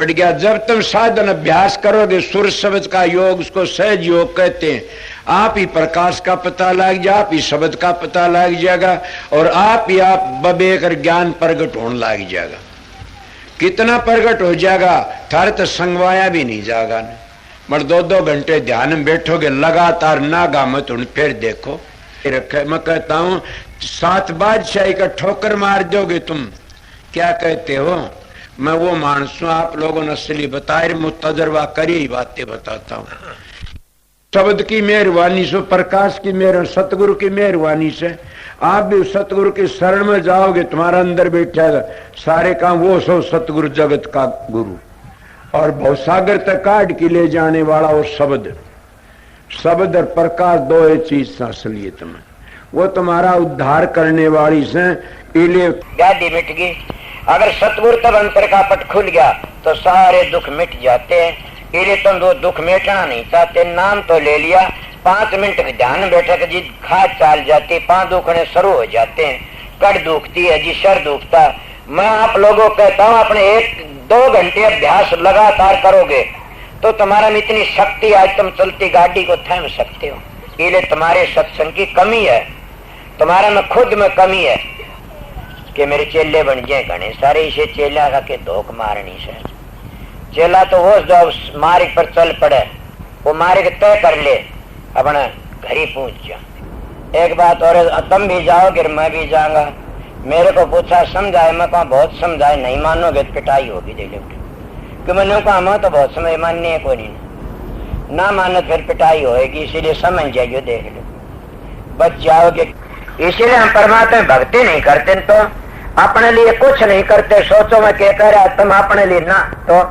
पड़ गया। जब तुम साधन अभ्यास करोगे, सुर शब्द का योग, उसको सहज योग कहते हैं, आप ही प्रकाश का पता लग जाए, आप ही शब्द का पता लग जाएगा और आप ही आप बबेकर ज्ञान प्रगट होने लग जाएगा। कितना प्रगट हो जाएगा, थारे तो संगवाया भी नहीं जाएगा न। मगर 2-2 घंटे ध्यान में बैठोगे लगातार, नागा मत उन फिर देखो रखे। मैं कहता हूं 7 बादशाही का ठोकर मार दोगे तुम। क्या कहते हो? मैं वो मानस हूं, आप लोगों ने असली बताए, मुतजर्बा करी ही बातें बताता हूं। शब्द की मेहरबानी से, प्रकाश की मेहर, सतगुरु की मेहरबानी से आप भी सतगुरु की शरण में जाओगे, तुम्हारा अंदर बैठा सारे काम वो सो सतगुरु जगत का गुरु और भवसागर तक काट के ले जाने वाला वो शब्द। शब्द और प्रकाश दो एक चीज से असलियत में वो तुम्हारा उद्धार करने वाली से इले गाड़ी मिट गई। अगर सतगुरु तब अंतर का पट खुल गया तो सारे दुख मिट जाते हैं। इले तुम दो दुख मिटना नहीं चाहते, नाम तो ले लिया, 5 मिनट के ध्यान बैठक जी खाद चाल जाती, 5 दुखने शुरू हो जाते हैं। कड़ दुखती है जी, सर दुखता। मैं आप लोगों को कहता हूँ अपने 1-2 घंटे अभ्यास लगातार करोगे तो तुम्हारा में इतनी शक्ति, आज तुम चलती गाड़ी को थाम सकते हो। इले तुम्हारे सत्संग की कमी है, तुम्हारा में खुद में कमी है कि मेरे चेले बन जाए घने सारे। इसे चेला का के धोख मारनी से चेला तो वो जो मार्ग पर चल पड़े, वो मार्ग तय कर ले, अपना घर ही पहुंच जा। एक बात और, तुम भी जाओगे मैं भी जाऊंगा। मेरे को पूछा समझाए, मैं कहा बहुत समझाए, नहीं मानोगे तो पिटाई होगी दे लोगे। कि मैंने कहा मैं तो बहुत समय मानने है, कोई नहीं ना मानो फिर पिटाई होएगी, इसीलिए समझ जाइए, देख लो बच जाओगे। इसीलिए हम परमात्मा में भक्ति नहीं करते तो अपने लिए कुछ नहीं करते। सोचो मैं क्या कह रहा, तुम अपने लिए ना तो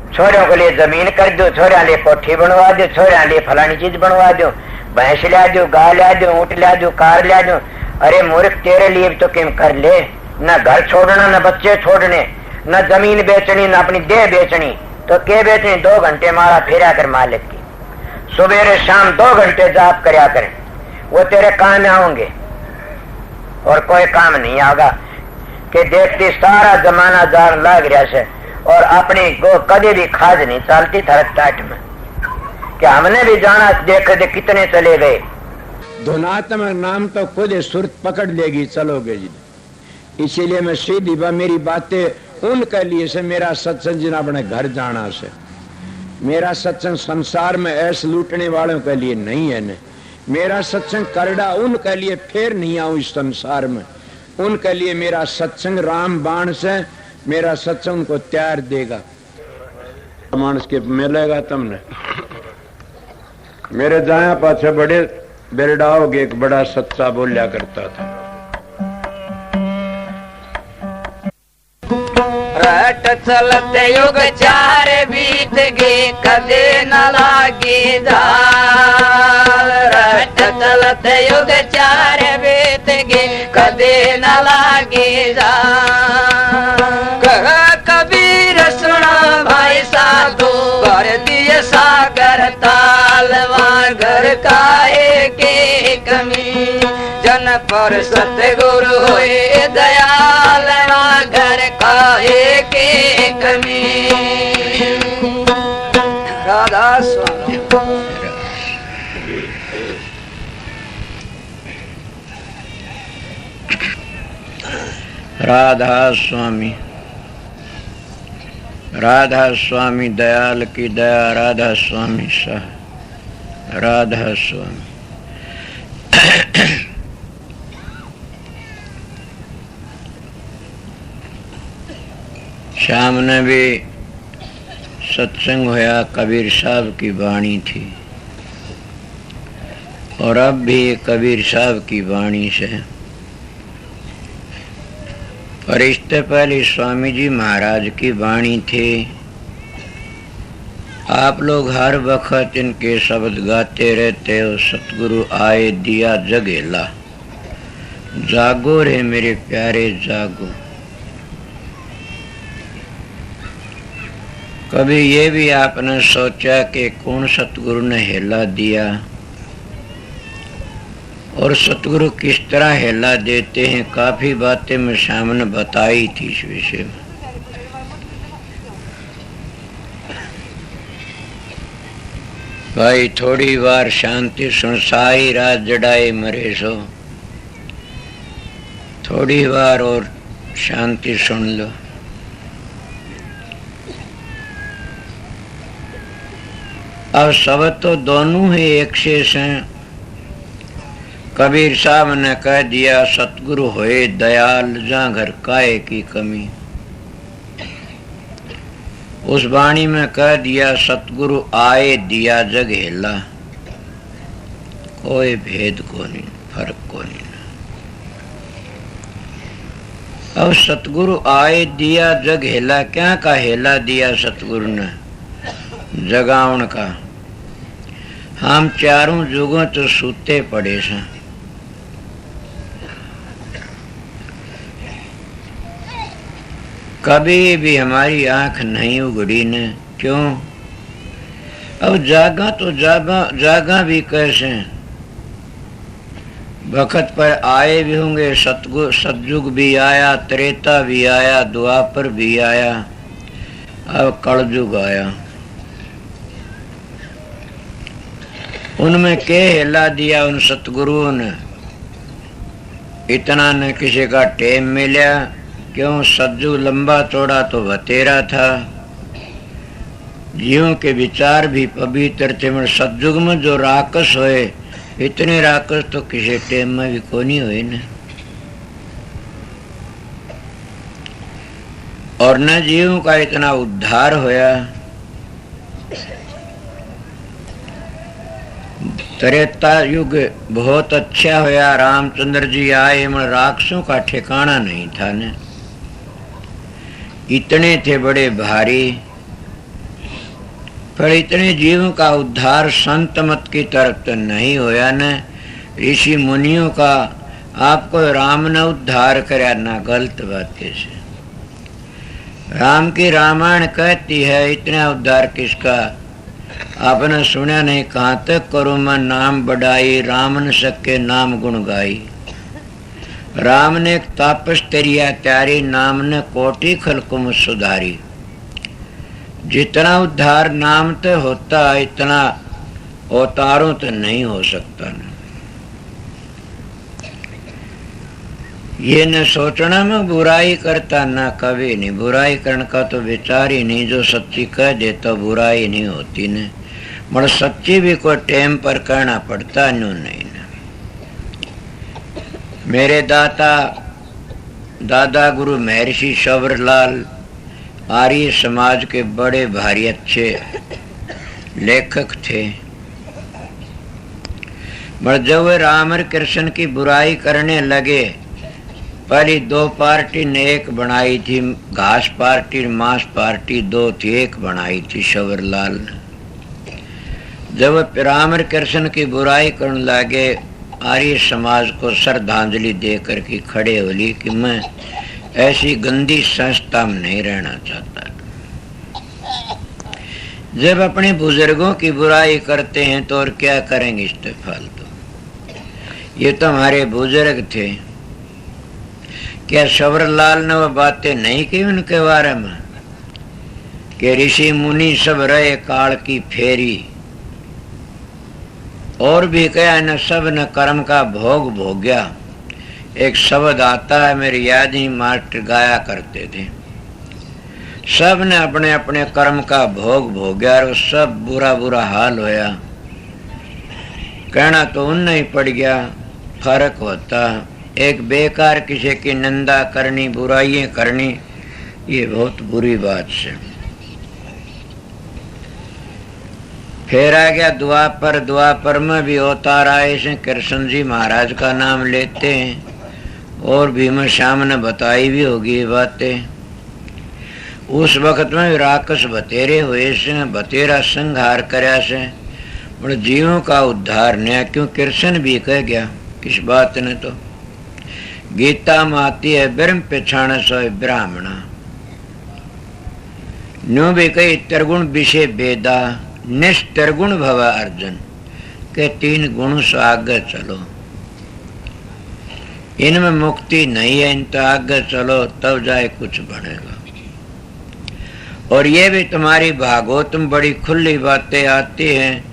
छोरों के लिए जमीन कर दो, छोरिया लिए कोठी बनवा दो, छोरिया लिए फलानी चीज बनवा दो, भैंस ला दो, गाय ला दो, ऊँट ला दो, कार ला दो। अरे मूर्ख, तेरे लिए तो किम कर ले, न घर छोड़ना, न बच्चे छोड़ने, न जमीन बेचनी, न अपनी देह बेचनी, तो क्या बेचनी? 2 घंटे मारा फेरा कर मालिक की, सुबह शाम 2 घंटे जाप करया करें, वो तेरे काम में आएंगे और कोई काम नहीं आएगा। कि देखती सारा जमाना जान लग रहा से और अपनी गो कभी भी खाज नहीं चलती थरक टाट में। कि हमने भी जाना, देख दे कितने चले गए। धुनात्मक नाम तो खुद सुरत पकड़ लेगी, चलोगे जी। इसीलिए मैं सीधी मेरी बातें उनके लिए से, मेरा सत्संग जिन अपने घर जाना से, मेरा सत्संग संसार में ऐसे लूटने वालों के लिए नहीं है न। मेरा सत्संग करड़ा उनके लिए फिर नहीं आऊं इस संसार में, उनके लिए मेरा सत्संग राम बाण से, मेरा सत्संग को त्यार देगा। मानस के मिलेगा तुमने। मेरे जाया पाछे बड़े बेरडाओगे, एक बड़ा सच्चा बोलिया करता था। रट चलते युग 4 बीत गए, कदे न लागे धार। रट चलते युग 4 बीत गए, कदे न लागे धार। कबीर सुना भाई साधु, कर दिए सागर तालवा, घर का एक कमी। जन पर सतगुरु होए दयाल, घर का एक कमी। राधा स्वामी। राधा स्वामी, राधा स्वामी दयाल की दया, राधा स्वामी सह, राधा स्वामी। सामने भी सत्संग होया, कबीर साहब की वाणी थी और अब भी कबीर साहब की वाणी से। पर इससे पहले स्वामी जी महाराज की वाणी थी। आप लोग हर वक्त इनके शब्द गाते रहते हो। सतगुरु आए दिया जगेला, जागो रे मेरे प्यारे जागो। कभी ये भी आपने सोचा कि कौन सतगुरु ने हेला दिया और सतगुरु किस तरह हेला देते हैं? काफी बातें मैं सामने बताई थी इस विषय में। भाई थोड़ी बार शांति सुन, सारी रात जड़ाए मरे सो। थोड़ी बार और शांति सुन लो। अब शब्द तो दोनों ही एक शेष हैं। कबीर साहब ने कह दिया सतगुरु होए दयाल, जहाँ घर काहे की कमी। उस वाणी में कह दिया सतगुरु आए दिया जग हेला, कोई भेद को नहीं, फर्क को नहीं। अब सतगुरु आए दिया जग हेला, क्या का हेला दिया सतगुरु ने? जगावन का। हम चारों जुगों तो सूते पड़े सा। कभी भी हमारी आंख नहीं उगड़ी ने, क्यों? अब जागा तो जागा भी कैसे? वक्त पर आए भी होंगे, सतयुग भी आया, त्रेता भी आया, द्वापर भी आया, अब कलयुग आया। उनमें के हिला दिया उन सतगुरुओं ने? इतना न किसी का टेम मिला। क्यों? सतयुग लंबा चौड़ा तो बतेरा था, जीवों के विचार भी पवित्र थे। मगर सतयुग में जो राकस होए, इतने राकस तो किसी टेम में भी को नहीं हुए न। और न जीवों का इतना उद्धार होया। त्रेता युग बहुत अच्छा होया, रामचंद्र जी आए, मगर राक्षसों का ठिकाना नहीं था न। इतने थे बड़े भारी, पर इतने जीवों का उद्धार संत मत की तरफ तो नहीं होया न। ऋषि मुनियों का आपको राम ने उद्धार कराया ना, गलत बातें से। राम की रामायण कहती है इतना उद्धार किसका? आपने सुना नहीं? कहाँ तक करूँ मैं नाम बढ़ाई, राम न सके नाम गुण गाई। राम ने एक तापस तेरिया त्यारी, नाम ने कोटि खलकुम सुधारी। जितना उद्धार नाम ते होता, इतना अवतारों तो नहीं हो सकता न। ये न सोचना में बुराई करता, न कभी नहीं। बुराई करने का तो विचार ही नहीं। जो सच्ची कह देता बुराई नहीं होती न। मगर सच्ची भी कोई टाइम पर कहना पड़ता न्यू नहीं न। मेरे दादा गुरु महर्षि सवरलाल आर्य समाज के बड़े भारी अच्छे लेखक थे। मगर जब वे राम और कृष्ण की बुराई करने लगे, पहली दो पार्टी ने एक बनाई थी, घास पार्टी मांस पार्टी दो थी, एक बनाई थी सवरलाल ने। जब राम और कृष्ण की बुराई करने लगे, आर्य समाज को श्रद्धांजलि देकर के खड़े होली कि मैं ऐसी गंदी संस्था में नहीं रहना चाहता। जब अपने बुजुर्गों की बुराई करते हैं तो और क्या करेंगे इससे फालतू? ये तो हमारे बुजुर्ग थे। क्या सवरलाल ने वो बातें नहीं की उनके बारे में कि ऋषि मुनि सब रहे काल की फेरी? और भी क्या न, सब न कर्म का भोग भोग्या। एक शब्द आता है, मेरी याद ही मास्टर गाया करते थे। सब ने अपने अपने कर्म का भोग भोग्या और सब बुरा बुरा हाल होया। कहना तो उन नहीं पड़ गया, फर्क होता। एक बेकार किसी की निंदा करनी, बुराइयां करनी, ये बहुत बुरी बात से। फिर आ गया द्वापर। द्वापर में भी अवतार आए से कृष्ण जी महाराज का नाम लेते हैं, और भीम श्याम ने बताई भी होगी बातें। उस वक्त में राक्षस बतेरे हुए से, बतेरा संहार करया से, और जीवों का उद्धार नया। क्यों? कृष्ण भी कह गया किस बात ने? तो गीता में आती है, ब्रह्म पिछाण सोए ब्राह्मणा। न्यू भी कही त्रिगुण विषय भेदा, निष्त्रिगुण भवा अर्जुन, के 3 गुण से आगे चलो। इनमें मुक्ति नहीं है, इन तो आगे चलो तब जाए कुछ बनेगा। और ये भी तुम्हारी भागवत में बड़ी खुली बातें आती हैं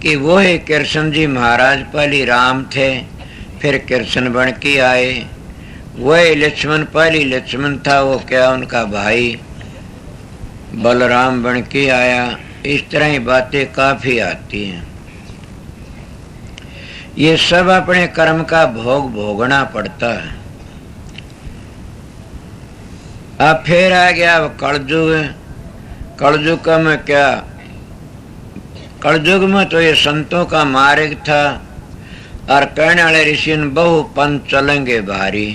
कि वो ही कृष्ण जी महाराज पहले राम थे, फिर कृष्ण बन के आए। वही लक्ष्मण पहले लक्ष्मण था, वो क्या उनका भाई बलराम बन के आया। इस तरह की बातें काफी आती हैं। ये सब अपने कर्म का भोग भोगना पड़ता है। अब फिर आ गया अब कलयुग। कलयुग में क्या, कलयुग में तो ये संतों का मार्ग था और कहने वाले ऋषि बहु पंथ चलेंगे भारी।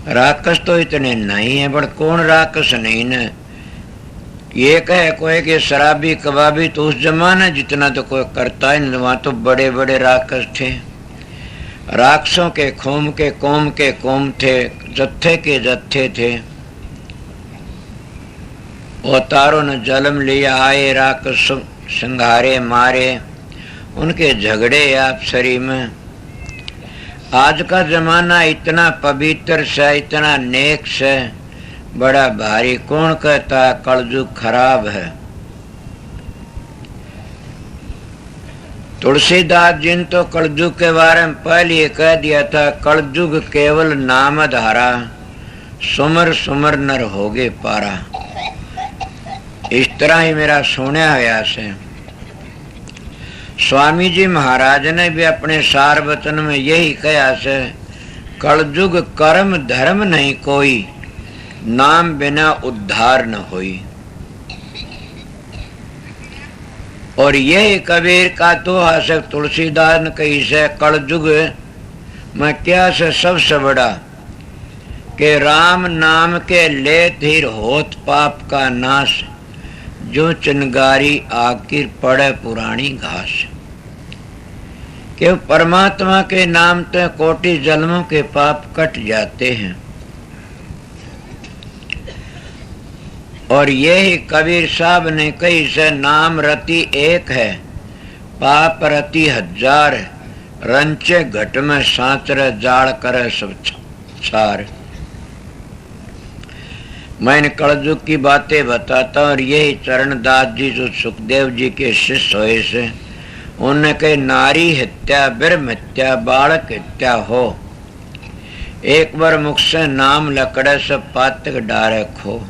राक्षस तो इतने नहीं है, पर कौन राक्षस नहीं न। ये कहे कोई कि शराबी कबाबी तो उस जमाने जितना तो कोई करता ही नहीं, वहां तो बड़े बड़े राक्षस थे। राक्षसों के खोम के कोम थे, जत्थे के जत्थे थे। अवतारों ने जन्म लिया, आए राक्षस संहारे मारे, उनके झगड़े आप शरीर में। आज का जमाना इतना पवित्र से, इतना नेक से, बड़ा भारी। कौन कहता है कलयुग खराब है? तुलसीदास जी ने तो कलयुग के बारे में पहले कह दिया था, कलयुग केवल नाम धारा, सुमर सुमर नर होगे पारा। इस तरह ही मेरा सुना हुआ से। स्वामी जी महाराज ने भी अपने सार वचन में यही कहा से, कलयुग कर्म धर्म नहीं कोई, नाम बिना उद्धार न होई। और यही कबीर का दोहा से तुलसीदास ने कही से, कलयुग में क्या से सबसे बड़ा कि राम नाम के ले धीर होत पाप का नाश, जो चिनगारी आखिर पड़े पुरानी घास। कि परमात्मा के नाम से कोटि जन्मों के पाप कट जाते हैं। और यही कबीर साहब ने कही से, नाम रति एक है, पाप रति हजार, रंचे घट में सांचर, जाड़ करे सब सार। मैंने कलयुग की बातें बताता और यही चरणदास जी जो सुखदेव जी के शिष्य हुए से, उन्हें कहे नारी हत्या, ब्रह्म हत्या, बालक हत्या हो, एक बार मुख से नाम लकड़े से पातक डारे खो।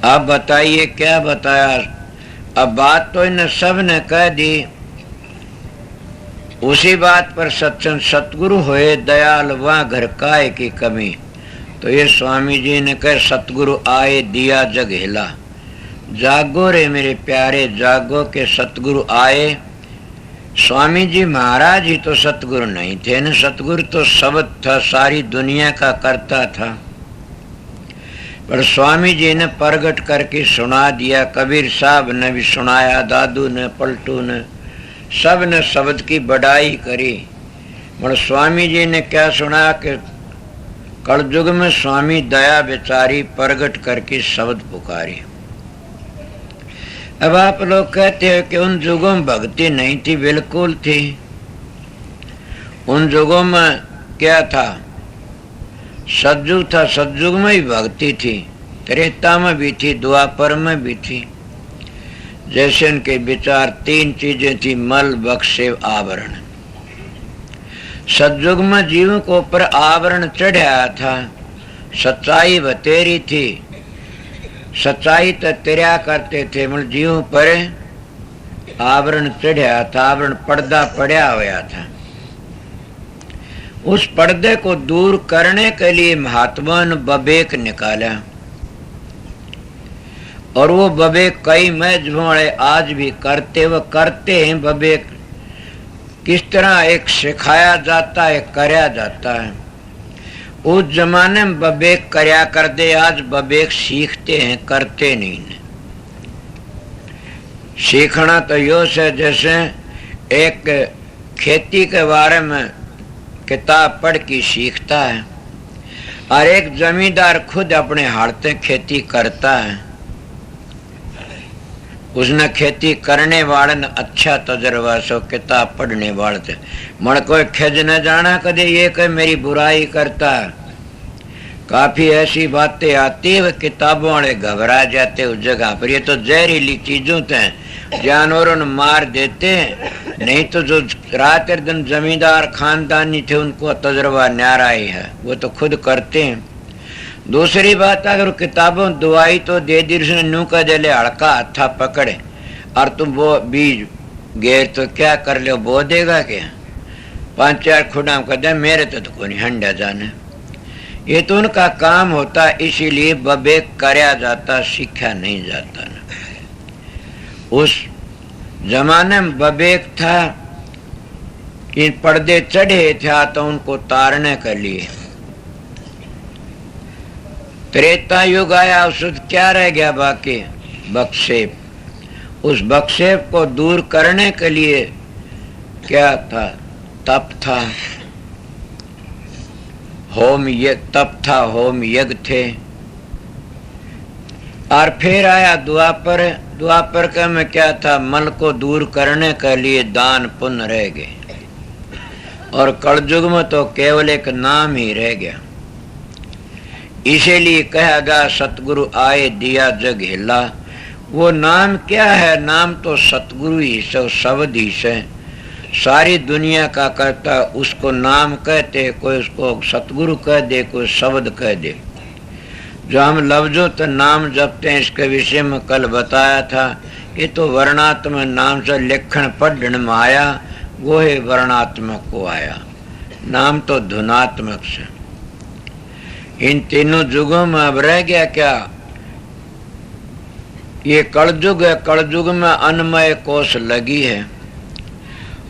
अब बताइए क्या बताया? अब बात तो इन सब ने कह दी। उसी बात पर सत्संग सतगुरु होए दयाल, वहां घर काय की कमी। तो ये स्वामी जी ने कह, सतगुरु आए दिया जग हिला। जागो रे मेरे प्यारे जागो के सतगुरु आए। स्वामी जी महाराज ही तो सतगुरु नहीं थे न, सतगुरु तो शब्द था, सारी दुनिया का करता था। पर स्वामी जी ने प्रगट करके सुना दिया। कबीर साहब ने भी सुनाया, दादू ने, पलटू ने, सब ने शब्द की बढ़ाई करी। पर स्वामी जी ने क्या सुना कि कलयुग में स्वामी दया बेचारी प्रगट करके शब्द पुकारी। अब आप लोग कहते हैं कि उन युगों में भक्ति नहीं थी, बिल्कुल थी। उन युगों में क्या था? सतयुग था, सतयुग में ही भक्ति थी, त्रेता में भी थी, द्वापर में भी थी। जैसे उनके विचार तीन चीजें थी, मल बक्से आवरण। सतयुग में जीवों को ऊपर आवरण चढ़ाया था, सच्चाई बतेरी थी, सच्चाई तो तेरा करते थे, मतलब जीवों पर आवरण चढ़ाया था, आवरण पर्दा पड़ा हुआ था। उस पर्दे को दूर करने के लिए महात्मा ने बबेक निकाला। और वो बबेक कई मैच वाले आज भी करते हैं। बबेक किस तरह एक सिखाया जाता है, कराया जाता है। उस जमाने में बबेक करया कर दे, आज बबेक सीखते हैं, करते नहीं ने। सीखना तो यो से जैसे एक खेती के बारे में किताब पढ़ के सीखता है, और एक जमींदार खुद अपने हाथ से खेती करता है। उसने खेती करने वाले ने अच्छा तजर्बा सो, किताब पढ़ने वाले थे। मन कोई खिज न जाना कदे ये कहे मेरी बुराई करता है। काफी ऐसी बातें आती है, किताबों वाले घबरा जाते उस जगह पर। ये तो जहरीली चीजों थे, जानवरों ने मार देते हैं, नहीं तो जो रात दिन जमींदार खानदानी थे उनको तजर्बा न्यारा ही है, वो तो खुद करते हैं। दूसरी बात, अगर किताबों दवाई तो दे दी, उसने नू का दिले हड़का हथा पकड़े और तुम वो बीज गेर तो क्या कर लो, बो देगा क्या? 5-4 खुड़ा कर दे, मेरे तो कोई नहीं हंडा जाने। ये तो उनका काम होता, इसीलिए बबेक कराया जाता, सीखा नहीं जाता ना। उस जमाने में बबेक था कि पर्दे चढ़े थे तो उनको तारने के लिए। त्रेता युग आया, उस क्या रह गया बाकी? बक्षेप। उस बक्षेप को दूर करने के लिए क्या था? तप था, होम यज्ञ, तप था, होम यज्ञ थे। और फिर आया द्वापर। द्वापर का में क्या था? मल को दूर करने के लिए दान पुण्य रह गए। और कलयुग में तो केवल एक नाम ही रह गया। इसीलिए कहा गया सतगुरु आए दिया जग हिला। वो नाम क्या है? नाम तो सतगुरु ही से, शब्द ही से सारी दुनिया का करता, उसको नाम कहते। कोई उसको सतगुरु कह दे, कोई शब्द कह दे। जो हम लफ्जों तो नाम जपते हैं, इसके विषय में कल बताया था। ये तो वर्णात्मक नाम से लेखन पढ़ने में आया, वो है वर्णात्मक को आया। नाम तो धुनात्मक से। इन तीनों युगों में अब रह गया क्या? ये कलयुग है, कलयुग में अन्नमय कोष लगी है।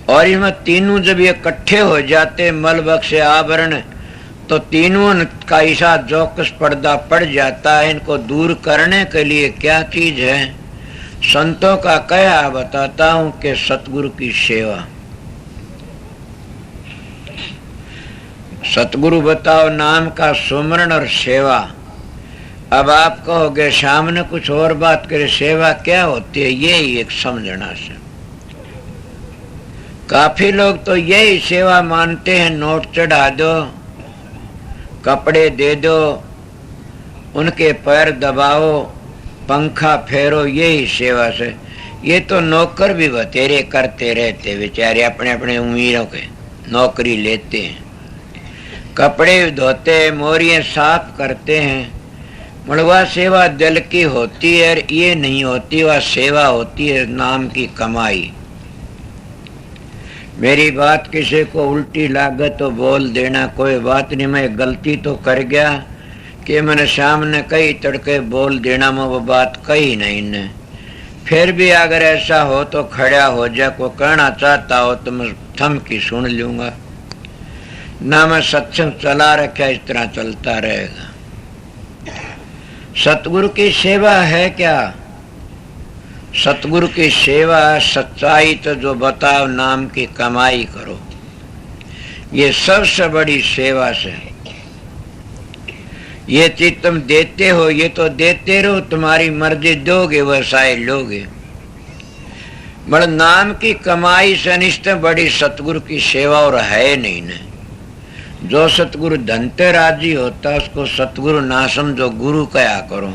और इसमें तीनों जब ये इकट्ठे हो जाते मल बक्से आवरण, तो तीनों का ऐसा चौकस पर्दा पड़ जाता है। इनको दूर करने के लिए क्या चीज है? संतों का क्या बताता हूं कि सतगुरु की सेवा। सतगुरु बताओ, नाम का सुमरण और सेवा। अब आप कहोगे शाम ने कुछ और बात करे, सेवा क्या होती है? यही एक समझना से। काफी लोग तो यही सेवा मानते हैं, नोट चढ़ा दो, कपड़े दे दो, उनके पैर दबाओ, पंखा फेरो, यही सेवा से। ये तो नौकर भी बतेरे करते रहते बेचारे, अपने अपने उम्मीदों के नौकरी लेते हैं, कपड़े धोते, मोरियां साफ करते हैं। मड़वा सेवा दिल की होती है, ये नहीं होती। वह सेवा होती है नाम की कमाई। मेरी बात किसी को उल्टी लागे तो बोल देना, कोई बात नहीं। मैं गलती तो कर गया कि मैंने सामने कई तड़के बोल देना, मैं वो बात कही नहीं ने। फिर भी अगर ऐसा हो तो खड़ा हो जा, को कहना चाहता हो तो मैं थम की सुन लूंगा। ना मैं सत्संग चला रखा, इस तरह चलता रहेगा। सतगुरु की सेवा है क्या? सतगुरु की सेवा सच्चाई तो जो बताओ, नाम की कमाई करो, ये सबसे बड़ी सेवा से। ये चीज तुम देते हो, ये तो देते रहो, तुम्हारी मर्जी, दोगे वैसाए लोगे। बड़ नाम की कमाई से निश्चित बड़ी सतगुरु की सेवा और है नहीं न। जो सतगुरु धन ते राजी होता, उसको सतगुरु ना समझो, गुरु कया करो।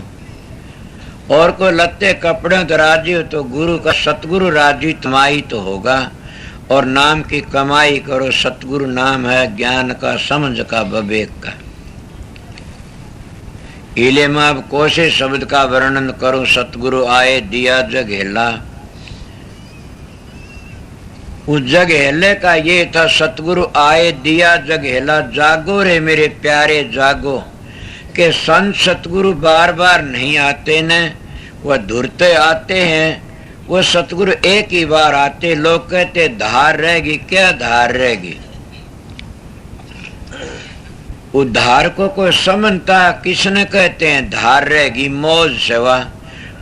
और कोई लत्ते कपड़े तो राजी हो तो गुरु का, सतगुरु राजी तुम्हारी तो होगा। और नाम की कमाई करो। सतगुरु नाम है ज्ञान का, समझ का, विवेक का। इले में अब कोशिश शब्द का वर्णन करूं। सतगुरु आए दिया जग हिला। उस जग हिले का ये था, सतगुरु आए दिया जग हिला। जागो रे मेरे प्यारे जागो। के संत सतगुरु बार बार नहीं आते न, वह धुरते आते हैं। वो सतगुरु एक ही बार आते। लोग कहते धार रहेगी, क्या धार रहेगी? उद्धार को कोई समझता, किसने कहते हैं धार रहेगी? मौज सेवा।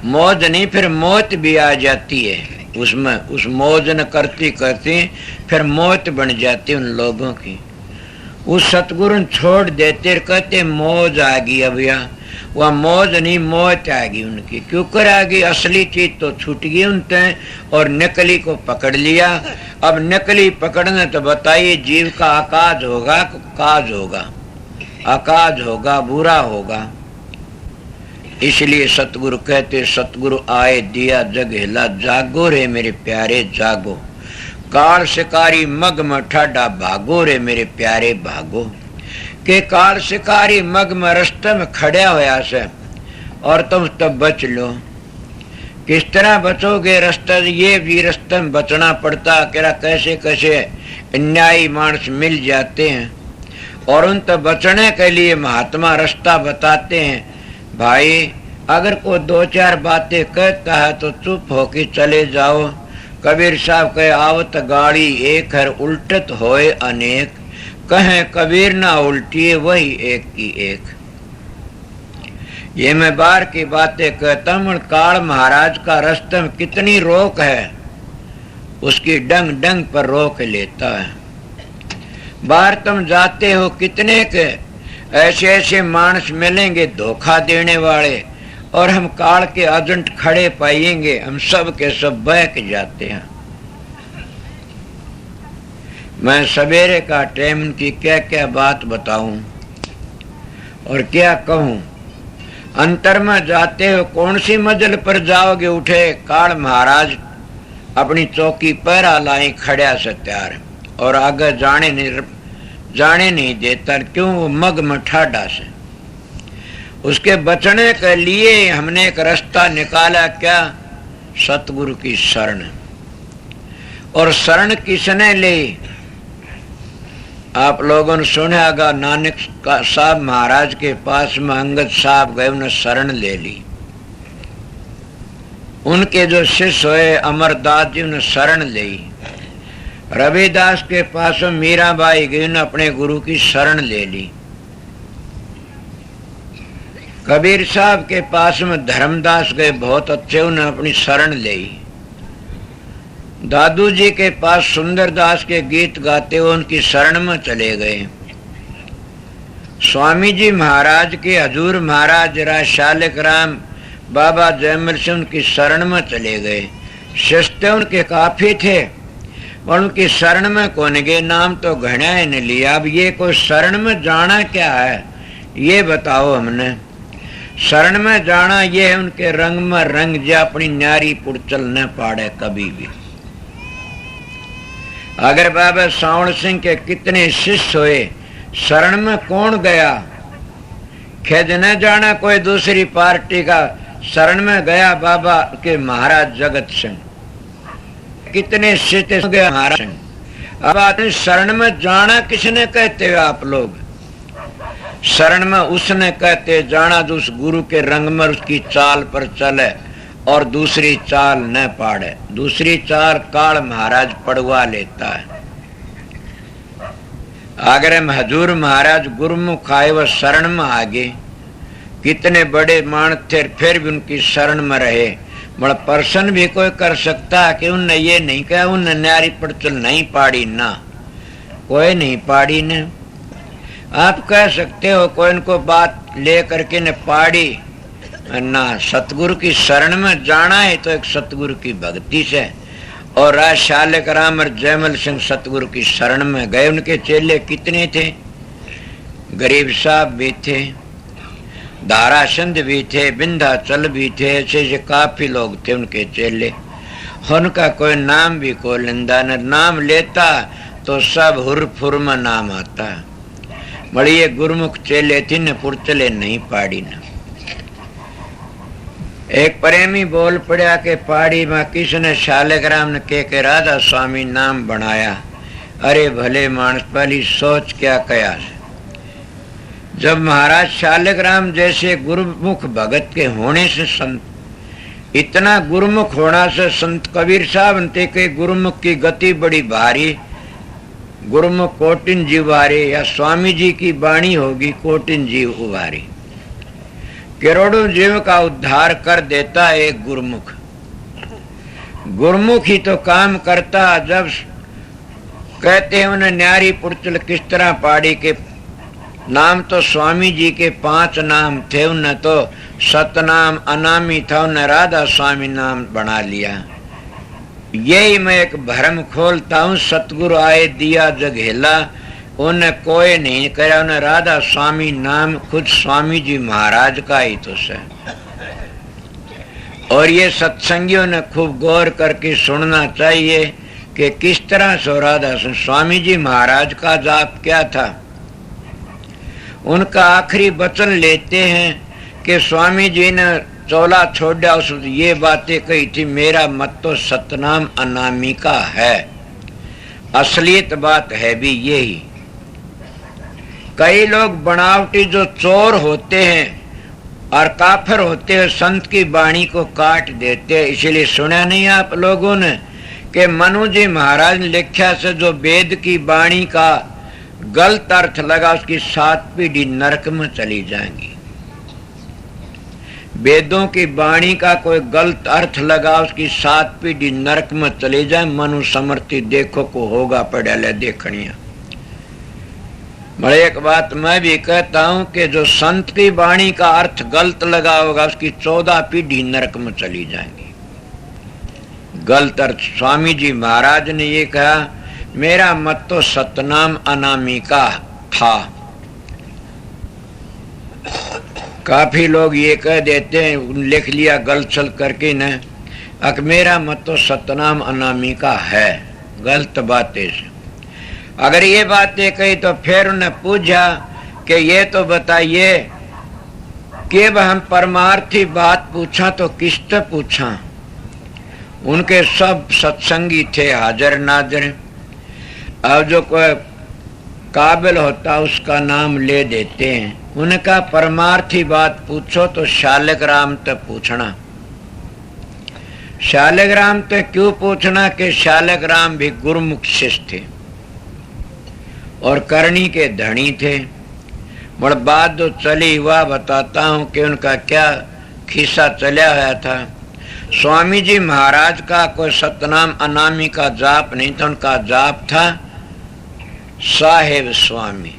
मौज नहीं, फिर मौत भी आ जाती है उसमें। उस मौज न करती करती फिर मौत बन जाती उन लोगों की। उस सतगुरु छोड़ देते, कहते मौज आ गई। अब या वह मौज नहीं, मौत आ गई उनकी। क्यों कर आ गई? असली चीज तो छूट गई उनसे और नकली को पकड़ लिया। अब नकली पकड़ने तो बताइए, जीव का आकाज होगा, काज होगा। अकाज होगा, बुरा होगा। इसलिए सतगुरु कहते, सतगुरु आए दिया जग हिला, जागो रे मेरे प्यारे जागो। काल शिकारी मग में ठाडा, भागो रे मेरे प्यारे भागो। के काल शिकारी मग में रस्ते में खड़ा होया से और तुम तब बच लो। किस तरह बचोगे? रास्ता ये भी रास्ते में बचना पड़ता। क्या कैसे कैसे अन्यायी मानस मिल जाते हैं और उन तक बचने के लिए महात्मा रास्ता बताते हैं। भाई अगर कोई दो चार बातें कहता है तो चुप होके चले जाओ। कबीर साहब कहे, आवत गाड़ी एक हर उल्टत होए अनेक, कहें कबीर ना उल्टिए वही एक की एक। ये मैं बार की बातें कहता हूं। काल महाराज का रास्ते में कितनी रोक है, उसकी डंग डंग पर रोक लेता है। बाहर तुम जाते हो, कितने के ऐसे ऐसे मानस मिलेंगे धोखा देने वाले, और हम काल के एजेंट खड़े पाएंगे, हम सब के सब बहक जाते हैं। मैं सवेरे का टाइम की क्या क्या बात बताऊं और क्या कहूं। अंतर में जाते हो, कौन सी मंजिल पर जाओगे? उठे काल महाराज अपनी चौकी पहरा लाई खड़ा से तैयार, और आगे जाने नहीं देता। क्यों? वो मग में ठाडा से। उसके बचने के लिए हमने एक रास्ता निकाला, क्या? सतगुरु की शरण। और शरण किसने ली? आप लोगों ने सुना होगा, नानक साहब महाराज के पास में अंगद साहब गए, उन्हें शरण ले ली। उनके जो शिष्य हुए अमरदास जी, उन्हें शरण ली। रविदास के पास में मीराबाई गई, उन्हें अपने गुरु की शरण ले ली। कबीर साहब के पास में धर्मदास गए, बहुत अच्छे, उन्हें अपनी शरण ली। दादू जी के पास सुंदरदास के गीत गाते हुए उनकी शरण में चले गए। स्वामी जी महाराज के हजूर महाराज राज शालिक राम बाबा जयमल सिंह उनकी शरण में चले गए। शिष्य उनके काफी थे, और उनकी शरण में कौन गए? नाम तो घना ने लिया। अब ये कोई शरण में जाना क्या है, ये बताओ हमने। शरण में जाना ये है उनके रंग में रंग, जो अपनी न्यारी पुड़चल न पाड़े कभी भी। अगर बाबा सावण सिंह के कितने शिष्य हुए, शरण में कौन गया? खेद न जाना कोई दूसरी पार्टी का, शरण में गया बाबा के महाराज जगत सिंह। कितने शिष्य गया महाराज सिंह। अब आपने शरण में जाना किसने कहते हो आप लोग? शरण में उसने कहते जाना जो उस गुरु के रंग में उसकी चाल पर चले और दूसरी चाल न पाड़े। दूसरी चाल काल महाराज पड़वा लेता है। अगर हम हजूर महाराज गुरुमुख आए, वह शरण में आगे। कितने बड़े मान थे, फिर भी उनकी शरण में रहे। बड़ा प्रश्न भी कोई कर सकता है कि उनने ये नहीं कहा, उनने न्यारी पड़चल नहीं पाड़ी ना, कोई नहीं पाड़ी ने। आप कह सकते हो कोई इनको बात ले करके ने पाड़ी ना। सतगुरु की शरण में जाना है तो एक सतगुरु की भक्ति से। और राज शालिक राम और जयमल सिंह सतगुरु की शरण में गए। उनके चेले कितने थे? गरीब साहब भी थे, दाराचंद भी थे, विंध्याचल भी थे, ऐसे काफी लोग थे उनके चेले। उनका कोई नाम भी कोई लेंदा न, नाम लेता तो सब हुरफुर में नाम आता। बड़ी ये गुरुमुख चेले थी न, पुरचले नहीं पाड़ी न। एक प्रेमी बोल पड़ा के पहाड़ी में किसने शालिक राम ने के राधा स्वामी नाम बनाया। अरे भले मानस, पहली सोच क्या कया। जब महाराज शालिक राम जैसे गुरुमुख भगत के होने से संत, इतना गुरुमुख होना से संत कबीर साहब ने के गुरुमुख की गति बड़ी भारी। गुरुमुख कोटिन जीव उभारे, या स्वामी जी की वाणी होगी कोटिन जीव उभारी। करोड़ों जीव का उद्धार कर देता है एक गुरुमुख। गुरुमुख ही तो काम करता। जब कहते हैं उन्हें न्यारी पुरचल किस तरह पाड़ी के नाम, तो स्वामी जी के 5 नाम थे, उन्हें तो सतनाम अनामी था, उन्हें राधा स्वामी नाम बना लिया। यही मैं एक भरम खोलता हूँ। सतगुरु आए दिया जग हिला, उन्हें कोई नहीं करा, उन्हें राधा स्वामी नाम खुद स्वामी जी महाराज का ही तो है। और ये सत्संगियों ने खूब गौर करके सुनना चाहिए कि किस तरह से राधा स्वामी जी महाराज का जाप क्या था। उनका आखिरी वचन लेते हैं कि स्वामी जी ने चोला छोड़ा, उस ये बातें कही थी, मेरा मत तो सतनाम अनामिका है। असलियत बात है भी यही। कई लोग बनावटी जो चोर होते हैं और काफिर होते हैं, संत की वाणी को काट देते हैं। इसलिए सुना नहीं आप लोगों ने कि मनु जी महाराज ने लिखा से जो वेद की वाणी का गलत अर्थ लगा उसकी 7 पीढ़ी नरक में चली जाएंगी। वेदों की वाणी का कोई गलत अर्थ लगा उसकी 7 पीढ़ी नरक में चली जाए। मनु समर्थी देखो को होगा पढ़ा ले देखनिया। बड़े एक बात मैं भी कहता हूं कि जो संत की वाणी का अर्थ गलत लगा होगा उसकी 14 पीढ़ी नरक में चली जाएंगी। गलत अर्थ स्वामी जी महाराज ने ये कहा, मेरा मत तो सतनाम अनामिका था। काफी लोग ये कह देते हैं, लिख लिया गलत सल करके न, अक मेरा मत तो सतनाम अनामिका है। गलत बातें से अगर ये बातें कही तो फिर उन्हें पूछा कि ये तो बताइए कि हम परमार्थी बात पूछा तो किससे पूछा। उनके सब सत्संगी थे हाजिर नाजिर। अब जो कोई काबिल होता उसका नाम ले देते हैं। उनका परमार्थी बात पूछो तो शालिग्राम तक पूछना। शालिग्राम तक क्यों पूछना कि शालिग्राम भी गुरुमुख शिष्य थे और करणी के धनी थे। बड़ बात जो चली हुआ बताता हूं कि उनका क्या खिस्सा चला हुआ था। स्वामी जी महाराज का कोई सतनाम अनामी का जाप नहीं था, उनका जाप था साहेब स्वामी।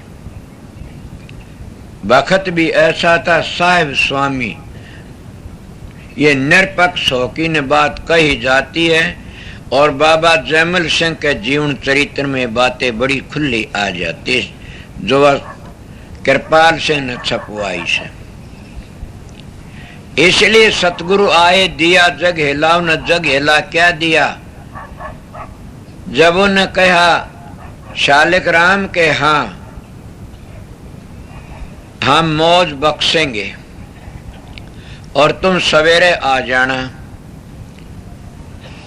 बखत भी ऐसा था साहेब स्वामी। ये निरपक्ष होकी ने बात कही जाती है और बाबा जयमल सिंह के जीवन चरित्र में बातें बड़ी खुली आ जाती जो कृपाल से न छपवाई से। इसलिए सतगुरु आए दिया जग हिला, न जग हिला क्या दिया। जब उन्होंने कहा शालिग्राम के हाँ हम मौज बख्शेंगे और तुम सवेरे आ जाना।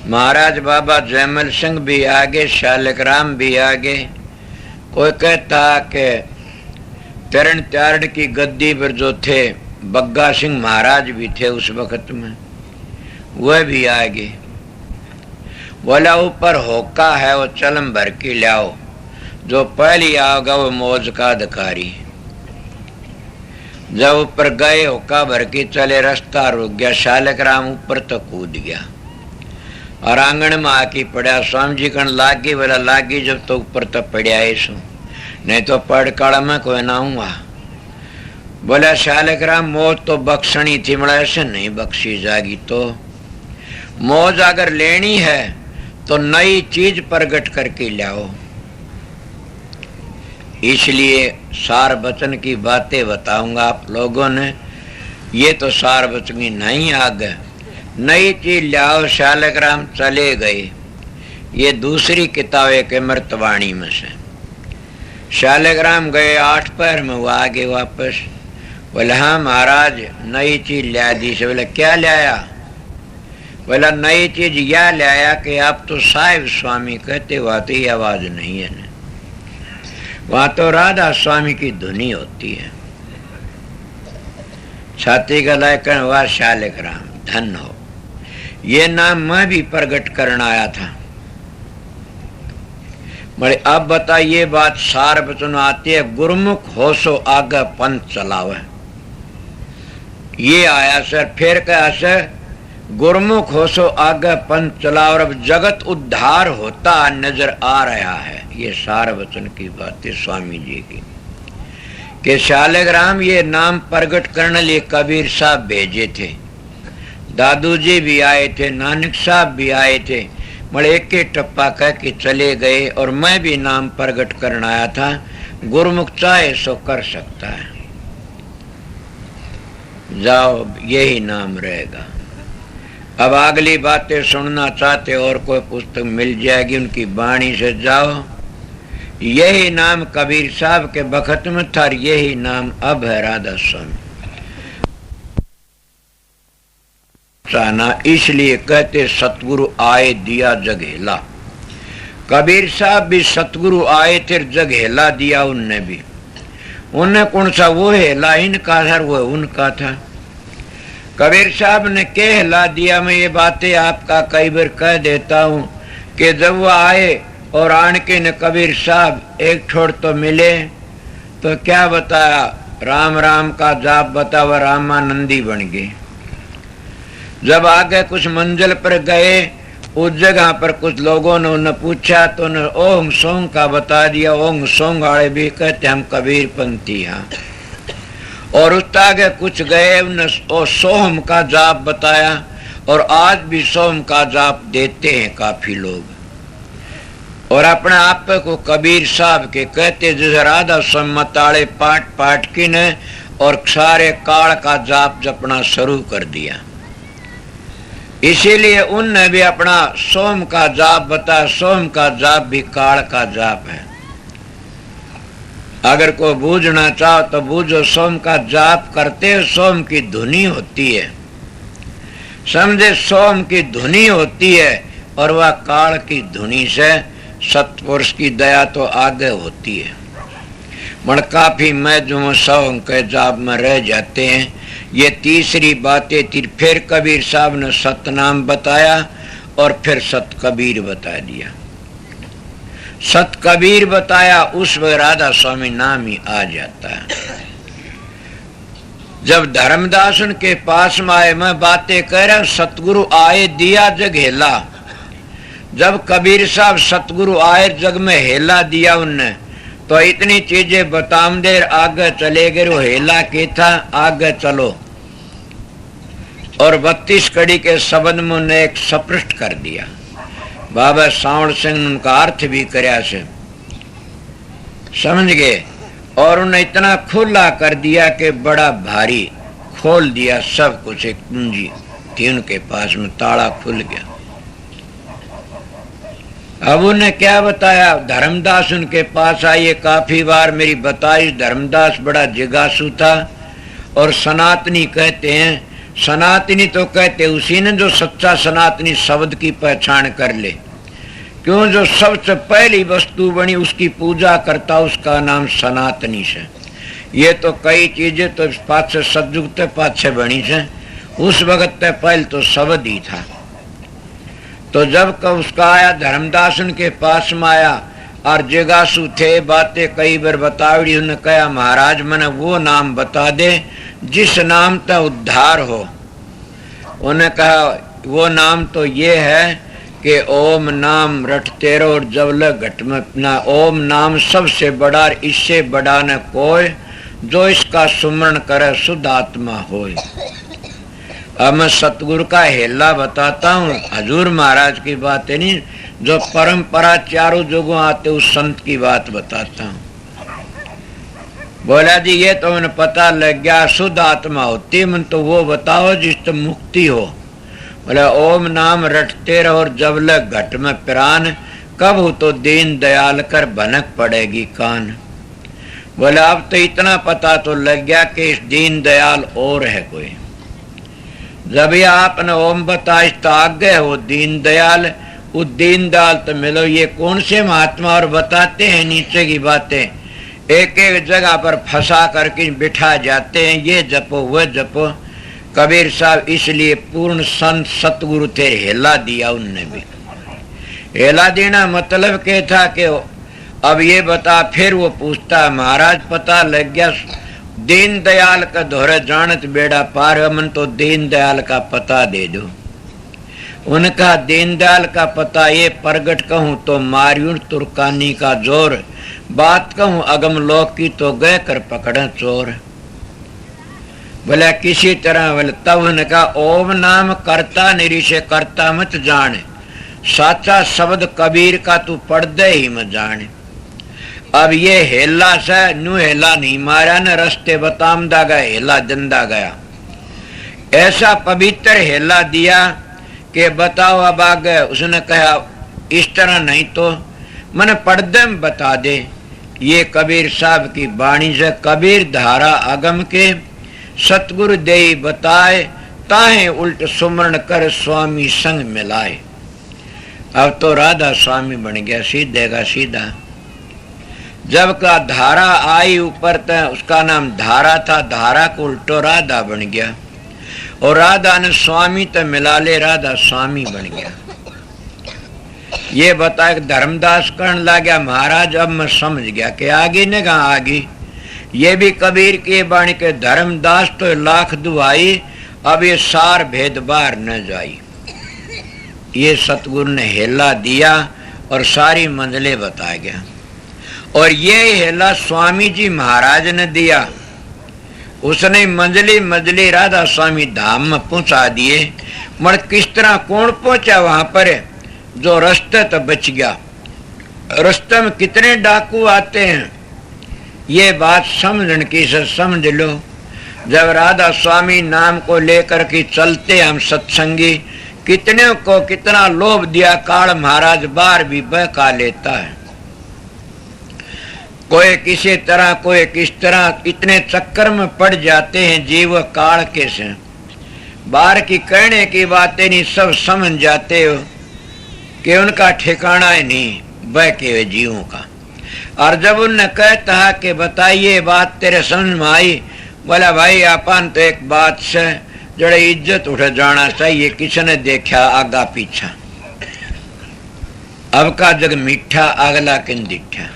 महाराज बाबा जयमल सिंह भी आगे, शालिग्राम भी आगे। कोई कहता कि तरण त्यारड़ की गद्दी पर जो थे बग्गा सिंह महाराज भी थे उस वक्त में, वह भी आगे। बोला ऊपर होका है वो चलम भर के लाओ, जो पहली आओगा वो मौज का अधिकारी। जब ऊपर गए होका भर के चले, रास्ता रुक गया। शालिग्राम ऊपर तो कूद गया और आंगन में आके पड़ा। स्वामी जी कण लागी, बोला लागी जब तो ऊपर तो पड़ा ऐसो, नहीं तो पढ़ काड़ा में कोई ना हुआ। बोला शालिग्राम मौज तो बख्शनी थी, बोला ऐसे नहीं बख्शी जाएगी। तो मौज अगर लेनी है तो नई चीज प्रकट करके लाओ। इसलिए सार वचन की बातें बताऊंगा आप लोगों ने। ये तो सार वचन की नहीं आ गए, नई चीज लाओ। शालिग्राम चले गए। ये दूसरी किताबें के मृतवाणी में से शालिग्राम गए 8 पैर में, वो आगे वापस। बोले हाँ महाराज नई चीज ला दी से। बोले क्या लाया? बोला नई चीज यह लाया कि आप तो साहिब स्वामी कहते, वहां तो ये आवाज नहीं है ना, वहां तो राधा स्वामी की धुनी होती है। छाती गलाए कर वाह शालिग्राम धन हो। ये नाम मैं भी प्रकट करना आया था। बड़े अब बताइए बात सार वचन आती है, गुरुमुख हो सो आगे पंथ चलावे। ये आया सर, फिर क्या सर, गुरुमुख हो सो आगे पंथ चलाओ। और अब जगत उद्धार होता नजर आ रहा है। ये सार वचन की बात है स्वामी जी की कि शालिग्राम ये नाम प्रकट करने लिए कबीर साहब भेजे थे, दादू जी भी आए थे, नानक साहब भी आए थे। बड़े एक टप्पा कह के चले गए और मैं भी नाम प्रकट करना आया था। गुरुमुख चाहे सो कर सकता है। जाओ, यही नाम रहेगा। अब अगली बातें सुनना चाहते और कोई पुस्तक मिल जाएगी उनकी वाणी से, जाओ। यही नाम कबीर साहब के बखत में था, यही नाम अब है राधा स्वामी। इसलिए कहते सतगुरु आए दिया जगहेला। कबीर साहब भी सतगुरु आए थे, जगहेला दिया उनने भी। उन्हें कौन सा वो हेला इनका था, वो उनका था। कबीर साहब ने क्या हिला दिया? मैं ये बातें आपका कई बार कह देता हूँ कि जब वो आए और आन के न कबीर साहब एक छोड़ तो मिले तो क्या बताया? राम राम का जाप बता, वह रामानंदी बन गए। जब आगे कुछ मंजिल पर गए, उस जगह पर कुछ लोगों ने उन्हें पूछा तो उन्हें ओम सोंग का बता दिया। ओम सोंग वाले भी कहते हम कबीर पंथी हैं। और उस आगे कुछ गए, उन्हें सोहम का जाप बताया और आज भी सोहम का जाप देते हैं काफी लोग। और अपने आप को कबीर साहब के कहते, जैसे राधा सम्मताड़े पाठ पाठ की ने और सारे काल का जाप जपना शुरू कर दिया। इसीलिए उनने भी अपना सोम का जाप बताया। सोम का जाप भी काल का जाप है। अगर कोई बूझना चाहो तो बूझो, सोम का जाप करते सोम की धुनी होती है, समझे? सोम की धुनी होती है और वह काल की धुनी से सतपुरुष की दया तो आगे होती है। मन काफी मैं जो सोम के जाप में रह जाते हैं। ये तीसरी बातें थी। फिर कबीर साहब ने सतनाम बताया और फिर सत कबीर बता दिया। सत कबीर बताया, उस वक्त राधा स्वामी नाम ही आ जाता है। जब धर्मदास उनके पास में आए, मैं बातें कह रहा हूं, सतगुरु आए दिया जग हेला। जब कबीर साहब सतगुरु आए जग में हेला दिया उनने, तो इतनी चीजें बताम देर आगे चले गए। वो हेला के था, आगे चलो। और 32 कड़ी के शब्द में उन्हें एक स्पष्ट कर दिया। बाबा सावड़ सिंह ने उनका अर्थ भी कराया से समझ गए। और उन्हें इतना खुला कर दिया कि बड़ा भारी खोल दिया सब कुछ। एक कुंजी थी उनके पास में, ताला खुल गया। अब उन्हें क्या बताया? धर्मदास उनके पास आइए, काफी बार मेरी बताई। धर्मदास बड़ा जिज्ञासु था और सनातनी कहते हैं। सनातनी तो कहते उसी ने जो सच्चा सनातनी शब्द की पहचान कर ले। क्यों? जो सबसे पहली वस्तु बनी उसकी पूजा करता, उसका नाम सनातनी से। ये तो कई चीजें तो पाछे सतयुग ते पाछे बनी से, उस वक्त ते पहले तो शब्द ही था। तो जब का उसका आया, धर्मदास उनके पास में आया और जिज्ञासु थे, बातें कई बार बतावड़ी। उन्होंने कहा महाराज मैंने वो नाम बता दे जिस नाम का उद्धार हो। उन्हें कहा वो नाम तो ये है कि ओम नाम रटते रहो और जबल घट में अपना। ओम नाम सबसे बड़ा, इससे बड़ा न कोई, जो इसका सुमरण करे शुद्ध आत्मा होए। अब मैं सतगुरु का हेला बताता हूँ, हजूर महाराज की बात है नहीं, जो परंपरा चारों जुगों आते उस संत की बात बताता हूँ। बोला जी ये तो मैंने पता लग गया, शुद्ध आत्मा होती, मन तो वो बताओ जिससे मुक्ति हो। बोले ओम नाम रटते रहो और जब लग घट में प्राण, कब हो तो दीन दयाल कर भनक पड़ेगी कान। बोले अब तो इतना पता तो लग गया कि इस दीन दयाल और है कोई। जब ये आपने ओम बताइश तो आगे हो दीन दयाल, उस दीन दयाल तो मिलो। ये कौन से महात्मा और बताते हैं नीचे की बातें, एक एक जगह पर फंसा करके बिठा जाते हैं, ये जपो वह जपो। कबीर साहब इसलिए पूर्ण संत सतगुरु थे, हेला दिया उनने भी। हेला देना मतलब क्या था कि अब ये बता। फिर वो पूछता महाराज पता लग गया दीन दयाल का दोहरे जानत बेड़ा पार, मन तो दीन दयाल का पता दे दो। उनका दीन दयाल का पता ये प्रगट कहूं तो मारियूं तुर्कानी का जोर, बात कहूं अगम लोक की तो गए कर पकड़े चोर। बोले किसी तरह बोले तब ने कहा ओम नाम करता निरीशे करता मत जाने, साचा शब्द कबीर का तू पढ़ दे ही मत जाने। अब ये हेला से नू हेला नहीं मारा न, रस्ते बतामदा गया, हेला जंदा गया। ऐसा पवित्र हेला दिया कि बताओ अब आगे। उसने कहा इस तरह नहीं तो मन पर्दे में बता दे। ये कबीर साहब की वाणी से कबीर धारा अगम के सतगुरु देई बताए, ताहे उल्ट सुमरण कर स्वामी संग मिलाए। अब तो राधा स्वामी बन गया सीधे का सीधा। जब का धारा आई ऊपर तक उसका नाम धारा था, धारा को उल्टो राधा बन गया और राधा ने स्वामी तो मिला ले, राधा स्वामी बन गया। ये बताया धर्मदास करने लग गया महाराज। अब मैं समझ गया कि आगे ने कहा आगे। ये भी कबीर के बाणी के धर्मदास तो लाख दुआई, अब ये सार भेद बार न जाई। ये सतगुरु ने हेला दिया और सारी मंजिलें बता गया। और ये हेला स्वामी जी महाराज ने दिया। उसने मंजली मंजली राधा स्वामी धाम में पहुंचा दिए। मगर किस तरह कौन पहुंचा वहां पर? जो रास्ते तो बच गया। रास्ते में कितने डाकू आते हैं, ये बात समझने की से समझ लो। जब राधा स्वामी नाम को लेकर के चलते हम सत्संगी, कितने को कितना लोभ दिया काल महाराज बार भी बहका लेता है। कोई किसी तरह कोई किस तरह इतने चक्कर में पड़ जाते हैं जीव काल के से। बाहर की कहने की बातें नहीं सब समझ जाते हो कि उनका ठिकाना ही नहीं बह के हुए जीवों का। और जब उनने कहता है कि बताइए बात तेरे समझ में आई, बोला भाई अपन तो एक बात से जड़े इज्जत उठ जाना चाहिए, किसने देखा आगा पीछा। अब का जग मीठा अगला किन दिठा।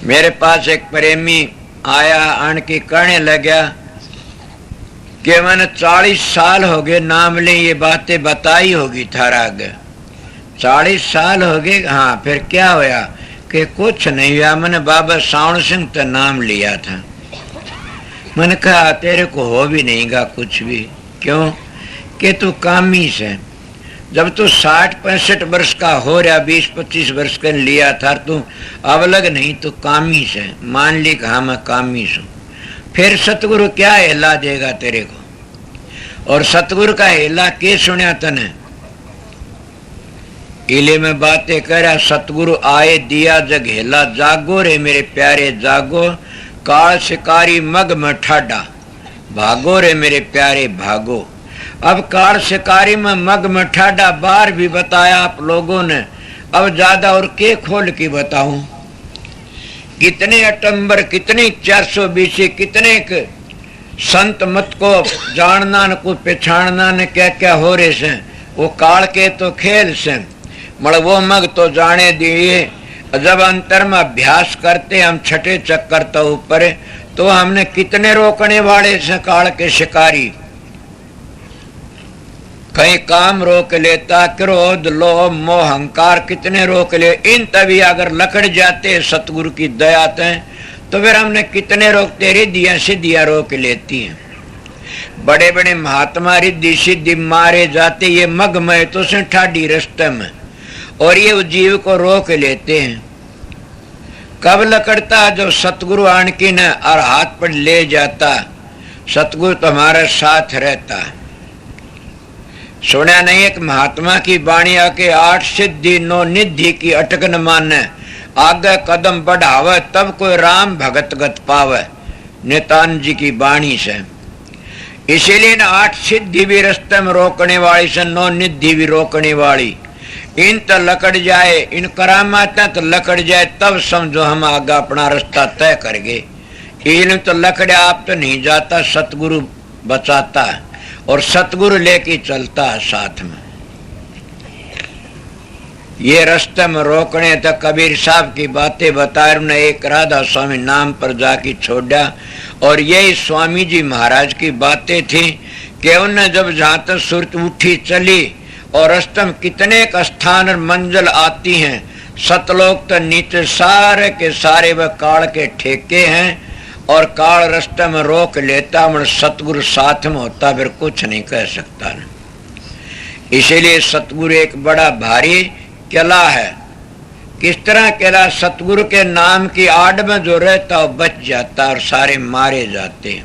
मेरे पास एक प्रेमी आया, आन की कहने लगा कि मैंने 40 साल हो गए नाम ले, ये बातें बताई होगी थारा आगे। 40 साल हो गए? हाँ। फिर क्या होया? कि कुछ नहीं हुआ, मैंने बाबा सावण सिंह तो नाम लिया था। मैंने कहा तेरे को हो भी नहीं गा कुछ भी। क्यों? कि तू कामी से। जब तू 60-65 वर्ष का हो रहा, 20-25 वर्ष का लिया था, तू अब लग नहीं तो कामी से मान ली कहा मैं कामी से। फिर सतगुरु क्या हेला देगा तेरे को? और सतगुरु का हेला के सुना तने? इले में बातें करा। सतगुरु आए दिया जग हेला, जागो रे मेरे प्यारे जागो, काल शिकारी मग में ठाडा, भागो रे मेरे प्यारे भागो। अब काल शिकारी में मग में ठाडा बार भी बताया आप लोगों ने। अब ज्यादा और के खोल की बताऊं? कितने अटंबर, कितनी 420, कितने संत मत को जानना न को पहचानना न क्या क्या हो रहे से। वो काल के तो खेल से मड़ वो मग तो जाने दिए। जब अंतर में अभ्यास करते हम छठे चक्कर तो ऊपर, तो हमने कितने रोकने वाले से काल के शिकारी। कहीं काम रोक लेता, क्रोध लोभ मोह अहंकार कितने रोक ले। इन तभी अगर लकड़ जाते सतगुरु की दया ते, तो फिर हमने कितने रोकते। रिद्धियां सिद्धियां रोक लेती हैं। बड़े बड़े महात्मा रिद्धि सिद्धि मारे जाते, ये मगमय तो से ठाडी रास्ते में, और ये जीव को रोक लेते हैं। कब लकड़ता? जो सतगुरु आन की न और हाथ पर ले जाता। सतगुरु तुम्हारे साथ रहता। सुना नहीं एक महात्मा की वाणी आके 8 सिद्धि 9 निधि की अटकन माने, आगे कदम बढ़ावे तब कोई राम भगत गत पावे। नितान जी की वाणी से। इसीलिए 8 सिद्धि भी रास्ते में रोकने वाली से, 9 निधि भी रोकने वाली। इन तो लकड़ जाए, इन करामात तो लकड़ जाए, तब समझो हम आगे अपना रास्ता तय कर गए। इन तो लकड़े आप तो नहीं जाता, सतगुरु बचाता है और सतगुरु लेके चलता है साथ में। ये रास्ते में रोकने तक कबीर साहब की बातें बताए। उन्हें एक राधा स्वामी नाम पर जाके छोड़ा। और यही स्वामी जी महाराज की बातें थी कि उन्हें जब जहाँ तक सुरत उठी चली और रास्ते में कितने स्थान और मंजिल आती हैं। सतलोक तो नीचे सारे के सारे वह काल के ठेके हैं और काल रास्ते में रोक लेता। मगर सतगुरु साथ में होता फिर कुछ नहीं कह सकता न। इसीलिए सतगुरु एक बड़ा भारी किला है। किस तरह केला सतगुरु के नाम की आड़ में जो रहता वो बच जाता और सारे मारे जाते।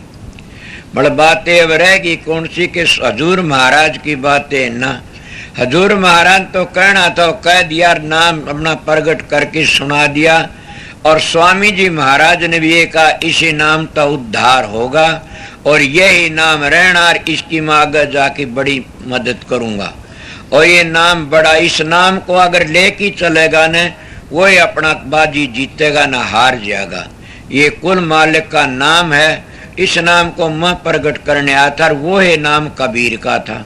बड़ बातें अब रहेगी कौन सी के हजूर महाराज की बातें ना। हजूर महाराज तो कहना था कह दिया, नाम अपना प्रगट करके सुना दिया। और स्वामी जी महाराज ने भी ये कहा इसी नाम का उद्धार होगा और यही नाम रहना और इसकी मैं आगे जाके बड़ी मदद करूंगा। और ये नाम बड़ा, इस नाम को अगर लेके चलेगा न वो ही अपना बाजी जीतेगा ना हार जाएगा। ये कुल मालिक का नाम है। इस नाम को मैं प्रकट करने आया था और वो है नाम कबीर का था।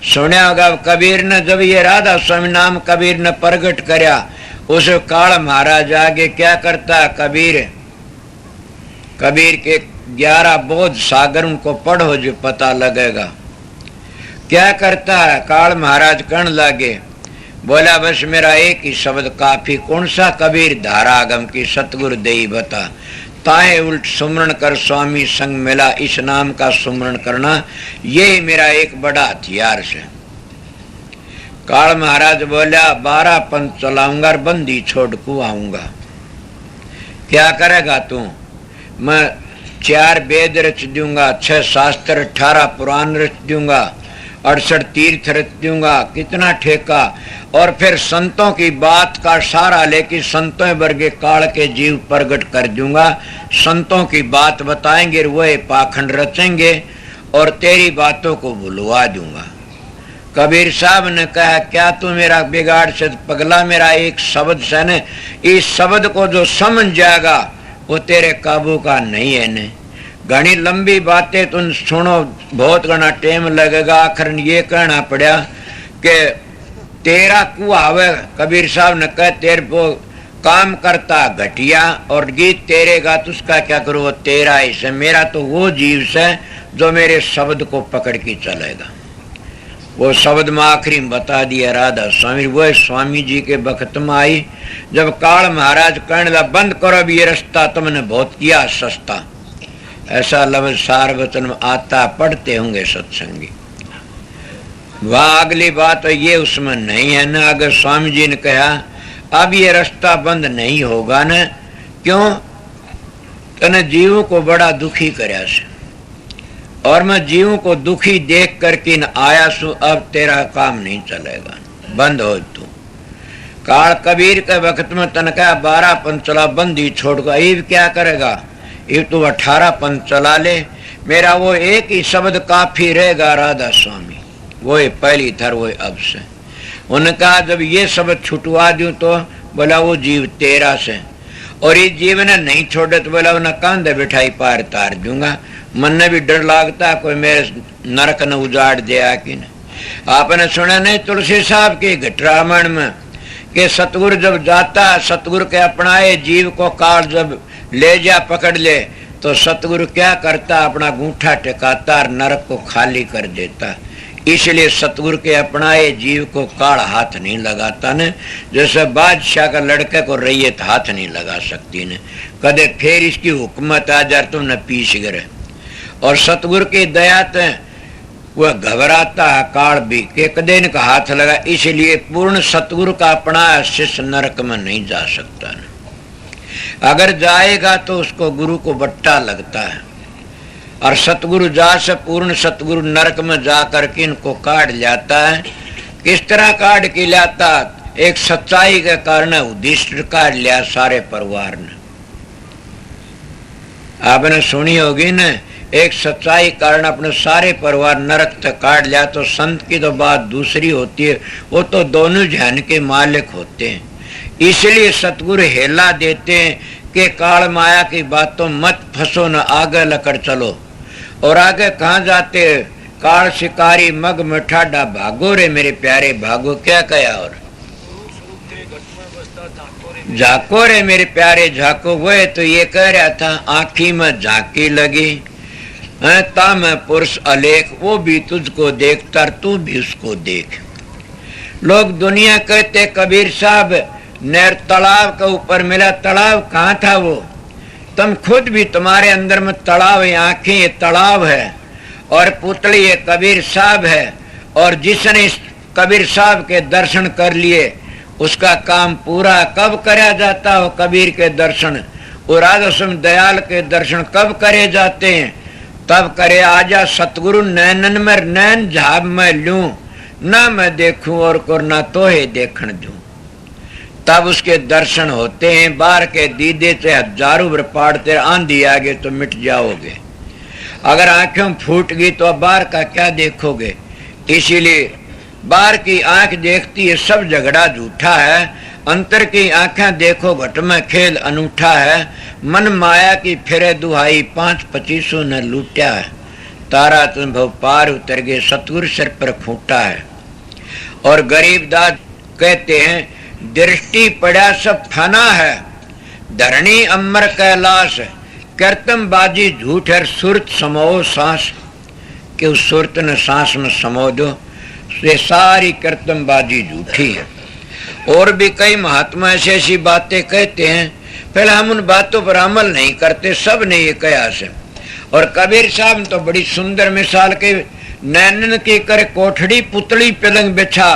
सुना होगा कबीर ने जब ये राधा स्वामी नाम कबीर ने प्रकट करया उस काल महाराज आगे क्या करता है कबीर के 11 बोध सागर उनको पढ़ो जो पता लगेगा। क्या करता है काल महाराज कहने लगे, बोला बस मेरा एक ही शब्द काफी। कौन सा? कबीर धारागम की सतगुरु देई बता। ताहे उल्ट सुमरण कर स्वामी संग मिला। इस नाम का सुमरण करना यही मेरा एक बड़ा हथियार है। काल महाराज बोला 12 पंथ चलाऊंगा और बंदी छोड़ को आऊंगा। क्या करेगा तू? मैं 4 वेद रच दूंगा, 6 शास्त्र, 18 पुराण रच दूंगा, 68 तीर्थ रच दूंगा। कितना ठेका। और फिर संतों की बात का सारा लेके संतों वर्गे काल के जीव प्रकट कर दूंगा। संतों की बात बताएंगे, वह पाखंड रचेंगे और तेरी बातों को भुलवा दूंगा। कबीर साहब ने कहा क्या तू मेरा बिगाड़ से पगला, मेरा एक शब्द से न, इस शब्द को जो समझ जाएगा वो तेरे काबू का नहीं है न। घनी लंबी बातें तुम सुनो, बहुत घना टाइम लगेगा। आखिर ये कहना पड़ा कि तेरा कुआ हवे। कबीर साहब ने कहा तेरे वो काम करता घटिया और गीत तेरे गा तो उसका क्या करो, वो तेरा ही। मेरा तो वो जीव से जो मेरे शब्द को पकड़ के चलेगा। वो शब्द में आखिरी में बता दिया राधा स्वामी। वो स्वामी जी के वक्त में आई जब काल महाराज कहने लगा बंद करो अब ये रास्ता, तुमने बहुत किया सस्ता। ऐसा लफ्ज सार वचन में आता, पढ़ते होंगे सत्संगी। वह अगली बात तो ये उसमें नहीं है ना। अगर स्वामी जी ने कहा अब ये रास्ता बंद नहीं होगा न, क्यों? तने जीवों को बड़ा दुखी करया से और मैं जीवों को दुखी देख करके न आया सु, अब तेरा काम नहीं चलेगा, बंद हो तू। काल कबीर के वक्त में तन कहा 12 पंथ चला, बंदी छोड़ को। ये क्या करेगा? ये तू 18 पंथ चला ले, मेरा वो एक ही शब्द काफी रहेगा राधा स्वामी। वो पहली थर वो अब से। उन्होंने कहा जब ये शब्द छुटवा दूं तो बोला वो जीव तेरा से, और ये जीव ने नहीं छोड़े तो बोला उन्हें कांधे बिठाई पार तार दूंगा। मन ने भी डर लगता कोई मेरे नरक न उजाड़ दिया कि न। आपने सुना नहीं तुलसी साहब के घटरामण में कि सतगुरु जब जाता, सतगुरु के अपनाए जीव को काल जब ले जा पकड़ ले तो सतगुरु क्या करता, अपना गूंठा टिकाता और नरक को खाली कर देता। इसलिए सतगुरु के अपनाए जीव को काल हाथ नहीं लगाता न, जैसे बादशाह का लड़के को रैयत हाथ नहीं लगा सकती न। कदे फिर इसकी हुकूमत आ जाए तुम न पीछ गिरे। और सतगुरु की दया ते वह घबराता है काल भी कि कदे इनका हाथ लगा। इसलिए पूर्ण सतगुरु का अपनाया शिष्य नरक में नहीं जा सकता न। अगर जाएगा तो उसको गुरु को बट्टा लगता है। और सतगुरु जा से पूर्ण सतगुरु नरक में जा करके इनको काट जाता है। किस तरह काट के लाता? एक सच्चाई के कारण उद्दिष्ट काट लिया सारे परिवार ने। आपने सुनी होगी न, एक सच्चाई कारण अपने सारे परिवार नरक तक काट लिया। तो संत की तो बात दूसरी होती है, वो तो दोनों जहन के मालिक होते हैं। इसलिए सतगुरु हेला देते हैं कि काल माया की बातों मत फंसो न, आगे लकड़ चलो। और आगे कहाँ जाते? काल शिकारी मग मिठाडा भागो रे मेरे प्यारे भागो। क्या कहा? और झाको रे मेरे प्यारे झाको। वो तो ये कह रहा था आँखी में झांकी लगी ता मैं पुरुष अलेख, वो भी तुझको देखता तू भी उसको देख। लोग दुनिया कहते कबीर साहब नहर तालाब के ऊपर मिला। तालाब कहाँ था? वो तुम खुद भी, तुम्हारे अंदर में तालाब है, आंखें ये तालाब है और पुतली ये कबीर साहब है। और जिसने इस कबीर साहब के दर्शन कर लिए उसका काम पूरा कब कराया जाता हो? कबीर के दर्शन और राधा स्वामी दयाल के दर्शन कब करे जाते हैं? तब करे आजा सतगुरु नैनन में नैन झाब मैं लूं, ना मैं देखूं और को ना तोहे देखण दूं। तब उसके दर्शन होते हैं। बाहर के दीदे से हजारों बार पाड़ते आंधी आगे तो मिट जाओगे। अगर आंखें फूट गई तो अब बाहर का क्या देखोगे? इसीलिए बाहर की आंख देखती है सब झगड़ा झूठा है, अंतर की आंखें देखो घट में खेल अनूठा है। मन माया की फिरे दुहाई 5-25 ने लूटा है। तारा तुम भव पार उतर गए सतगुरु सिर पर फूटा है। और गरीबदास कहते हैं दृष्टि पड़ा सब फना है, धरणी अमर कैलाश, कीर्तन बाजी झूठ है सुरत समो सांस। कि उस सुरत ने सांस में समो दो, ये सारी कीर्तन बाजी झूठी है। और भी कई महात्मा ऐसी ऐसी बातें कहते हैं, पहले हम उन बातों पर अमल नहीं करते, सब ने ये कयास है। और कबीर साहब तो बड़ी सुंदर मिसाल के, नैनन की कर कोठड़ी पुतली पलंग बिछा,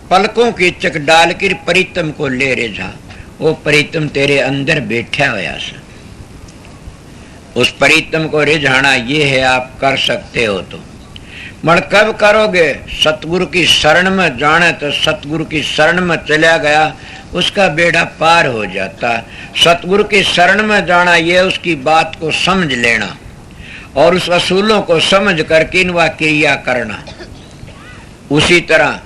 पलकों की चक डाल कर प्रीतम को ले रे जा। वो प्रीतम तेरे अंदर बैठा होया से, उस प्रीतम को रिझाना ये है, आप कर सकते हो तो। मगर कब करोगे? सतगुरु की शरण में जाने तो सतगुरु की शरण में चला गया उसका बेड़ा पार हो जाता। सतगुरु की शरण में जाना ये उसकी बात को समझ लेना और उस असूलों को समझ कर किन्वा क्रिया करना। उसी तरह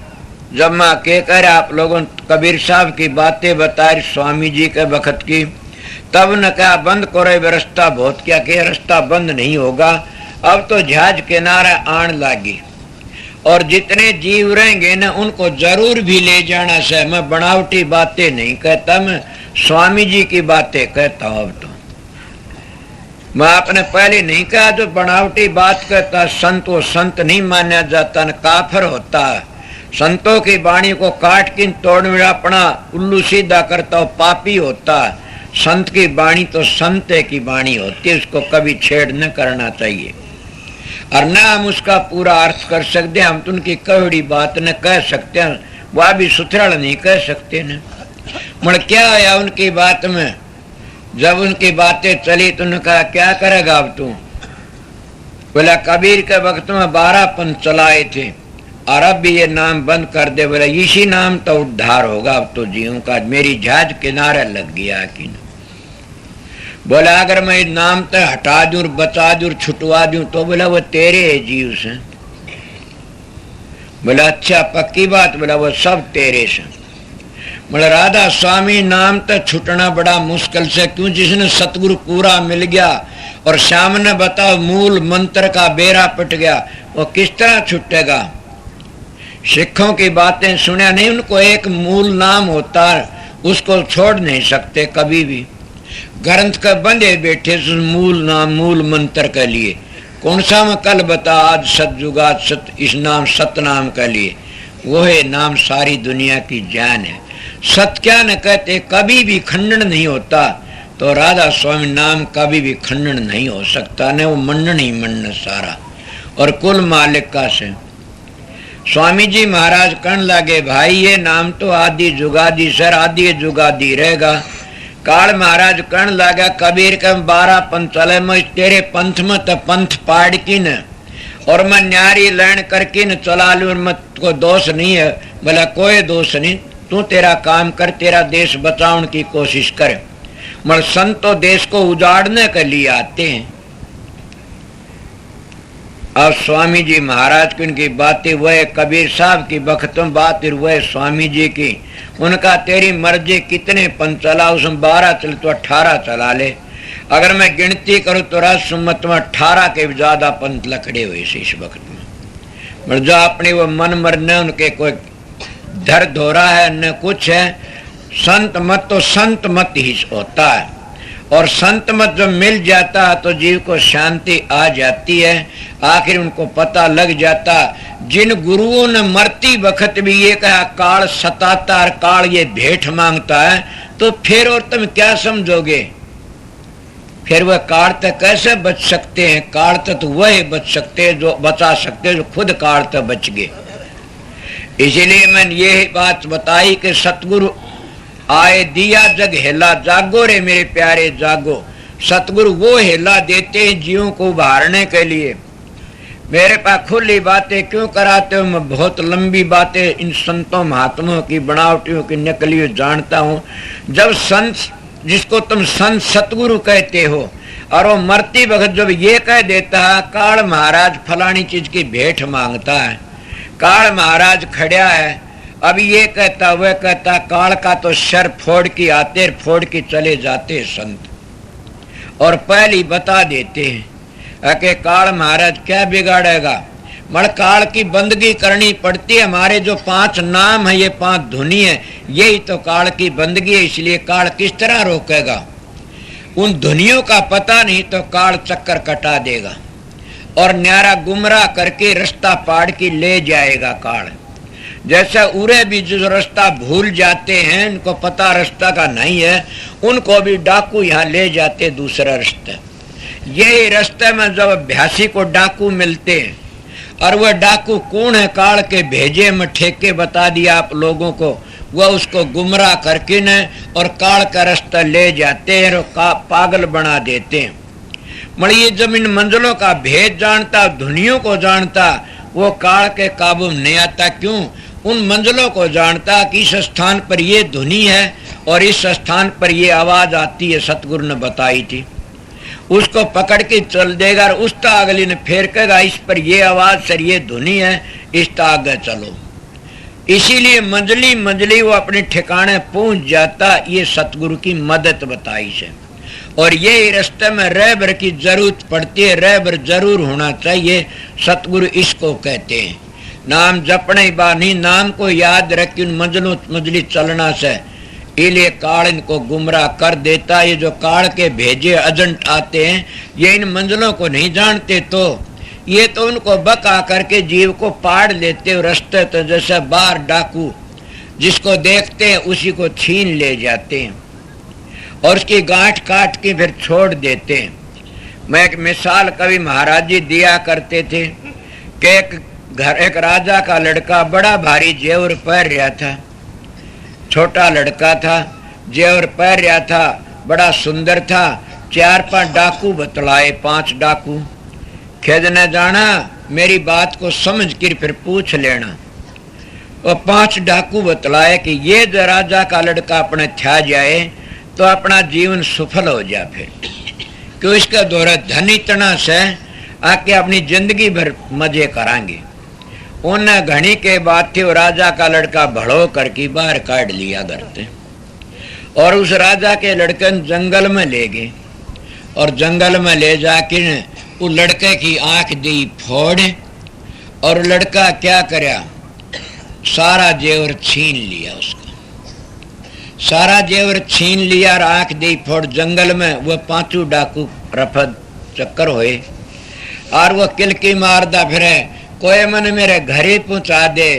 जब मैं के कर आप लोगों कबीर साहब की बातें बताई स्वामी जी के वक्त की, तब न कहा बंद करो रास्ता बहुत, क्या कि रास्ता बंद नहीं होगा, अब तो जहाज किनारा आन लागी और जितने जीव रहेंगे न उनको जरूर भी ले जाना से। मैं बनावटी बातें नहीं कहता, मैं स्वामी जी की बातें कहता हूँ। अब तो मैं आपने पहले नहीं कहा जो बनावटी बात कहता संत, वो संत नहीं माना जाता, न काफर होता है। संतों की वाणी को काट किन तोड़ अपना उल्लू सीधा करता हो पापी होता है। संत की वाणी तो संत की वाणी होती है, उसको कभी छेड़ न करना चाहिए। और न हम उसका पूरा अर्थ कर सकते, हम तो उनकी कहोड़ी बात न कह सकते, वह भी सुथरल नहीं कह सकते न। मगर क्या आया उनकी बात में? जब उनकी बातें चली तो उन्होंने कहा क्या करेगा अब तू? बोला कबीर के वक्त में 12 पंथ चलाए थे और अब भी ये नाम बंद कर दे। बोला इसी नाम तो उद्धार होगा अब तो जीवों का, मेरी जहाज किनारे लग गया कि न। बोला अगर मैं नाम तो हटा दूं, बचा दूं, छुटवा दूं तो बोला वो तेरे जीव से। बोला अच्छा पक्की बात? बोला वो सब तेरे से। बोला राधा स्वामी नाम तो छुटना बड़ा मुश्किल से, क्यों? जिसने सतगुरु पूरा मिल गया और सामने बताओ मूल मंत्र का बेरा पिट गया, वो किस तरह छुटेगा? सिखों की बातें सुना नहीं, उनको एक मूल नाम होता है, उसको छोड़ नहीं सकते कभी भी। ग्रंथ का बंधे बैठे मूल नाम मूल मंत्र के लिए। कौन सा मैं कल बता, आज सतयुगात सत, इस नाम सतनाम के लिए। वो है नाम सारी दुनिया की जान है। सत क्या न कहते, कभी भी खंडन नहीं होता, तो राधा स्वामी नाम कभी भी खंडन नहीं हो सकता, न वो मंडन ही मंडन सारा। और कुल मालिक का से स्वामी जी महाराज कहने लगे भाई ये नाम तो आदि जुगादी सर, आदि जुगादी रहेगा। काल महाराज कहने लगा कबीर के 12 पंथ चले, मैं तेरे पंथ में तो पंथ पाड़ की न और मैं न्यारी लैन करके न चला लू, मत को दोष नहीं है। बोला कोई दोष नहीं, तू तेरा काम कर, तेरा देश बचाने की कोशिश कर। मगर संत तो देश को उजाड़ने के लिए आते हैं। अब स्वामी जी महाराज की उनकी बातें वह कबीर साहब की बख्तम बात वह स्वामी जी की। उनका तेरी मर्जी कितने पंथ चला, उसमें 12 चले तो 18 चला ले। अगर मैं गिनती करूं तो राजसुमत में 18 के भी ज्यादा पंथ लखड़े हुए इस वक्त में। जो अपने वो मन मरने उनके कोई धर धोरा है न कुछ है। संत मत तो संत मत ही होता है, और संत मत जब मिल जाता है तो जीव को शांति आ जाती है। आखिर उनको पता लग जाता, जिन गुरुओं ने मरती वक्त भी ये कहा काल सताता और काल ये भेंट मांगता है, तो फिर और तुम क्या समझोगे? फिर वह काल तक कैसे बच सकते हैं? काल तक तो वह बच सकते हैं जो बचा सकते हैं, जो खुद काल तक बच गए। इसलिए मैंने ये बात बताई कि सतगुरु आए दिया जग हेला, जागो रे मेरे प्यारे जागो। सतगुरु वो हेला देते हैं जीवों को उभारने के लिए। मेरे पास खुली बातें क्यों कराते हो? मैं बहुत लंबी बातें इन संतों महात्माओं की बनावटियों की नकली जानता हूँ। जब संत, जिसको तुम संत सतगुरु कहते हो, और वो मरती वक्त जब ये कह देता है काल महाराज फलानी चीज की भेंट मांगता है, काल महाराज खड़ा है, अब ये कहता वह कहता, काल का तो सर फोड़ के आते फोड़ के चले जाते संत, और पहले बता देते हैं कि काल महाराज क्या बिगाड़ेगा। मगर काल की बंदगी करनी पड़ती है। हमारे जो 5 नाम है, ये 5 धुनी है, यही तो काल की बंदगी है। इसलिए काल किस तरह रोकेगा? उन धुनियों का पता नहीं तो काल चक्कर कटा देगा और न्यारा गुमराह करके रास्ता पाड़ के ले जाएगा काल। जैसे उरे भी जो रास्ता भूल जाते हैं, उनको पता रास्ता का नहीं है, उनको भी डाकू यहाँ ले जाते दूसरा रास्ता। यही रास्ते में जब अभ्यासी को डाकू मिलते हैं, और वह डाकू कौन है? काल के भेजे में ठेके बता दिया आप लोगों को, वह उसको गुमराह करके न और काल का रास्ता ले जाते हैं और पागल बना देते हैं। मगर ये जब इन मंजिलों का भेद जानता, धुनियों को जानता, वो काल के काबू में नहीं आता। क्यों? उन मंजिलों को जानता कि इस स्थान पर ये धुनी है और इस स्थान पर ये आवाज आती है, सतगुरु ने बताई थी। उसको पकड़ के चल देगा और उस अगली ने फेर कहेगा इस पर ये आवाज सर ये धुनी है, इस आगे चलो। इसीलिए मंजली मंजली वो अपने ठिकाने पहुंच जाता। ये सतगुरु की मदद बताई से, और ये रास्ते में रहबर की जरूरत पड़ती है, रहबर जरूर होना चाहिए। सतगुरु इसको कहते हैं नाम जपने बानी, नाम को याद रख के उन मंजलों मंजली चलना से। इसलिए काल इनको गुमराह कर देता। ये जो काल के भेजे एजेंट आते हैं, ये इन मंजिलों को नहीं जानते, तो ये तो उनको बका करके जीव को पाड़ लेते हो रास्ते। तो जैसे बाहर डाकू जिसको देखते हैं उसी को छीन ले जाते हैं और उसकी गांठ काट के फिर छोड़ देते हैं। मैं एक मिसाल कभी महाराज जी दिया करते थे कि एक राजा का लड़का बड़ा भारी जेवर पहन रहा था, छोटा लड़का था, जेवर पहन रहा था, बड़ा सुंदर था। 4-5 डाकू बतलाए, 5 डाकू खेदने जाना, मेरी बात को समझ कर फिर पूछ लेना। और 5 डाकू बतलाए कि ये जो राजा का लड़का अपने थ्या जाए तो अपना जीवन सफल हो जाए, फिर क्यों इसका दौरा धन इतना से आके अपनी जिंदगी भर मजे करांगे। उन्हें घड़ी के बाद थे, राजा का लड़का भड़ो करके बाहर काट लिया करते, और उस राजा के लड़के जंगल में ले गए, और जंगल में ले जाके वो लड़के की आंख दी फोड़, और लड़का क्या करया, सारा जेवर छीन लिया उसका, सारा जेवर छीन लिया और आंख दी फोड़। जंगल में वो 5 डाकू रफद चक्कर होए, और वो किलकी मारदा फिरे, कोई मन मेरे घर ही पहुंचा दे,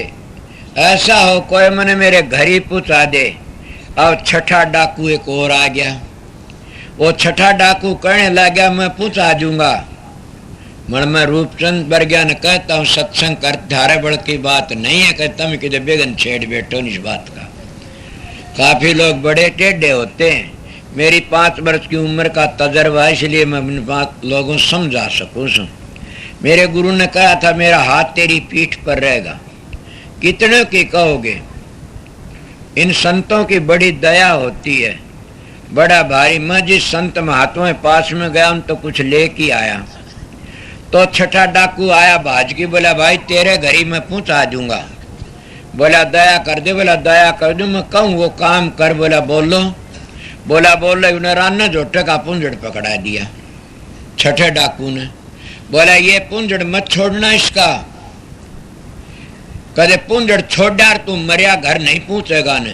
ऐसा हो कोई मन मेरे घर ही पहुंचा दे। अब 6ठा डाकू एक और आ गया। वो 6ठा डाकू कहने लगा मैं पहुंचा दूंगा। मन में रूपचंद बरग्या ने कहता हूँ सत्संग कर धारे बड़ की बात नहीं है, कहता मैं कि बेगन छेड़ बैठो इस बात का। काफी लोग बड़े टेढ़े होते हैं। मेरी 5 वर्ष की उम्र का तजर्बा है, इसलिए मैं अपनी बात लोगों समझा सकूँ। मेरे गुरु ने कहा था मेरा हाथ तेरी पीठ पर रहेगा, कितने की कहोगे। इन संतों की बड़ी दया होती है, बड़ा भारी। मैं जिस संत महात्मा के पास में गया उन तो कुछ लेके आया, तो 6ठा डाकू आया भाज की, बोला भाई तेरे घर ही मैं पहुंचा दूंगा। बोला दया कर दे, बोला दया कर दो, मैं कहूँ वो काम कर। बोला बोलो, बोला बोल रहे। उन्हें रान ने झोटे का पुंजड़ पकड़ा दिया 6ठे डाकू ने। बोला ये पुंजड़ मत छोड़ना इसका, कदे पुंजड़ छोड़ डार तू मरिया घर नहीं पहुंचेगा ने,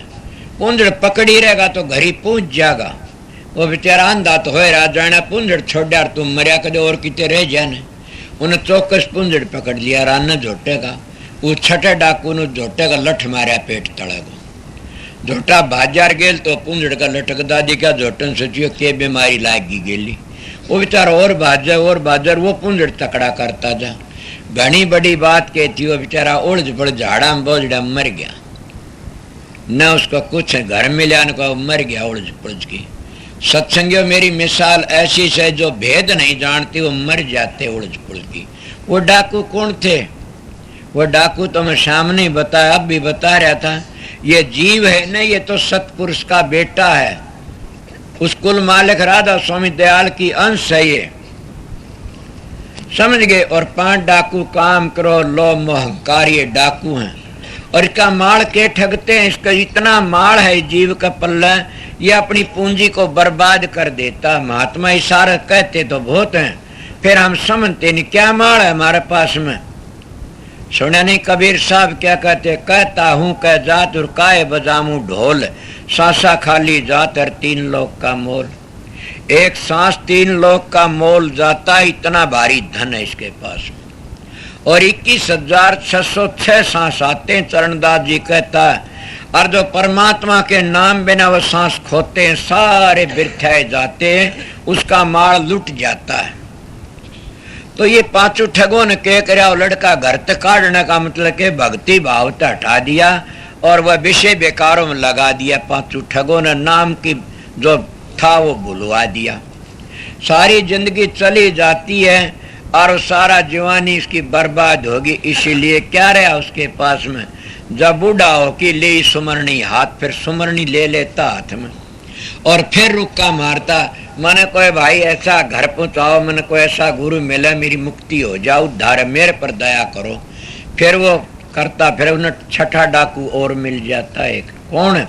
पुंजड़ पकड़ी रहेगा तो घर ही पहुंच जाएगा। वो बेचारा अंधा तो हो रहा जाना, पुंजड़ छोड़ डार तू मरिया कदे और किते रह जाने। उन्हें चौकस पुंजड़ पकड़ लिया रान ने झोटे का। वो 6ठे डाकू ने झोटे का लठ मारा पेट तले को। झोटा बाजार गेल तो पुंजड़ का लटक दादी क्या झोटन सोचियो के बीमारी लागी गेली। वो बेचारा और बाजार, वो पुंजड़ तकड़ा करता जा। घनी बड़ी बात कहती, वो बेचारा उलझ पड़ झाड़ा में बोझड़ा मर गया, न उसको कुछ घर मिला न को मर गया उलझ पुलझ की। सत्संगियों मेरी मिसाल ऐसी है, जो भेद नहीं जानती वो मर जाते उलझ पुलझ की। वो डाकू कौन थे? वो डाकू तो मैं सामने बताया, अब भी बता रहा था, ये जीव है न, ये तो सतपुरुष का बेटा है, उस कुल मालिक राधा स्वामी दयाल की अंश है ये, समझ गए। और 5 डाकू काम करो लो मोहंकार, ये डाकू हैं। और इसका माल के ठगते हैं, इसका इतना माल है जीव का पल्ला, ये अपनी पूंजी को बर्बाद कर देता। महात्मा इशारा कहते तो बहुत हैं, फिर हम समझते नहीं क्या माल है हमारे पास में। सुना नहीं कबीर साहब क्या कहते, कहता हूं कह जात और काय बजामू ढोल, सांसा खाली जात और 3 लोग का मोल। एक सांस 3 लोग का मोल जाता, इतना भारी धन है इसके पास। और 21,606 सांस आते हैं। चरणदास जी कहता है, और जो परमात्मा के नाम बिना वो सांस खोते हैं सारे बिरथाए जाते हैं, उसका माल लुट जाता है। तो ये 5 ठगों ने क्या करा, वो लड़का घर तक काटने का मतलब के भक्ति भाव तो हटा दिया और वह विषय बेकारों में लगा दिया। 5 ठगों ने नाम की जो था वो भुलवा दिया। सारी जिंदगी चली जाती है और सारा जवानी इसकी बर्बाद होगी। इसीलिए क्या रहा उसके पास में, जब बूढ़ा हो कि ले सुमरनी हाथ, फिर सुमरनी ले लेता हाथ में और फिर रुक्का मारता, मैंने कोई भाई ऐसा घर पहुंचाओ, मैंने कोई ऐसा गुरु मिले, मेरी मुक्ति हो जाओ, उद्धार मेरे पर दया करो। फिर वो करता, फिर उन्हें 6ठा डाकू और मिल जाता। एक कौन है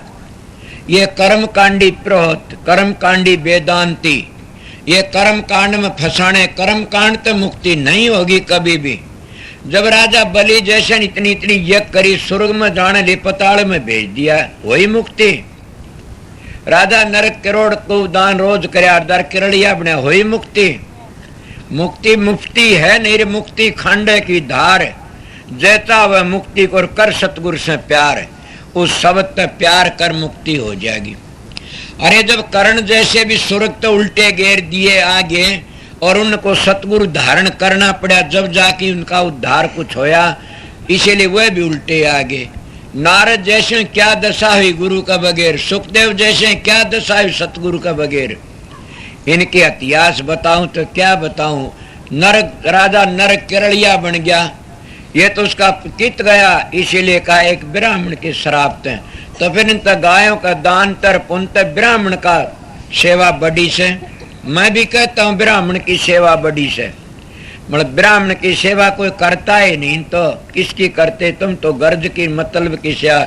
ये? कर्मकांडी प्रोहत, कर्मकांडी वेदांती। ये कर्म कांड में फंसाने, कर्म कांड तो मुक्ति नहीं होगी कभी भी। जब राजा बलि जैसे इतनी इतनी यज्ञ करी, स्वर्ग में जाने ले पताल में भेज दिया, वही मुक्ति। राजा नरक करोड़ को दान रोज करया, दर किरड़िया बने, हुई मुक्ति। मुक्ति मुफ्ती है नहीं, मुक्ति खांडे की धार। जैता वह मुक्ति को कर सतगुरु से प्यार, उस शब्द पे प्यार कर मुक्ति हो जाएगी। अरे जब कर्ण जैसे भी स्वर्ग तो उल्टे घेर दिए आगे और उनको सतगुरु धारण करना पड़ा, जब जाके उनका उद्धार कुछ होया, इसीलिए वह भी उल्टे आगे। नारद जैसे क्या दशा हुई गुरु का बगैर, सुखदेव जैसे क्या दशा हुई सतगुरु का बगैर। इनके इतिहास बताऊं तो क्या बताऊं। नरक राजा नरक केरलिया बन गया, ये तो उसका कित गया, इसीलिए कहा एक ब्राह्मण के श्राप थे। तो फिर इन गायों का दान तर पुण्य, ब्राह्मण का सेवा बड़ी से। मैं भी कहता हूँ ब्राह्मण की सेवा बड़ी से, मतलब ब्राह्मण की सेवा कोई करता ही नहीं तो किसकी करते तुम? तो गर्ज की मतलब की सेवा।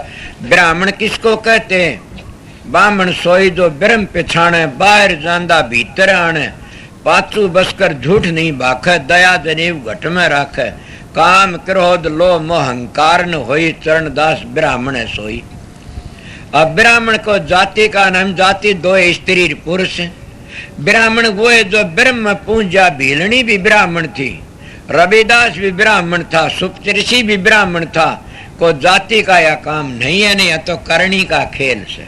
ब्राह्मण किसको कहते हैं? ब्राह्मण सोई जो ब्रह्म पिछाणे, बाहर जांदा भीतर आने, पाछू बसकर झूठ नहीं भाखे, दया जनेव घट में राखे, काम क्रोध लो मोह अहंकार न होई, चरणदास ब्राह्मण सोई। अब ब्राह्मण को जाति का नाम, जाति 2 स्त्री पुरुष। ब्राह्मण वो है जो ब्रह्म पूजा, भीलनी भी ब्राह्मण थी, रविदास भी ब्राह्मण था, सुप्तऋषि भी ब्राह्मण था। को जाति का यह काम नहीं है, नहीं तो करणी का खेल से।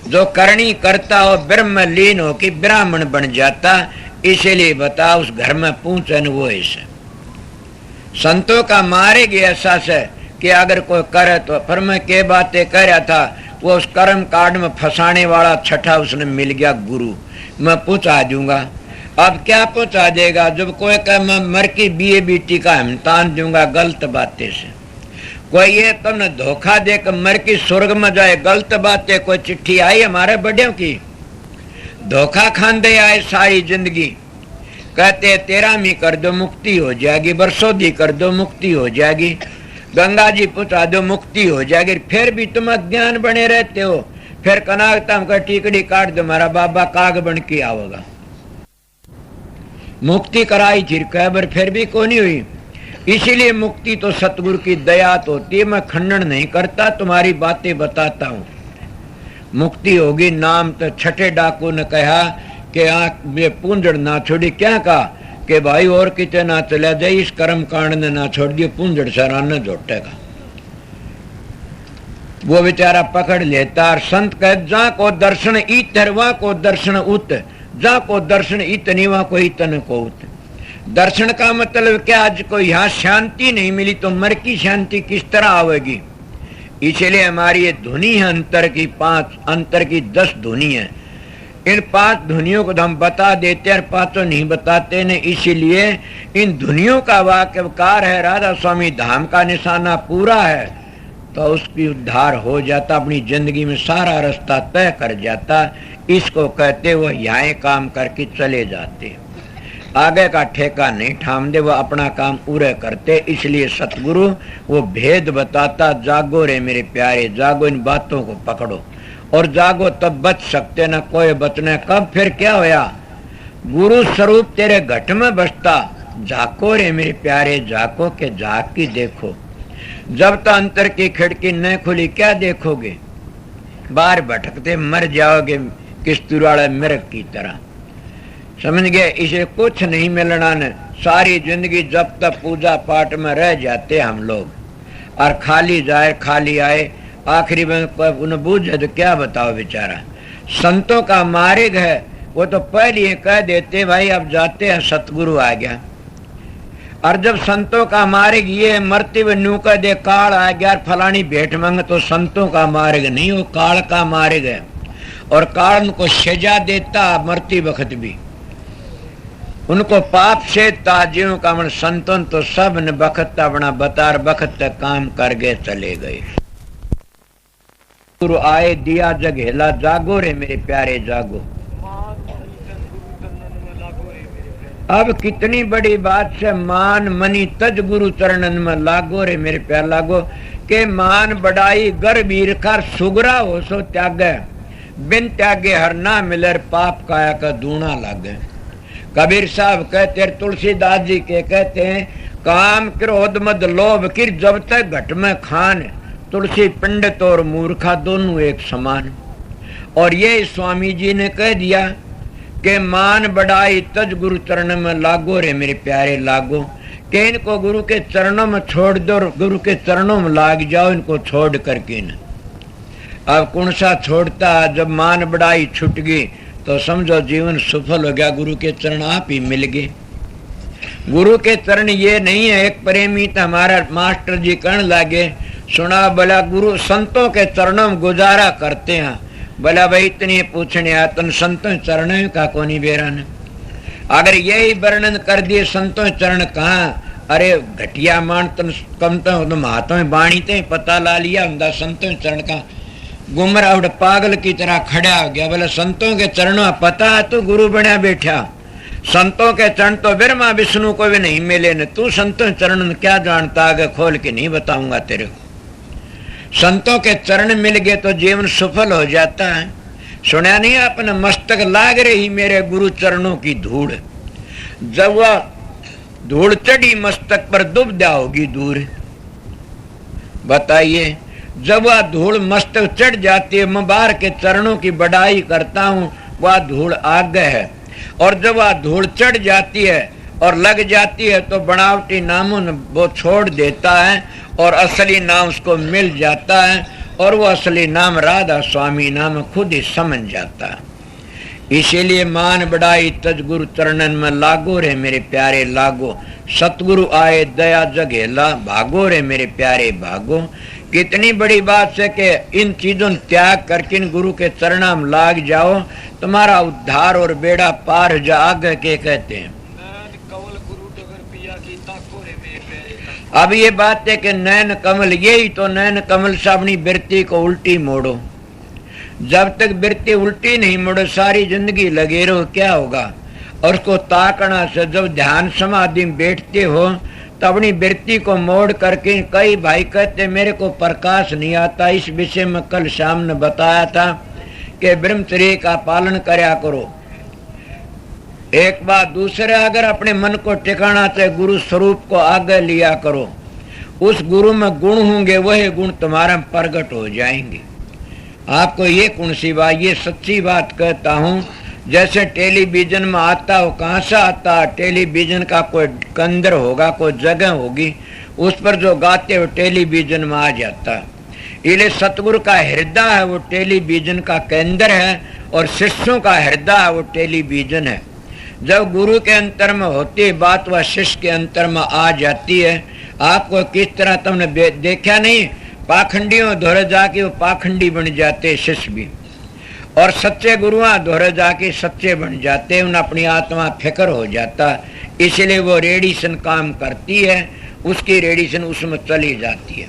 जो करणी करता हो ब्रह्म लीन हो कि ब्राह्मण बन जाता। इसीलिए बता उस घर में पूछन वो ऐसे संतों का मारे गया ऐसा से कि अगर कोई करे तो। पर मैं के बातें कह रहा था, वो उस कर्म कांड में फंसाने वाला 6ठा उसने मिल गया गुरु, मैं पहुंचा दूंगा। अब क्या पहुंचा देगा? जब कोई कहे मैं मर की बीए बीटी का इम्तान दूंगा गलत बातें से, कोई ये तुमने धोखा देकर मर की स्वर्ग में जाए, गलत बातें। कोई चिट्ठी आई हमारे बड़ों की, धोखा खांदे आए सारी जिंदगी, कहते 13वीं कर दो मुक्ति हो जाएगी, बरसोदी कर दो मुक्ति हो जाएगी, गंगा जी पहुंचा दो मुक्ति हो जाएगी। फिर भी तुम अज्ञान बने रहते हो। फिर कनाकता का टीकड़ी काट दो, हमारा बाबा काग बन के आओगा। मुक्ति कराई थी कैबर, फिर भी को नहीं हुई। इसीलिए मुक्ति तो सतगुरु की दया तो होती है। मैं खंडन नहीं करता, तुम्हारी बातें बताता हूँ। मुक्ति होगी नाम तो 6ठे डाकू ने कहा कि आंख में पूंजड़ ना छोड़ी। क्या कहा कि भाई और कितने ना चला जाए, इस कर्म कांड ने ना छोड़ दियो, पूंजड़ सराना झोटेगा। वो बेचारा पकड़ लेता और संत कह जा को दर्शन इत वहां को दर्शन उत, जा को दर्शन इत नहीं वहां को इतन को उत। दर्शन का मतलब क्या, आज को यहाँ शांति नहीं मिली तो मर की शांति किस तरह आवेगी। इसलिए हमारी ये धुनी है अंतर की, 5 अंतर की 10 धुनी है। इन 5 धुनियों को हम बता देते हैं, 5 नहीं बताते ने। इसीलिए इन धुनियों का वाक्यकार है, राधा स्वामी धाम का निशाना पूरा है तो उसकी उद्धार हो जाता, अपनी जिंदगी में सारा रास्ता तय कर जाता। इसको कहते वो यहाँ काम करके चले जाते, आगे का ठेका नहीं ठामदे, वो अपना काम पूरे करते। इसलिए सतगुरु वो भेद बताता, जागो रे मेरे प्यारे जागो, इन बातों को पकड़ो और जागो तब बच सकते, न कोई बचने। कब फिर क्या होया, गुरु स्वरूप तेरे घट में बसता, जाको रे मेरे प्यारे जाको के जाग की देखो। जब तक अंतर की खिड़की न खुली क्या देखोगे, बाहर भटकते मर जाओगे किस्तूराड़े मृग की तरह, समझ गए। इसे कुछ नहीं मिलना न, सारी जिंदगी जब तक पूजा पाठ में रह जाते हम लोग और खाली जाए खाली आए, आखिरी में उन्हें बूझे तो क्या बताओ बेचारा। संतों का मार्ग है वो तो पहले कह देते भाई अब जाते हैं, सतगुरु आ गया। और जब संतों का मार्ग ये मरते हुए नू कह दे काल आ गया फलानी भेंट मांग, तो संतों का मार्ग नहीं, वो काल का मार्ग है। और काल उनको सजा देता मरती वक्त भी, उनको पाप से ताजियों का मन। संतों तो सब ने बखत अपना बतार बखत तक काम कर गए चले गए। गुरु आए दिया जगेला, जागो रे मेरे प्यारे जागो। अब कितनी बड़ी बात से, मान मनी तज गुरु चरणन में लागो रे मेरे प्यार लागो। के मान बढ़ाई गर वीर कर सुगरा हो सो त्यागे, बिन त्यागे हर ना मिले पाप काया का दूना लागे। कबीर साहब कहते हैं, तुलसीदास जी के कहते हैं, काम क्रोध मद लोभ किर जब तक घट में खान, तुलसी पंडित और मूर्खा दोनों एक समान। और ये स्वामी जी ने कह दिया कि मान बढ़ाई तज गुरु चरण में लागो रे मेरे प्यारे लागो। कि इनको गुरु के चरणों में छोड़ दो, गुरु के चरणों में लाग जाओ, इनको छोड़ करके न। अब कौन सा छोड़ता, जब मान बढ़ाई छूट गई तो समझो जीवन सफल हो गया, गुरु के चरण आप ही मिल गए। गुरु के चरण ये नहीं है, एक प्रेमी तो हमारा मास्टर जी कहने लगे, सुना बोला गुरु संतों के चरणों में गुजारा करते हैं। बोला भाई इतनी पूछने आतन संतों चरण का कोनी बेरान। अगर यही वर्णन कर दिए संतों चरण कहाँ, अरे घटिया मान तन कम तो हाथों में बाणी ते पता ला लिया हमदा संतों चरण का, गुमराह पागल की तरह खड़ा हो गया। बोला संतों के चरणों पता है तू गुरु बना बैठा, संतों के चरण तो ब्रह्मा विष्णु को भी नहीं मिले न, तू संतों चरण क्या जानता, आगे खोल के नहीं बताऊंगा तेरे को। संतों के चरण मिल गए तो जीवन सफल हो जाता है। सुना नहीं अपने मस्तक लाग रही मेरे गुरु चरणों की धूड़, जब वह धूड़ चढ़ी मस्तक पर दुबदा होगी दूर। बताइए, जब वह धूड़ मस्तक चढ़ जाती है, मैं बाहर के चरणों की बढ़ाई करता हूँ, वह धूड़ आगे है। और जब वह धूड़ चढ़ जाती है और लग जाती है तो बनावटी नामों वो छोड़ देता है और असली नाम उसको मिल जाता है, और वो असली नाम राधा स्वामी नाम खुद ही समझ जाता है। इसीलिए मान बढ़ाई तज गुरु चरणन में लागो रे मेरे प्यारे लागो। सतगुरु आए दया जगेला, भागो रे मेरे प्यारे भागो। कितनी बड़ी बात है कि इन चीजों त्याग करके इन गुरु के चरणों में लाग जाओ, तुम्हारा उद्धार और बेड़ा पार जा। आगे के कहते हैं, अब ये बात है कि नैन कमल, यही तो नैन कमल से अपनी वृत्ति को उल्टी मोड़ो। जब तक वृत्ति उल्टी नहीं मोड़ो सारी जिंदगी लगे रहो, क्या होगा। और उसको ताकना से जब ध्यान समाधि में बैठते हो तो अपनी वृत्ति को मोड़ करके, कई भाई कहते मेरे को प्रकाश नहीं आता, इस विषय में कल शाम ने बताया था कि ब्रह्मचर्य का पालन करया करो। एक बात, दूसरे अगर अपने मन को टिकाना चाहे गुरु स्वरूप को आगे लिया करो, उस गुरु में गुण होंगे, वही गुण तुम्हारा प्रकट हो जाएंगे। आपको ये कौन सी बात, ये सच्ची बात कहता हूँ। जैसे टेलीविजन में आता हो, कहाँ से आता, टेलीविजन का कोई केंद्र होगा, कोई जगह होगी, उस पर जो गाते हो टेलीविजन में आ जाता है। इसलिए सतगुरु का हृदय है वो टेलीविजन का केंद्र है, और शिष्यों का हृदय है वो टेलीविजन है। जब गुरु के अंतर में होती है बात, वह शिष्य के अंतर में आ जाती है। आपको किस तरह तुमने देखा नहीं, पाखंडियों धोरे जाके वो पाखंडी बन जाते शिष्य भी, और सच्चे गुरुआ धोरे जाके सच्चे बन जाते, उन अपनी आत्मा फिक्र हो जाता, इसलिए वो रेडिएशन काम करती है, उसकी रेडिएशन उसमें चली जाती है।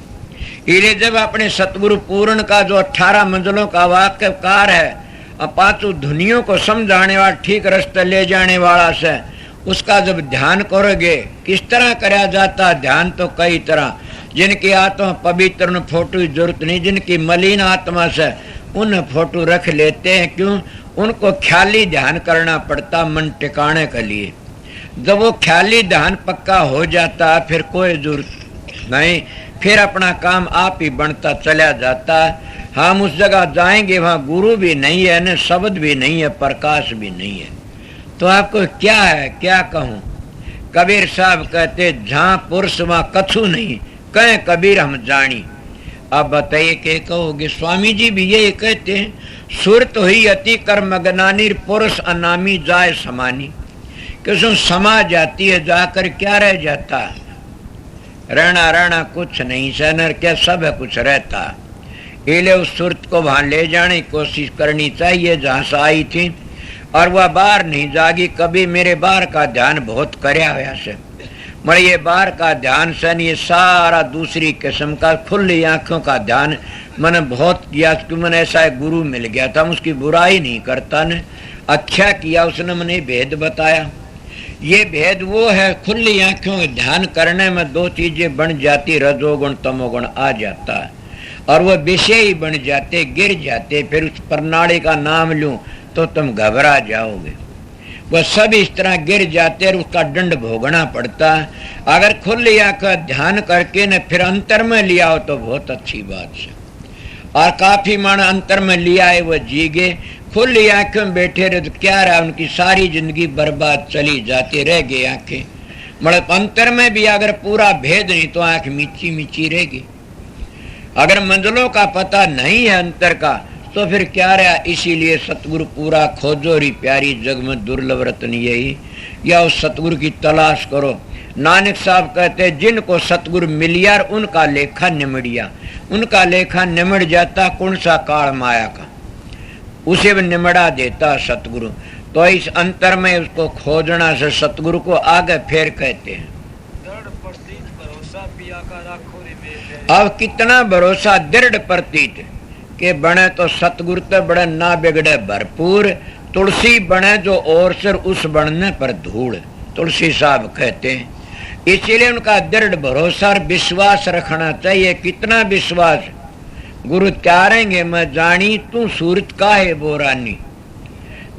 इसलिए जब अपने सतगुरु पूर्ण का जो 18 मंजिलों का वाक्यकार है, पांचों धुनियों को समझाने वाला, ठीक रास्ते ले जाने वाला से, उसका जब ध्यान करोगे, किस तरह कराया जाता ध्यान, तो कई तरह। जिनकी आत्मा पवित्र न फोटो की जरूरत नहीं, जिनकी मलिन आत्मा से उन फोटो रख लेते हैं, क्यों? उनको ख्याली ध्यान करना पड़ता मन टिकाने के लिए। जब वो ख्याली ध्यान पक्का हो जाता फिर कोई जरूरत नहीं, फिर अपना काम आप ही बनता चला जाता। हम उस जगह जाएंगे वहां गुरु भी नहीं है, न शब्द भी नहीं है, प्रकाश भी नहीं है, तो आपको क्या है, क्या कहूं? कबीर साहब कहते, जहां पुरुष वहां कछु नहीं, कहे कबीर हम जानी। अब बताइए क्या कहोगे? स्वामी जी भी ये कहते हैं, सुरत हुई अति कर्म गनानी, पुरुष अनामी जाए समानी। क्यों समा जाती है, जाकर क्या रह जाता? रहना रहना कुछ नहीं, सनर क्या सब है कुछ रहता। इले उस सुरत को वहां ले जाने की कोशिश करनी चाहिए जहां से आई थी, और वह बाहर नहीं जागी कभी। मेरे बाहर का ध्यान बहुत करया हुआ से, मगर ये बाहर का ध्यान से ये सारा दूसरी किस्म का खुली आंखों का ध्यान मैंने बहुत किया, क्योंकि मैंने ऐसा एक गुरु मिल गया था, उसकी बुराई नहीं करता ने, अच्छा किया उसने, मैंने भेद बताया। ये भेद वो है, खुली आंखों में ध्यान करने में दो चीजें बन जाती, रजोगुण तमोगुण आ जाता है, और वो विषय ही बन जाते, गिर जाते। फिर उस प्रणाली का नाम लूं तो तुम घबरा जाओगे। वह सब इस तरह गिर जाते और उसका दंड भोगना पड़ता। अगर खुली आंखों ध्यान करके न फिर अंतर में लिया हो तो बहुत अच्छी बात है, और काफी मान अंतर में लिया है वो जी गए। खुली आंखों में बैठे रहे तो क्या रहा, उनकी सारी जिंदगी बर्बाद चली जाती, रह गई आंखें। मतलब अंतर में भी अगर पूरा भेद नहीं तो आंख मीची मीची रहेगी। अगर मंजिलों का पता नहीं है अंतर का तो फिर क्या रहा। इसीलिए सतगुरु पूरा खोजो री प्यारी, जग में दुर्लभ रत्न यही, या उस सतगुरु की तलाश करो। नानक साहब कहते, जिनको सतगुरु मिलिया उनका लेखा निमड़िया, उनका लेखा निमड़ जाता कौन सा काल माया का, उसे भी निमड़ा देता सतगुरु। तो इस अंतर में उसको खोजना से सतगुरु को आगे फिर कहते हैं। अब कितना भरोसा दृढ़ प्रतीत के बने तो सतगुरु तो बड़े ना बिगड़े भरपूर, तुलसी बने जो और सिर उस बनने पर धूल, तुलसी साहब कहते हैं। इसीलिए उनका दृढ़ भरोसा और विश्वास रखना चाहिए। कितना विश्वास? गुरु त्यारेंगे मैं जानी तू सूरत काहे बोरानी,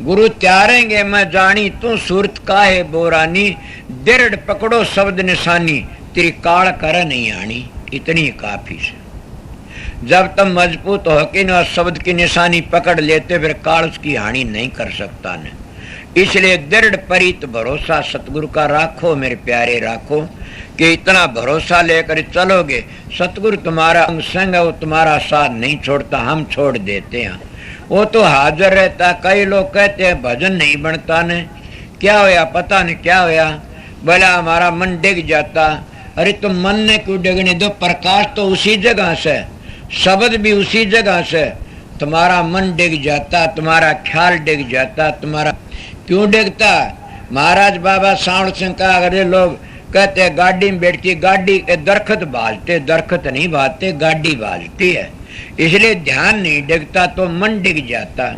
गुरु त्यारेंगे मैं जानी तू सूरत काहे बोरानी, दृढ़ पकड़ो शब्द निशानी तेरी काल कर नहीं आनी। इतनी काफी से जब तक मजबूत होके न शब्द की निशानी पकड़ लेते फिर काल उसकी हानि नहीं कर सकता न। इसलिए दृढ़ परित भरोसा सतगुरु का राखो मेरे प्यारे, राखो कि इतना भरोसा लेकर चलोगे। सतगुरु तुम्हारा अंग संग है, वो तुम्हारा साथ नहीं छोड़ता, हम छोड़ देते हैं। वो तो हाजिर रहता। कई लोग कहते हैं भजन नहीं बनता ने, क्या होया पता नहीं क्या होया, बोला हमारा मन डिग जाता। अरे तुम मन ने क्यों डिगने दो, प्रकाश तो उसी जगह से, शब्द भी उसी जगह से। तुम्हारा मन डिग जाता, तुम्हारा ख्याल डिग जाता, तुम्हारा क्यों डिगता? महाराज बाबा सावड़ सिंह का अगर लोग कहते हैं गाड़ी में बैठती, गाड़ी के दरखत बाजते, दरखत नहीं बाजते, गाड़ी बाजती है। इसलिए ध्यान नहीं डिगता तो मन डिग जाता।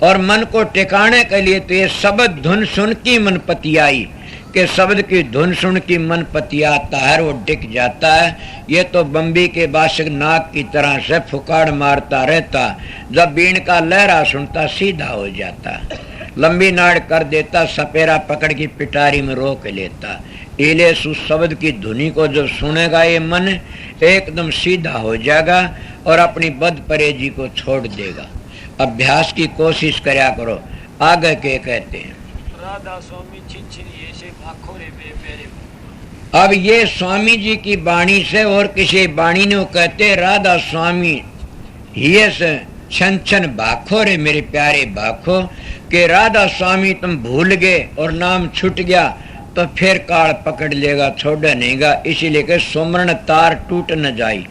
और मन को टिकाने के लिए तो ये शब्द धुन सुन की मन पतियाई, के शब्द की धुन सुन की मन पतियाता है, वो डिग जाता है। ये तो बम्बी के बादशाह नाक की तरह से फुकाड़ मारता रहता, जब बीन का लहरा सुनता सीधा हो जाता, लंबी नाड़ कर देता, सपेरा पकड़ की पिटारी में रोक लेता। इले उस शब्द की धुनी को जब सुनेगा ये मन एकदम सीधा हो जाएगा और अपनी बद परहेजी को छोड़ देगा। अभ्यास की कोशिश करया करो। आगे के कहते हैं, राधा स्वामी अब ये स्वामी जी की वाणी से और किसी वाणी ने कहते राधा स्वामी ही से छन छन भाखो रे मेरे प्यारे भाखो, कि राधा स्वामी तुम भूल गए और नाम छूट गया तो फिर काल पकड़ लेगा, छोड़ नहींगा। इसीलिए कि सुमरण तार टूट न जाई।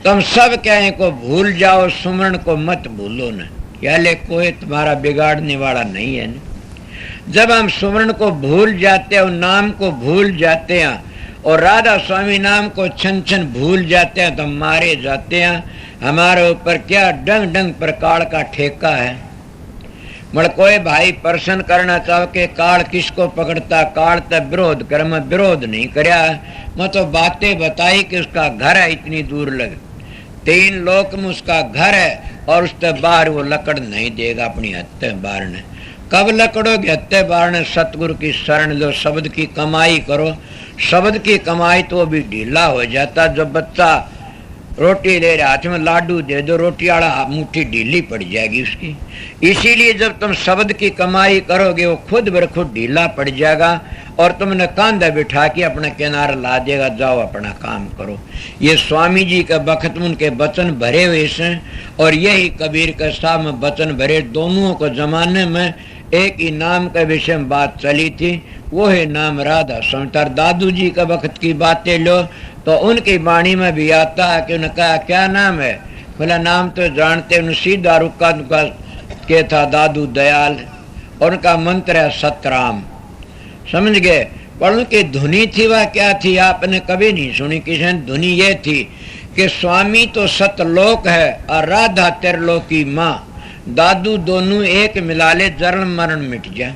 तुम सब कहें को भूल जाओ, सुमरण को मत भूलो न। याले कोई तुम्हारा बिगाड़ने वाला नहीं है न। जब हम सुमरण को भूल जाते हैं, नाम को भूल जाते हैं और राधा स्वामी नाम को छन छन भूल जाते हैं तो मारे जाते हैं। हमारे ऊपर क्या डंग डंग प्रकार का ठेका है। मगर कोई भाई प्रश्न करना चाहो कि काल किसको पकड़ता, काल तब विरोध कर, मैं विरोध नहीं करया। मैं तो बातें बताई कि उसका घर है इतनी दूर लग, 3 लोक में उसका घर है और उससे बाहर वो लकड़ नहीं देगा अपनी हत्ते बाहर ने। कब लकड़ोगे? हत्ते बाहर ने सतगुरु की शरण लो, शब्द की कमाई करो। शब्द की कमाई तो भी ढीला हो जाता। जो बच्चा रोटी ले रहा हाथ में लाडू दे दो, रोटी वाला मुट्ठी ढीली पड़ जाएगी उसकी। इसीलिए जब तुम शब्द की कमाई करोगे वो खुद बर खुद ढीला पड़ जाएगा और तुमने कांधा बिठा के अपना किनारा ला देगा, जाओ अपना काम करो। ये स्वामी जी का बखत में उनके वचन भरे हुए हैं और यही कबीर के साथ में वचन भरे। दोनों को जमाने में एक ही नाम के विषय में बात चली थी, वो है नाम राधा स्वामी। दादू जी का वक्त की बातें लो तो उनकी वाणी में भी आता है कि उन्होंने कहा क्या नाम है? बोला नाम तो जानते। उन्हें सीधा रुका के था दादू दयाल और उनका मंत्र है सतराम। समझ गए? पर उनकी धुनी थी वह क्या थी आपने कभी नहीं सुनी किसी ने। धुनी ये थी कि स्वामी तो सतलोक है और राधा त्रिलोकी माँ। दादू दोनों एक मिला ले जन्म मरण मिट जाए।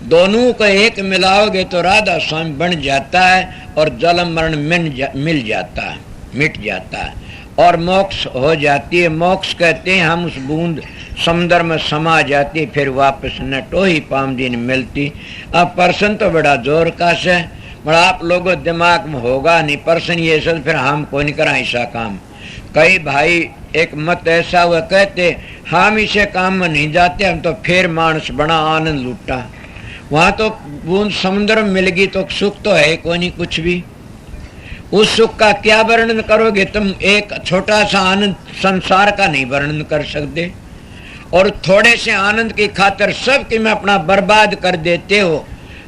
दोनों को एक मिलाओगे तो राधा स्वामी बन जाता है और जन्म मरण मिल जाता है, मिट जाता है और मोक्ष हो जाती है। मोक्ष कहते हैं हम उस बूंद समुद्र में समा जाती, फिर वापस न टोही पाम दिन मिलती। अब पर्सन तो बड़ा जोर का से, बड़ा आप लोगों दिमाग में होगा नहीं पर्सन ये सब, फिर हम कोई नहीं करा ऐसा काम। कई भाई एक मत ऐसा हुआ कहते हम इसे काम में नहीं जाते, हम तो फिर मानस बड़ा आनंद लूटा। वहां तो बूंद समुद्र में मिल गई तो सुख तो है कोई नहीं कुछ भी। उस सुख का क्या वर्णन करोगे तुम? एक छोटा सा आनंद संसार का नहीं वर्णन कर सकते और थोड़े से आनंद की खातिर सब की में अपना बर्बाद कर देते हो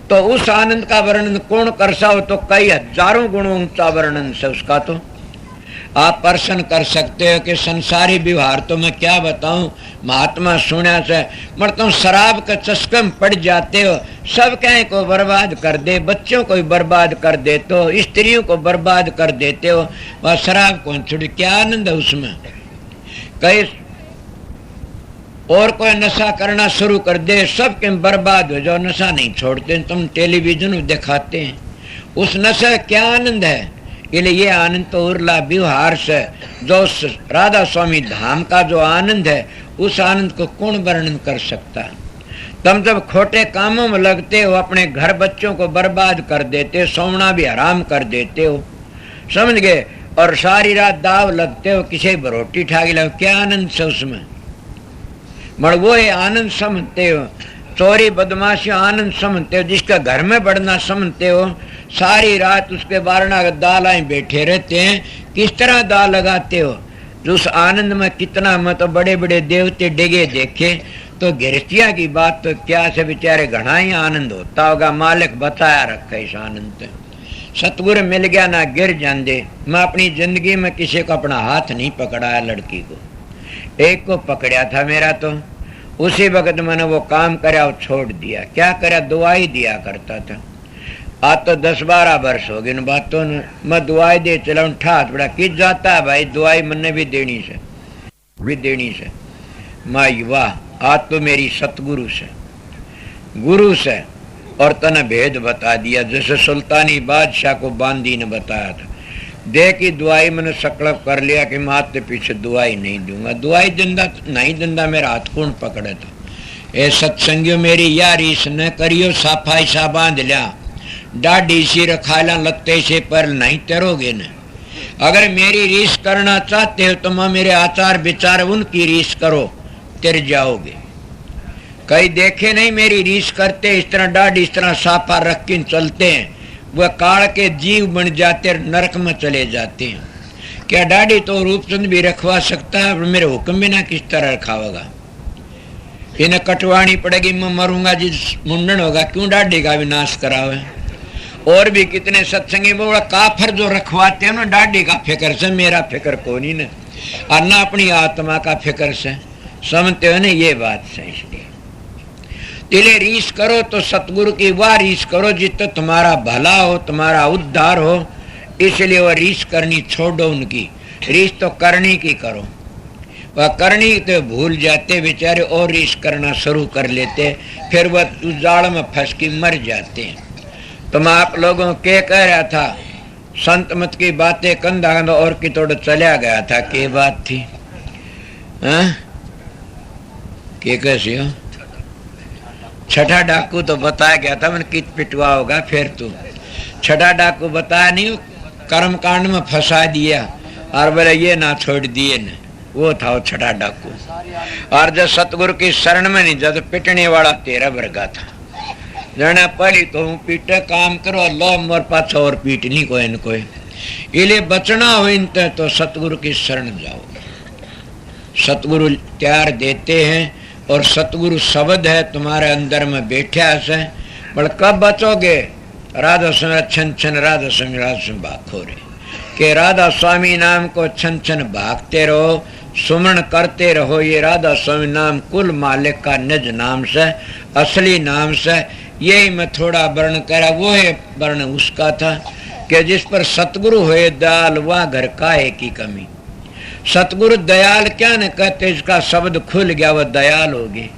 तो उस आनंद का वर्णन कौन कर सा हो? तो कई हजारों गुणों का वर्णन से उसका तो आप प्रश्न कर सकते हो कि संसारी व्यवहार तो मैं क्या बताऊं, महात्मा सुना से मगर तुम शराब के चस्के में पड़ जाते हो, सब कहीं को बर्बाद कर दे, बच्चों को भी बर्बाद कर देते हो, स्त्रियों को बर्बाद कर देते हो, वह शराब कौन छोड़? क्या आनंद है उसमें? कई और कोई नशा करना शुरू कर दे, सब के बर्बाद हो जाओ, नशा नहीं छोड़ते। तुम टेलीविजन में दिखाते हैं उस नशा क्या आनंद है? इसलिए ये आनंद तो उर्ला व्यवहार से जो राधा स्वामी धाम का जो आनंद है उस आनंद को कौन वर्णन कर सकता? तुम जब खोटे कामों में लगते हो, अपने घर बच्चों को बर्बाद कर देते, सोना भी हराम कर देते हो, समझ गए, और सारी रात दाव लगते हो, किसी रोटी ठाकी लगे, क्या आनंद से उसमें? मगर वो ये आनंद समझते हो, चोरी बदमाशी आनंद समझते हो, जिसका घर में बढ़ना समझते हो, सारी रात उसके बारना दाल आई बैठे रहते हैं, किस तरह दाल लगाते हो? जो उस आनंद में कितना मत तो बड़े बड़े देवते डिगे देखे तो गिरस्तिया की बात तो क्या से बेचारे घना ही आनंद होता होगा। मालिक बताया रखा इस आनंद। सतगुरु मिल गया ना गिर जाते। मैं अपनी जिंदगी में किसी को अपना हाथ नहीं पकड़ाया, लड़की को एक को पकड़ा था मेरा, तो उसी वक्त मैंने वो काम करा और छोड़ दिया। क्या करा? दवाई दिया करता था। आज तो 10-12 वर्ष हो गए इन बातों ने। मैं दवाई दे चला ठाठ बड़ा किस जाता है भाई, दवाई मैंने भी देनी से माँ युवा। आज तो मेरी सतगुरु से गुरु से और तने भेद बता दिया, जैसे सुल्तानी बादशाह को बांदी ने बताया था। देखी दवाई मैंने संकल्प कर लिया कि मैं हाथ के पीछे दवाई नहीं दूंगा। दवाई दिंदा नहीं दिंदा मेरा हाथ कौन पकड़े? तो ए सत्संगियों मेरी यार इस न करियो, साफाई सा बांध लिया, डाढ़ी सी रखाला लगते से पर नहीं तरोगे न। अगर मेरी रीस करना चाहते हो तो मैं मेरे आचार विचार उनकी रीस करो, तिर जाओगे। कई देखे नहीं मेरी रीस करते, इस तरह डाढ़ी इस तरह साफा रख के चलते हैं, वह काल के जीव बन जाते नरक में चले जाते हैं। क्या दाढ़ी तो रूपचंद भी रखवा सकता है, मेरे हुक्म बिना किस तरह रखावेगा? इन्हें कटवानी पड़ेगी, मैं मरूंगा जिस मुंडन होगा, क्यों दाढ़ी का विनाश करावे? और भी कितने सत्संगी बोला काफर जो रखवाते हैं ना दाढ़ी का फिक्र से, मेरा फिक्र को नहीं न, और ना अपनी आत्मा का फिक्र से। समझते हो ना ये बात से? इसलिए तिले रीस करो तो सतगुरु की वह रीस करो जिससे तुम्हारा भला हो, तुम्हारा उद्धार हो। इसलिए वह रीस करनी छोड़ो, उनकी रीस तो करनी की करो। वह करनी तो भूल जाते बेचारे और रीस करना शुरू कर लेते, फिर वह जाल में फंस के मर जाते हैं। तुम आप लोगों के कह रहा था संत मत की बातें कंधा कंधा और की तोड़ चला गया था, के बात थी? के कैसी हो? छठा डाकू तो बताया गया था, मैंने कित पिटवा होगा फिर तू। छठा डाकू बताया नहीं, कर्म कांड में फंसा दिया और बोले ये ना छोड़ दिए न, वो था वो छठा डाकू। और जब सतगुरु की शरण में नहीं, जब पिटने वाला 13 वर्गा था, जाना पड़ी तो पीटे काम करो, लो मोर पाछा और पीटनी कोई न कोई। इले बचना हो इनते तो सतगुरु की शरण जाओ। सतगुरु त्यार देते हैं और सतगुरु शब्द है तुम्हारे अंदर में बैठा है। पर कब बचोगे? राधा स्वामी छन छन राधा स्वामी राधा स्वामी भागो रे, के राधा स्वामी नाम को छन छन भागते रहो, सुमरण करते रहो। ये राधा स्वामी नाम कुल मालिक का निज नाम से, असली नाम से। यही मैं थोड़ा वर्ण करा, वो है वर्ण उसका था कि जिस पर सतगुरु हुए दयाल वह घर का है की कमी। सतगुरु दयाल क्या न कहते, जिसका शब्द खुल गया वह दयाल होगी,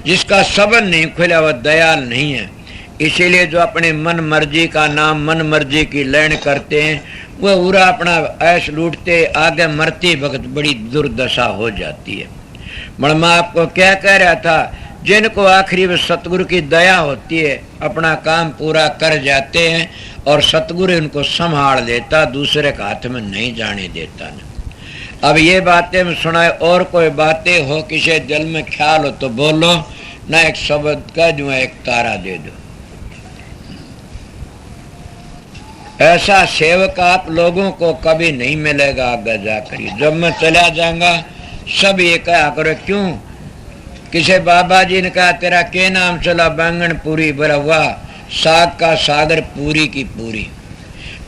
जिसका शब्द नहीं खुला वह दयाल नहीं है। इसीलिए जो अपने मन मर्जी का नाम, मन मर्जी की लैन करते हैं, वह पूरा अपना ऐश लूटते आगे मरते वक्त बड़ी दुर्दशा हो जाती है। मैं आपको क्या कह रहा था, जिनको आखिरी में सतगुरु की दया होती है अपना काम पूरा कर जाते हैं और सतगुरु उनको संभाल लेता, दूसरे के हाथ में नहीं जाने देता न। अब ये बातें मैं सुनाए, और कोई बातें हो किसी दिल में ख्याल हो तो बोलो, ना एक शब्द कह दूं, एक तारा दे दो। ऐसा सेवक आप लोगों को कभी नहीं मिलेगा आगे जाकर। जब मैं चला जाऊंगा सब ये कहा करो, क्यों? किसी बाबा जी ने कहा तेरा के नाम चला? बैंगन पूरी। बोला वाह, साग का सागर पूरी की पूरी।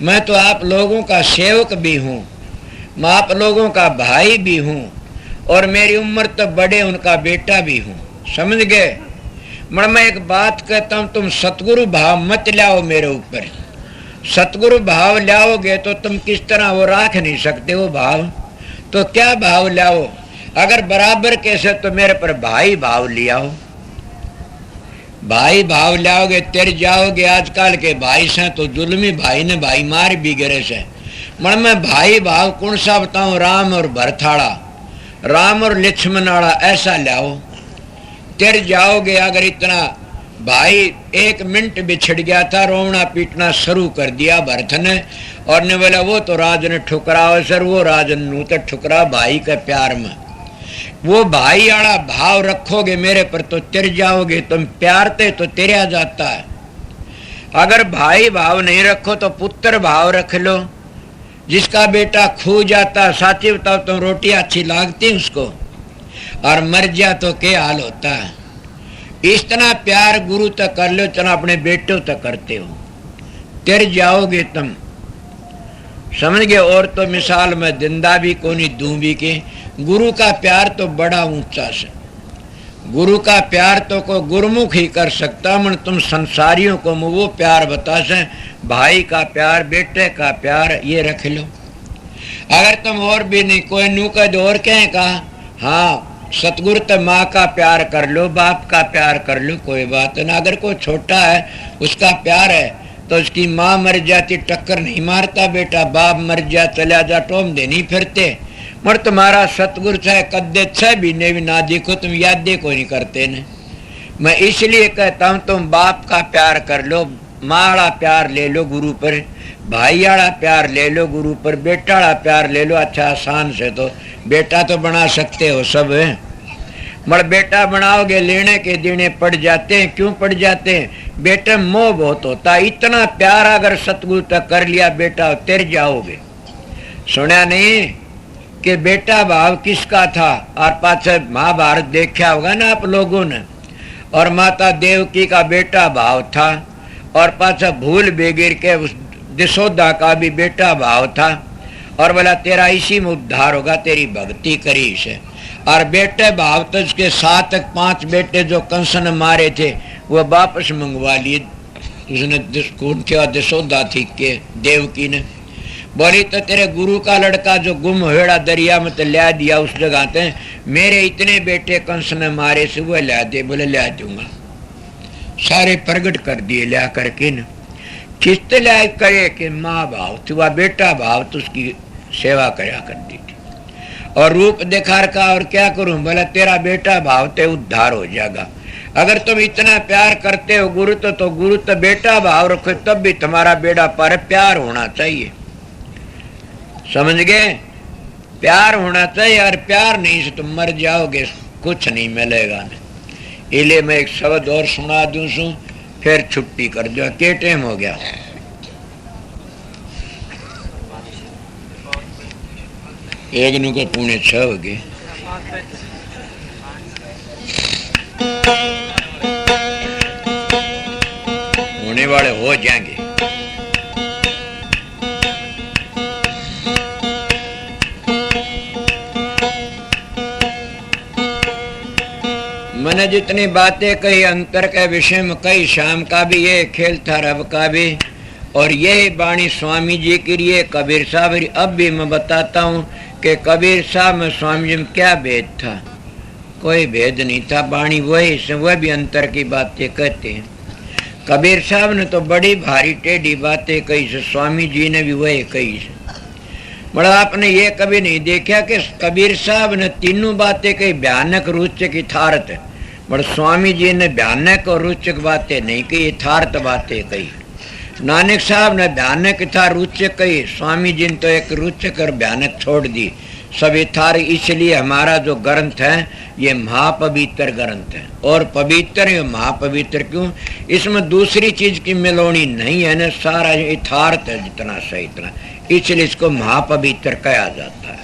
मैं तो आप लोगों का सेवक भी हूँ, मैं आप लोगों का भाई भी हूँ, और मेरी उम्र तो बड़े उनका बेटा भी हूँ। समझ गए? मैं एक बात कहता हूँ, तुम सतगुरु भाव मत लाओ मेरे ऊपर। सतगुरु भाव लाओगे तो तुम किस तरह वो राख नहीं सकते वो भाव, तो क्या भाव लाओ? अगर बराबर कैसे तो मेरे पर भाई भाव लियाओ। भाई भाव लाओगे तेरे जाओगे। आजकल के भाई से तो जुल्मी भाई ने भाई मार भी गिरे से। मैं भाई भाव कौन सा बताऊं? राम और भरथाड़ा, राम और लक्ष्मणाड़ा, ऐसा लाओ तेरे जाओगे। अगर इतना भाई 1 मिनट बिछड़ गया था, रोना पीटना शुरू कर दिया भरत ने, और ने बोला वो तो राज ने ठुकराओ सर, वो राजन नू तो ठुकरा भाई के प्यार में। वो भाई आड़ा भाव रखोगे मेरे पर तो तिर जाओगे, तुम प्यार ते तो तिरया जाता है। अगर भाई भाव नहीं रखो तो पुत्र भाव रख लो। जिसका बेटा खो जाता, साची बताओ तुम, रोटी अच्छी लागती उसको, और मर जा तो क्या हाल होता है। इतना प्यार गुरु तक कर लो, चलो अपने बेटों तक करते हो, तिर जाओगे तुम। समझ गए? और तो मिसाल में जिंदा भी कोनी दूं भी के, गुरु का प्यार तो बड़ा ऊंचा से। गुरु का प्यार तो को गुरुमुख ही कर सकता। मन तुम संसारियों को वो प्यार बता से, भाई का प्यार, बेटे का प्यार, ये रख लो। अगर तुम और भी नहीं कोई नू कह दो और क्या कहा, हाँ सतगुरु तो माँ का प्यार कर लो, बाप का प्यार कर लो, कोई बात ना। अगर कोई छोटा है उसका प्यार है तो उसकी माँ मर जाती टक्कर नहीं मारता बेटा, बाप मर जा चला जा टोम दे नहीं फिरते। मर तुम्हारा सतगुरु चाहे कद्दे 6 महीने भी ना देखो तुम याद देखो नहीं करते ने। मैं इसलिए कहता हूँ तुम बाप का प्यार कर लो, माँ वाला प्यार ले लो गुरु पर, भाई वाला प्यार ले लो गुरु पर, बेटा वाला प्यार ले लो। अच्छा आसान से तो बेटा तो बना सकते हो सब है, मगर बेटा बनाओगे लेने के देने पड़ जाते हैं। क्यों पड़ जाते हैं? बेटे मोह बहुत होता है। इतना प्यार अगर सतगुरु तक कर लिया बेटा तिर जाओगे। सुना नहीं कि बेटा भाव किसका था? और पाछे महाभारत देखा होगा ना आप लोगों ने। और माता देवकी का बेटा भाव था, और पाछा भूल बेगिर के उस दिशोदा का भी बेटा भाव था। और बोला तेरा इसी में उद्धार होगा, तेरी भक्ति करी से। और बेटे भाव तो उसके 7 5 बेटे जो कंस ने मारे थे वो वापस मंगवा लिए उसने। दिशोदा थी के देवकी ने बोली तो तेरे गुरु का लड़का जो गुम हुआ दरिया में तो ला दिया उस जगह ते, मेरे इतने बेटे कंस ने मारे से वो ला दे। बोले ला दूंगा। सारे प्रगट कर दिए ला करके न। किस्त ला करे कि माँ भाव थी, वह बेटा भाव तो उसकी सेवा करया करती थी। और रूप दिखा रखा और क्या करूं? बोला तेरा बेटा भाव ते उद्धार हो जाएगा। अगर तुम इतना प्यार करते हो गुरु तो गुरु तो बेटा भाव रखो, तब भी तुम्हारा बेड़ा पर प्यार होना चाहिए। समझ गए? प्यार होना चाहिए, और प्यार नहीं से तुम मर जाओगे, कुछ नहीं मिलेगा। इसलिए मैं एक शब्द और सुना दूं सू, फिर छुट्टी कर दो। के टाइम हो गया? एक नु को 5:45 हो गए। होने वाले हो जाएंगे। मैंने जितनी बातें कही अंतर के विषय में कही, शाम का भी ये खेल था, रब का भी, और ये बाणी स्वामी जी की लिए कबीर साहब। अब भी मैं बताता हूँ कि कबीर साहब में स्वामी जी में क्या भेद था? कोई भेद नहीं था। बाणी वही से वह भी अंतर की बातें कहते हैं। कबीर साहब ने तो बड़ी भारी टेढ़ी बातें कही से, स्वामी जी ने भी वही कही से। बड़ा आपने ये कभी नहीं देखा कि कबीर साहब ने तीनों बातें कही भयानक रोचक यथार्थ, बड़ा स्वामी जी ने भयानक और रोचक बातें नहीं कही, यथार्थ बातें कही। नानक साहब ने भयानक था रोचक कही, स्वामी जी ने तो एक रोचक और भयानक छोड़ दी, सब यथार्थ। इसलिए हमारा जो ग्रंथ है ये महापवित्र ग्रंथ है। और पवित्र है, महापवित्र क्यों? इसमें दूसरी चीज की मिलोनी नहीं है ना, सारा यथार्थ है जितना सही इतना, इसलिए इसको महापवित्र कहा जाता है।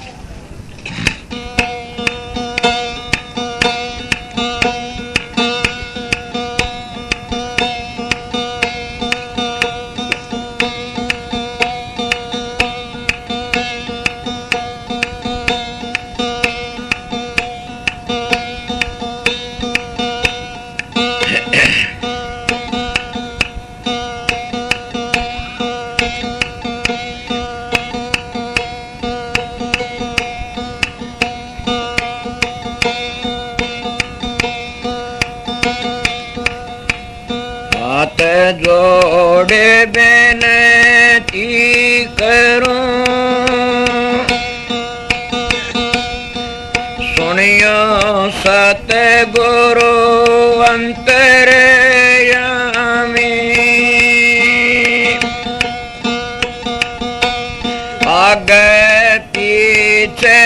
जोड़े बेनती करूं, सुनियो सतगुरु अंतरयामी, आगे पीछे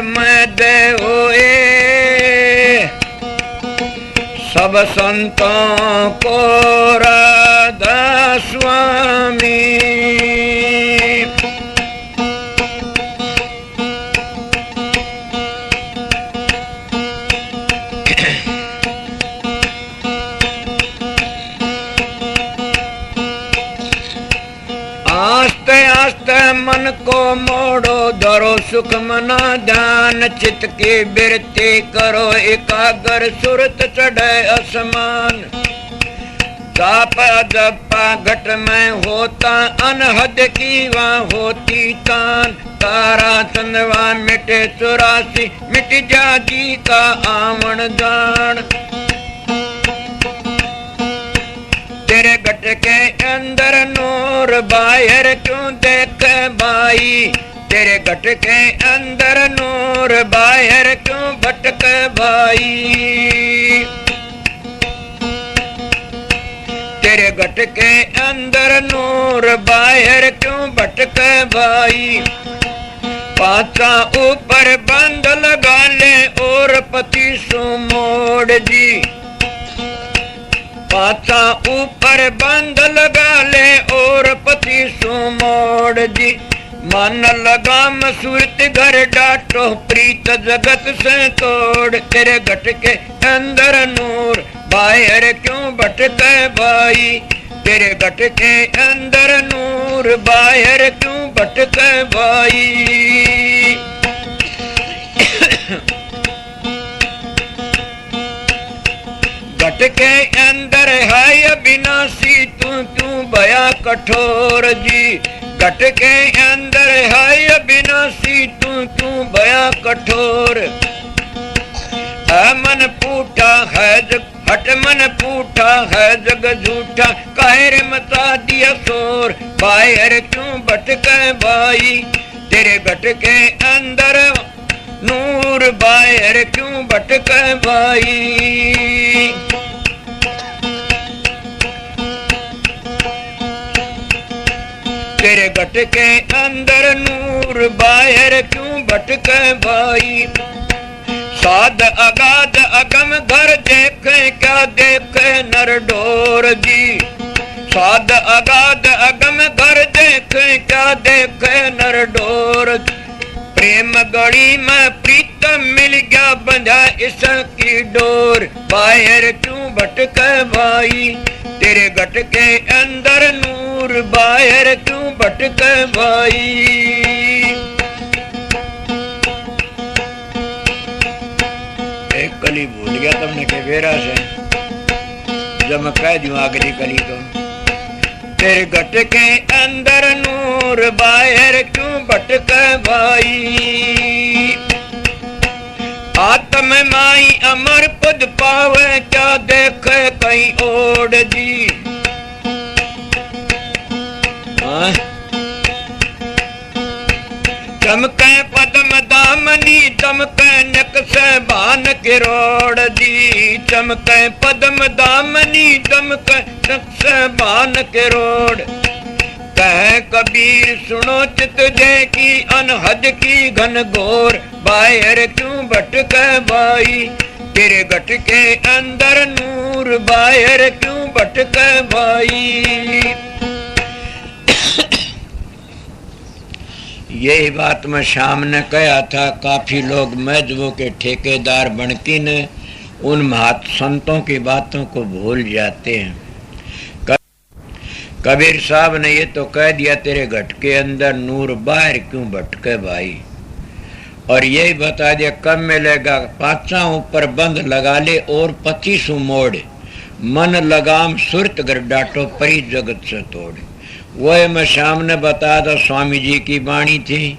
मद हुए सब संतों को राधा स्वामी। आस्ते आस्ते मन को मोड़ो, धरो सुख मना ध्यान, चित्त की बिरती करो एकाग्र, सुरत चढ़े आसमान। जापा जपा घट में होता अनहद की वहाँ होती तान, तारा चंदवा मिटे 84 मिट जा जी का आवन जान। तेरे घट के अंदर नूर बाहर क्यों देख भाई, तेरे घट के अंदर नूर बाहर क्यों भटक भाई, तेरे घट के अंदर नूर बाहर क्यों भटक भाई। पाचा ऊपर बंद लगा ले और पति सो मोड़ जी, पाचा ऊपर बंद लगा ले और पति सो मोड़ जी। मन लगाम सूरत घर डाटो प्रीत जगत से तोड़ तेरे घट के अंदर नूर बाहर क्यों भटके भाई तेरे घट के अंदर नूर बाहर क्यों भटके भाई घट के अंदर है अविनाशी तू क्यों भया कठोर जी घट के अंदर है अविनाशी तू क्यों भया कठोर मन पूठा है जग हट मन पूठा है जग झूठा कायर मचा दिया शोर बाहर क्यों भटके भाई तेरे घट के अंदर नूर बाहर क्यों भटके भाई तेरे घट के अंदर नूर बाहर क्यों भटके भाई साध अगाध अगम घर देखे क्या देखे नर डोर जी साध अगाध अगम घर देखे क्या देखे नर डोर प्रेम गड़ी में प्रीतम मिल गया बंधा इसकी डोर बाहर क्यों भटके भाई तेरे घट के अंदर नूर बाहर क्यों भटके भाई कली भूल गया तुमने के बेरा से जब मैं कह दूं आखिरी कली तो तेरे घट के अंदर नूर बाहर क्यों भटके भाई आत्म माई अमर पद पावे क्या देखे कहीं ओढ़ जी चमके पद्म दामनी चमके नक से बान किरोड़ जी चमके पद्म दामनी चमके नक से बान किरोड़ कह कबीर सुनो चित जय की अनहद की घन घोर बाहर क्यों भटके भाई तेरे घट के अंदर नूर बाहर क्यों भटके भाई यही बात मैं शाम ने कहा था काफी लोग मजहबों के ठेकेदार बनके न उन महात संतों की बातों को भूल जाते हैं कबीर साहब ने ये तो कह दिया तेरे घट के अंदर नूर बाहर क्यों भटके भाई और यही बता दिया कब मिलेगा पांचा ऊपर बंद लगा ले और 25 मोड़ मन लगाम सुरत घर डाटो परी जगत से तोड़ वह मैं शाम ने बताया था स्वामी जी की वाणी थी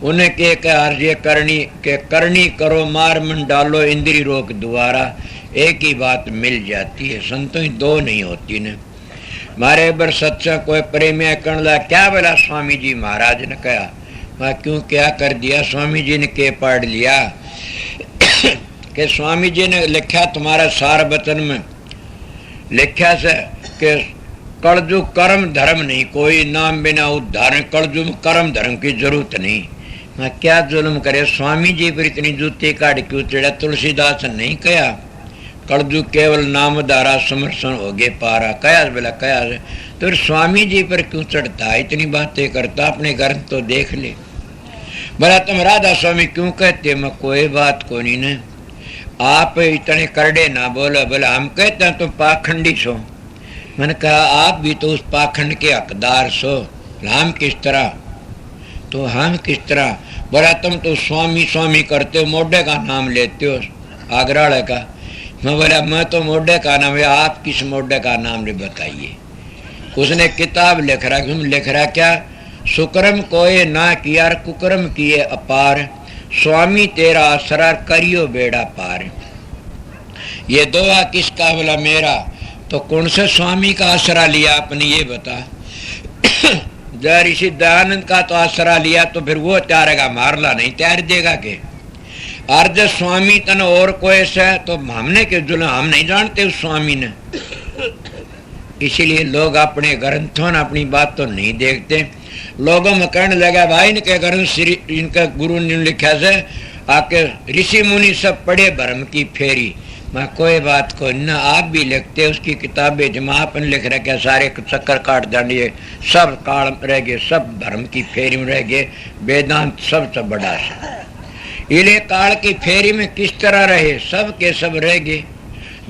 उन्हें के कार्य करनी करो मार मन डालो इंद्री रोक द्वारा एक ही बात मिल जाती है संतों ही दो नहीं होती ने मारे बर सच्चा कोई प्रेमिया करण ला क्या बोला स्वामी जी महाराज ने कहा मैं क्यों क्या कर दिया स्वामी जी ने के पढ़ लिया कि स्वामी जी ने लिखा तुम्हारा सार वचन में लिखा से कि कलजु कर्म धर्म नहीं कोई नाम बिना उद्धारण कलजु में कर्म धर्म की जरूरत नहीं मैं क्या जुल्म करे स्वामी जी पर इतनी जूती काट क्यों चढ़ा तुलसीदास नहीं कहा कलजु केवल नाम धारा समर्षण हो गए पारा कया बोला कया तो स्वामी जी पर क्यों चढ़ता इतनी बातें करता अपने घर तो देख ले बोला तुम राधा स्वामी क्यों कहते मैं कोई बात को नहीं न आप इतने करड़े ना बोलो बोला हम कहते हैं तुम पाखंडी सो मैंने कहा आप भी तो उस पाखंड के हकदार सो हम किस तरह तो हम किस तरह बोला तुम तो स्वामी स्वामी करते हो मोढे का नाम लेते हो आगराड़ का मैं बोला मैं तो मोढे का नाम है आप किस मोढे का नाम ले बताइए उसने किताब लिख रहा क्या सुकर्म कोई ना किया कुकर्म किए अपार स्वामी तेरा आसरा करियो बेड़ा पार ये दुआ किसका बोला मेरा तो कौन से स्वामी का आसरा लिया आपने ये बता जय ऋषि दयानंद का तो आसरा लिया तो फिर वो त्यारेगा मारला नहीं तैयार देगा के अर्ज स्वामी तन और कोई से तो हमने के जुल्म हम नहीं जानते उस स्वामी ने इसीलिए लोग अपने ग्रंथों ने अपनी बात तो नहीं देखते लोगों में कहने लगा भाई इनके ग्रंथ इनका गुरु ने लिखा से आके ऋषि मुनि सब पढ़े भरम की फेरी मैं कोई बात को ना, आप भी लिखते उसकी किताबें जमा अपन लिख रहे क्या सारे चक्कर काट डालिए, सब काल रह गए, सब धर्म की फेरी में रह गए, वेदांत सबसे बड़ा है। इले काल की फेरी में किस तरह रहे, सब के सब रह गए।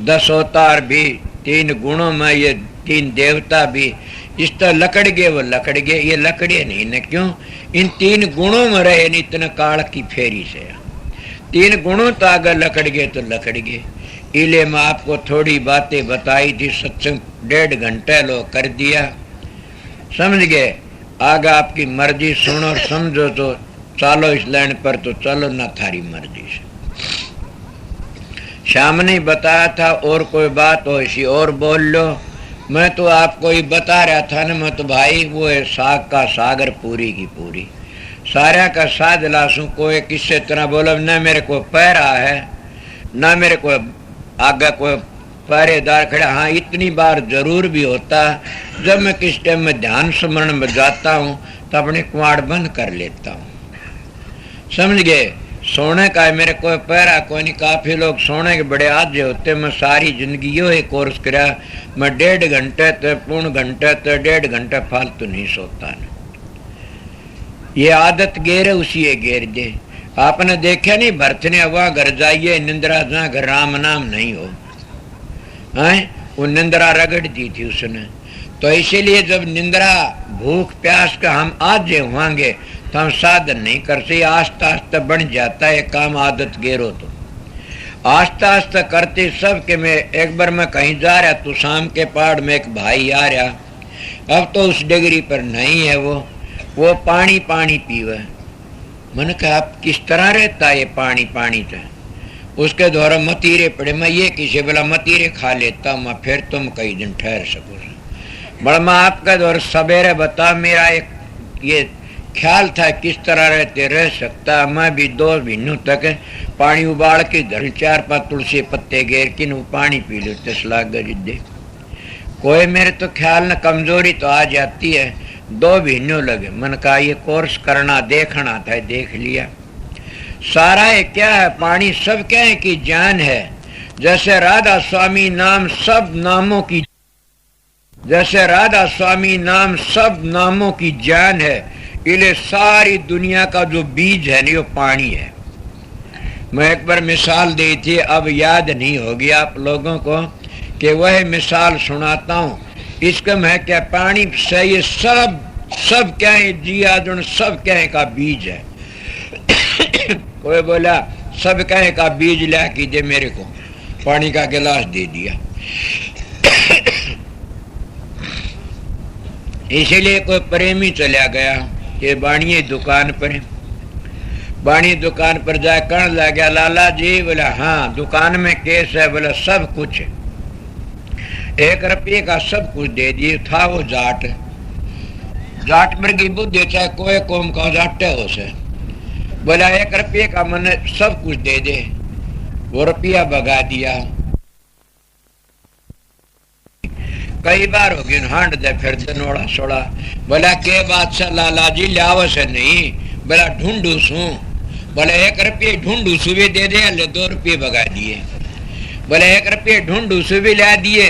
10 अवतार भी, 3 गुणों में ये 3 देवता भी, इस तरह लकड़ गए वो लकड़ गए, ये लकड़े नहीं न, क्यों इन 3 गुणों में रहे नहीं इतना काल की फेरी से। 3 गुणों तो अगर लकड़ गए तो लकड़ गए। इले में आपको थोड़ी बातें बताई थी, सत्संग 1.5 घंटे लो कर दिया, समझ गए। आगे आपकी मर्जी, सुनो और समझो तो चलो इस लाइन पर, तो चलो ना थारी मर्जी से। शाम ने बताया था और कोई बात हो इसी और बोल लो। मैं तो आपको ही बता रहा था ना, मैं तो भाई वो है साग का सागर पूरी की पूरी, सारा का साध लाशों कोई किससे तरह बोलो न मेरे को पैरा है न मेरे को आगे कोई पहरेदार खड़ा। हाँ इतनी बार जरूर भी होता जब मैं किस टाइम में ध्यान स्मरण में जाता हूँ तो अपने कुआड़ बंद कर लेता हूँ, समझ गए। सोने का है मेरे कोई पैरा कोई नहीं, काफी लोग सोने के बड़े आदि होते। मैं सारी जिंदगी यो ही कोर्स करा, मैं 1.5 घंटे तो पूर्ण घंटे तो 1.5 घंटे फालतू नहीं सोता न। ये आदत गेर उसी है गेर दे। आपने देखा नहीं भरत ने वह घर जाइए निंद्रा जहाँ घर राम नाम नहीं हो, हैं वो निंद्रा रगड़ दी थी उसने। तो इसीलिए जब निंद्रा भूख प्यास का हम आज होंगे तो हम साधन नहीं करते, आस्ता आस्ता बन जाता है काम, आदत गेरो तो आस्ता आस्ता करते सब के। मैं एक बार मैं कहीं जा रहा तो शाम के पहाड़ में एक भाई आ रहा, अब तो उस डिग्री पर नहीं है, वो पानी पानी पीवे। मैंने कहा आप किस तरह रहता है ये पानी पानी से, उसके द्वारा मतीरे पड़े। मैं ये किसी बोला मतीरे खा लेता मैं, फिर तुम कई दिन ठहर सको। बड़ा मैं आपका द्वारा सवेरे बता, मेरा एक ये ख्याल था किस तरह रहते रह सकता। मैं भी 2 महीनों तक पानी उबाल के धर 4-5 तुलसी पत्ते घेर के वो पानी पी लेते सलाग जिद्दे। कोई मेरे तो ख्याल न कमजोरी तो आ जाती है, 2 महीनों लगे। मैंने कहा ये कोर्स करना देखना था, देख लिया। सारा है क्या है, पानी सब क्या है कि जान है। जैसे राधा स्वामी नाम सब नामों की, जैसे राधा स्वामी नाम सब नामों की जान है, इले सारी दुनिया का जो बीज है नहीं वो पानी है। मैं एक बार मिसाल दी थी, अब याद नहीं होगी आप लोगों को, कि वह मिसाल सुनाता हूँ। इसका मैं क्या पानी से ये सब क्या है जिया जुन सब क्या है का बीज है। कोई बोला सब क्या है का बीज ला कीजिए, मेरे को पानी का गिलास दे दिया। इसीलिए कोई प्रेमी चला गया कि बाणिये दुकान पर, बाणी दुकान पर जाए कहने लगा लाला जी। बोला हाँ दुकान में केस है। बोला सब कुछ, 1 रुपये का सब कुछ दे दिए। था वो जाट, जाट मृगी बुद्धि चाहे कोई कौम का जाट है उसे। बोला 1 रुपये का मैंने सब कुछ दे दे, वो रुपया भगा दिया। कई बार हो गई हांड दे फिर नोड़ा सोड़ा। बोला के बात से लाला जी लियाव से नहीं। बोला ढूंढू सू। बोले 1 रुपये ढूंढू सू भी दे दे, ले 2 रुपये भगा दिए। बोले 1 रुपये ढूंढू सू भी ला दिए।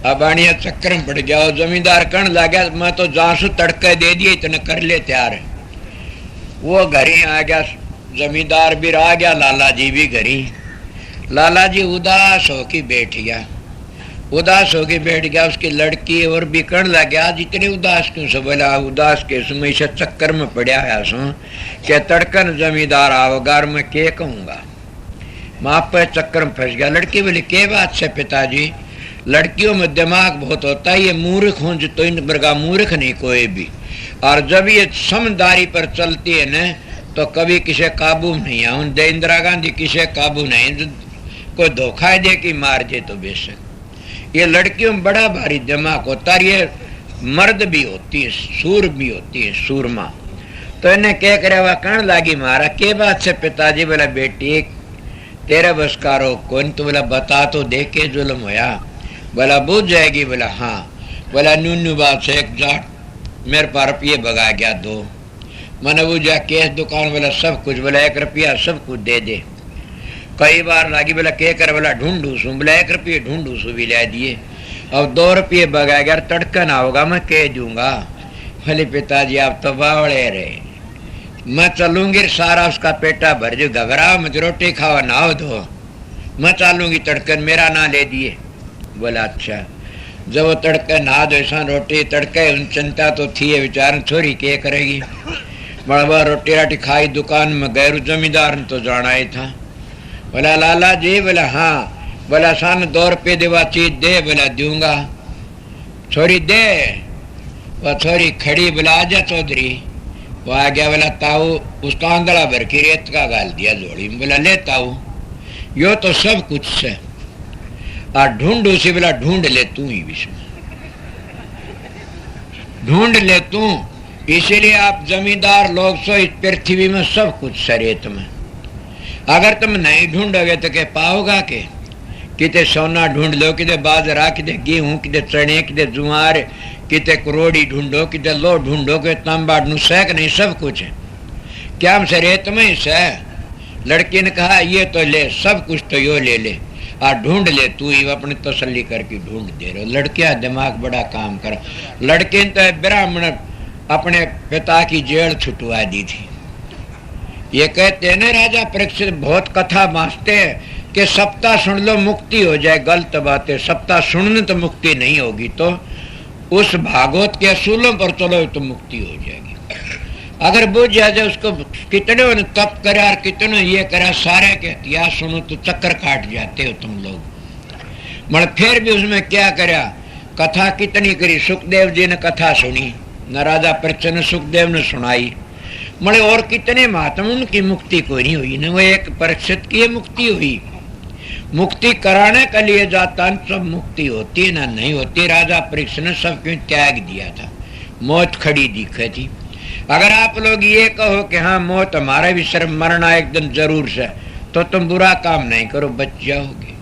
अब आनिया चक्कर में पड़ गया। जमींदार कहने लगा मैं तो जासू तड़के दे दिए, इतने कर ले तैयार। वो घर ही आ गया, जमींदार भी आ गया, लाला जी भी घर ही। लाला जी उदास होके बैठ गया, उदास होके बैठ गया। उसकी लड़की और भी कहने लगे आज इतने उदास क्यों से। बोला उदास के समय से चक्कर में पड़ा है सो क्या तड़कन जमींदार आओगा, मैं के कहूँगा, मैं आप पर चक्कर में फंस गया। लड़की बोली के बात से पिताजी। लड़कियों में दिमाग बहुत होता है, ये मूर्ख हूँ जो तो इन वर्गा मूर्ख नहीं कोई भी। और जब ये समझदारी पर चलती है न तो कभी किसी काबू नहीं है। इंदिरा गांधी किसी काबू नहीं, कोई धोखा दे कि मार दे तो बेशक। ये लड़कियों में बड़ा भारी दिमाग होता है, ये मर्द भी होती है, सूर भी होती है, सूरमा। तो इन्हें क्या करे वह कहने लगी मारा के बात से पिताजी। बोला बेटी तेरा बस का रोक कौन। तो बोला बता तो दे के जुल्म होया। बोला बुझ जाएगी। बोला हाँ। बोला नूनू बात से एक जाट मेरे पास रुपये भगा गया 2। मैंने वो जा केस दुकान। बोला सब कुछ। बोला 1 रुपया सब कुछ दे दे। कई बार लागी, बोला के कर, बोला ढूंढू सू, बोला 1 रुपये ढूंढू सू भी ले दिए। अब 2 रुपये बगा गया, तड़का ना होगा मैं कह दूंगा। बोले पिताजी आप तो बावड़े रहे, मैं चलूंगी सारा उसका पेटा भर जो, घबराओ मत, रोटी खाओ नहाओ धो, मैं चलूंगी तड़कन, मेरा ना ले दिए। बोला अच्छा। जब वो तड़के नहा दो ऐसा रोटी तड़के, चिंता तो थी है बेचार, छोरी के करेगी। बड़ा बड़ा रोटी राटी खाई, दुकान में गैर जमींदार ने तो जाना ही था। बोला लाला जी, बोला हाँ, बोला सन 2 रुपये देवा चीज दे, बोला दूंगा। छोरी दे, वह छोरी खड़ी, बोला आजा चौधरी। वो आ गया, बोला ताऊ उसका आंगड़ा भर के रेत का गाल दिया जोड़ी में। बोला ले ताऊ, यो तो सब कुछ से आ ढूंढू से, बोला ढूंढ ले तू ही विषय, ढूंढ ले तू। इसीलिए आप जमींदार लोग सो इस पृथ्वी में सब कुछ सरेत में, अगर तुम नहीं ढूंढोगे तो क्या पाओगा के? किते सोना ढूंढ लो, किते बाजरा, किते गेहूं, किते चने, किते जुआर, किते करोड़ी ढूंढो, किते लो ढूंढो, के तांबा नुसैक नहीं, सब कुछ है। क्या हम सरेत में से? लड़की ने कहा ये तो ले, सब कुछ तो यो ले ले, आ ढूंढ ले तू ही, अपनी तसल्ली करके ढूंढ दे रहे हो। लड़कियां दिमाग बड़ा काम कर। लड़के ने तो ब्राह्मण अपने पिता की जेल छुटवा दी थी। ये कहते हैं ना राजा परीक्षित बहुत कथा बांटते हैं कि सप्ताह सुन लो मुक्ति हो जाए, गलत बात है। सप्ताह सुनने तो मुक्ति नहीं होगी, तो उस भागवत के असूलों पर चलो तो मुक्ति हो जाएगी। अगर बुझ जाए उसको, कितने ने तप करे और कितने ये करे, सारे के इतिहास सुनो तो चक्कर काट जाते हो तुम लोग। मगर फिर भी उसमें क्या करा, कथा कितनी करी। सुखदेव जी ने कथा सुनी, न राजा परीक्षित ने सुखदेव ने सुनाई। मरे और कितने महात्मा, उनकी मुक्ति कोई नहीं हुई न। वो एक परीक्षित की मुक्ति हुई। मुक्ति कराने के लिए जाता सब मुक्ति होती है ना नहीं होती। राजा परीक्षित ने सब क्यों त्याग दिया था, मौत खड़ी दिखे थी। अगर आप लोग ये कहो कि हाँ मौत हमारा भी सिर्फ मरना एक दिन जरूर से, तो तुम बुरा काम नहीं करो, बच जाओगे।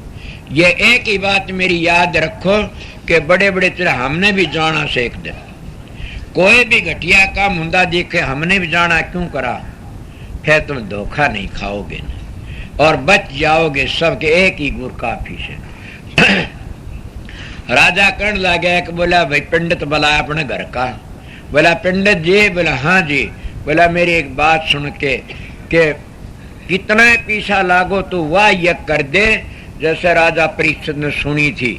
ये एक ही बात मेरी याद रखो कि बड़े बड़े तेरे हमने भी जाना से एक दिन कोई भी घटिया काम हुंदा देखे, हमने भी जाना क्यों करा, फिर तुम धोखा नहीं खाओगे न, और बच जाओगे सबके। एक ही गुर काफी से। राजा कर्ण लगा कि बोला भाई पंडित बुलाया अपने घर का। बोला पंडित जी? बोला हाँ जी। बोला मेरी एक बात सुन के कि कितना पीछा लागो तो वाह यज्ञ कर दे जैसे राजा परीक्षित ने सुनी थी,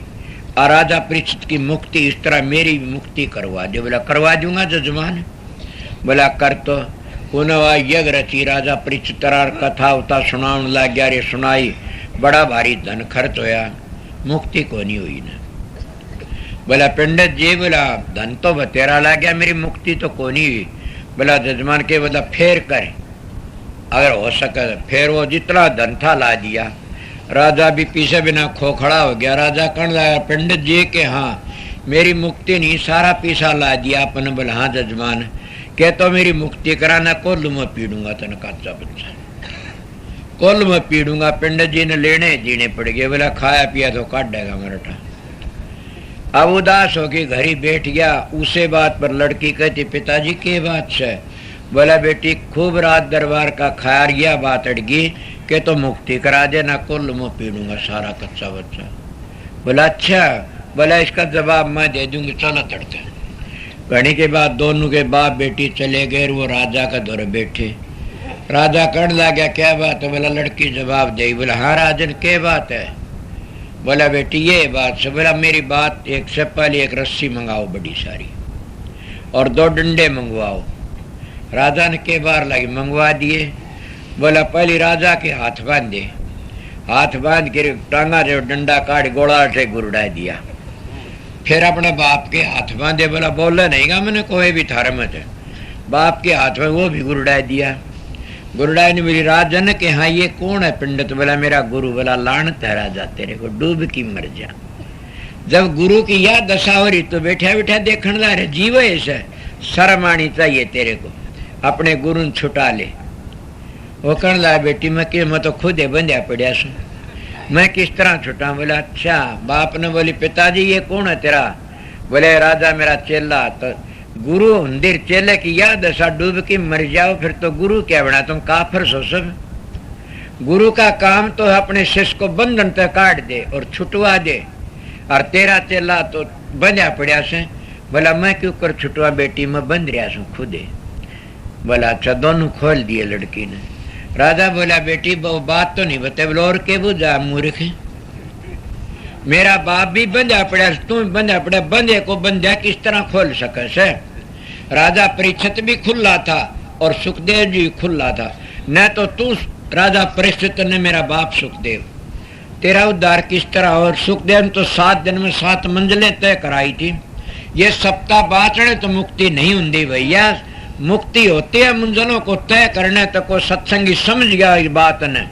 और राजा परीक्षित की मुक्ति इस तरह मेरी भी मुक्ति करवा दे। बोला करवा दूंगा जजमान। बोला कर। तो उन्होंने यज्ञ रची, राजा परीक्षित कथा उता सुनाने लग गया। रे सुनाई, बड़ा भारी धन खर्च होया, मुक्ति को नहीं हुई ना। बोला पंडित जी? बोला धन तो बतेरा ला गया, मेरी मुक्ति तो को नहीं हुई। बोला जजमान के? बोला फेर करे, अगर हो सके फिर। वो जितना धन था ला दिया। राजा भी पीछे बिना खोखड़ा हो गया। राजा कहने लगा पंडित जी के हाँ मेरी मुक्ति नहीं, सारा पीछा ला दिया आपने। बोला हाँ जजमान। के तो मेरी मुक्ति कराना, कोल्लू में पीड़ूंगा तेन कच्चा बच्चा, कोल्लू में पीड़ूंगा। पंडित जी ने लेने जीने पड़ गए। बोला खाया पिया तो काटेगा मराठा। अब उदास होके घर ही बैठ गया। उसे बात पर लड़की कहती पिताजी के बात से? बोला बेटी खूब रात दरबार का खाया, यह बात अड़गी के तो मुक्ति करा देना, कुल मुँह पीड़ूंगा सारा कच्चा बच्चा। बोला अच्छा। बोला इसका जवाब मैं दे दूंगी, चलो तड़के। घड़ी के बाद दोनों के बाप बेटी चले गए। वो राजा का दौरे बैठे। राजा कहने लगा क्या बात है? बोला लड़की जवाब दे। बोला हाँ राजन के बात है? बोला बेटी ये बात से। बोला मेरी बात, एक से पहले एक रस्सी मंगाओ बड़ी सारी, और 2 डंडे मंगवाओ। राजा ने के बार लगी, मंगवा दिए। बोला पहले राजा के हाथ बांधे, हाथ बांध के टांगा जो डंडा काट गोला से गुरडा दिया। फिर अपने बाप के हाथ बांधे। बोला बोला नहीं गा मैंने कोई भी थारे में थे। बाप के हाथ में वो भी गुरडा दिया। गुरुड़ा ने मेरी राजन के हाँ ये कौन है पंडित? बोला मेरा गुरु। बोला लानत है राजा तेरे को, डूब की मर जा। जब गुरु की याद दशा हो रही तो बैठा बैठा देखने ला रहे जीव ऐसा, शर्म आनी चाहिए तेरे को, अपने गुरु ने छुटा ले। वो कहने लगा बेटी मैं तो खुद है बंध्या पड़िया सू, मैं किस तरह छुटा? बोला अच्छा। बाप ने बोली पिताजी ये कौन है तेरा? बोले राजा मेरा चेला। तो गुरु मंदिर चेले की याद दशा डूब की मर जाओ फिर तो गुरु क्या बना, तुम काफर सो सब। गुरु का काम तो अपने शिष्य को बंधन तक काट दे और छुटवा दे, और तेरा चेला तो बंधा पड़ा से। बोला मैं क्यों कर छुटवा बेटी, मैं बंध रहा हूँ खुदे। बोला अच्छा, दोनों खोल दिए लड़की ने। राजा बोला बेटी वो बात तो नहीं बता। बोला और के बुझा मूर्ख, मेरा बाप भी बंधा पड़ा, तू बंधा पड़ा, बंधे को बंधा किस तरह खोल सके से। राजा परीक्षित भी खुला था और सुखदेव जी भी खुला था। न तो तू राजा परीक्षित ने मेरा बाप सुखदेव, तेरा उद्धार किस तरह। और सुखदेव ने तो 7 दिन में 7 मंजिलें तय कराई थी। ये सप्ताह बाचने तो मुक्ति नहीं होती भैया, मुक्ति होती है मंजिलों को तय करने तक। को सत्संगी समझ गया इस बात ने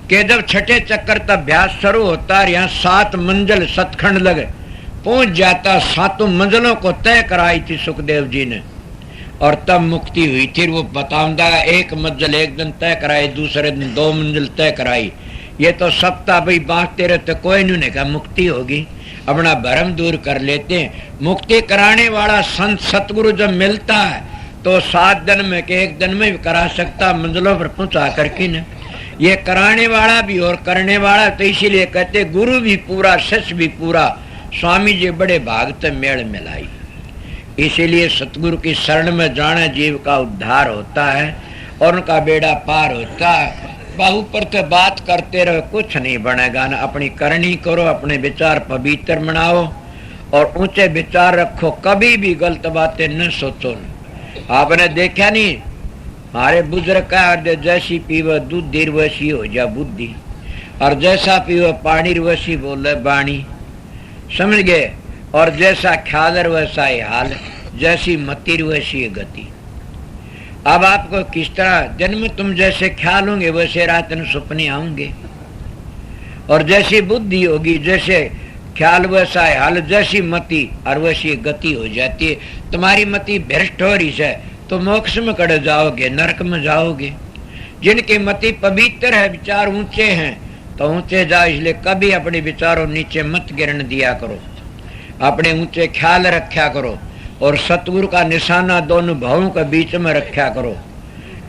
कि जब छठे चक्कर तक अभ्यास शुरू होता है, यहाँ 7 मंजिल सतखंड लगे पहुंच जाता। 7 मंजिलों को तय कराई थी सुखदेव जी ने, और तब मुक्ति हुई थी। वो बताऊंगा, एक मंजिल एक दिन तय कराई, दूसरे दिन 2 मंजिल तय कराई। ये तो सप्ताह भाई बांटते रहते, कोई नहीं कहा मुक्ति होगी, अपना भ्रम दूर कर लेते हैं। मुक्ति कराने वाला संत सतगुरु जब मिलता है तो 7 दिन में के 1 दिन में भी करा सकता, मंजिलों पर पहुंचा करके न। ये कराने वाला भी और करने वाला, तो इसीलिए कहते गुरु भी पूरा शिष्य भी पूरा। स्वामी जी बड़े भागते मेल मिलाई। इसीलिए सतगुरु की शरण में जाने जीव का उद्धार होता है और उनका बेड़ा पार होता है। बाहु पर तो बात करते रहो, कुछ नहीं बनेगा ना। अपनी करनी करो, अपने विचार पवित्र बनाओ और ऊंचे विचार रखो। कभी भी गलत बातें न सोचो। आपने देखा नहीं, हमारे बुजुर्ग का जैसी पीव दूध देर वैसी हो जा बुद्धि, और जैसा पीव पानी वैसी बोले बाणी, समझ गए। और जैसा ख्याल वैसा ही हाल, जैसी मति वैसी गति। अब आपको किस तरह दिन में तुम जैसे ख्याल होंगे वैसे रात में सपने आएंगे, और जैसी बुद्धि होगी जैसे ख्याल वैसा है हाल, जैसी मति और वैसी गति हो जाती है। तुम्हारी मति भ्रष्ट हो रही है तो मोक्ष में कड़ जाओगे, नरक में जाओगे। जिनकी मति पवित्र है, विचार ऊंचे हैं, तो ऊंचे जाओ। इसलिए कभी अपने विचारों नीचे मत गिरने दिया करो, अपने ऊंचे ख्याल रखा करो, और सतगुरु का निशाना दोनों भावों के बीच में रखा करो।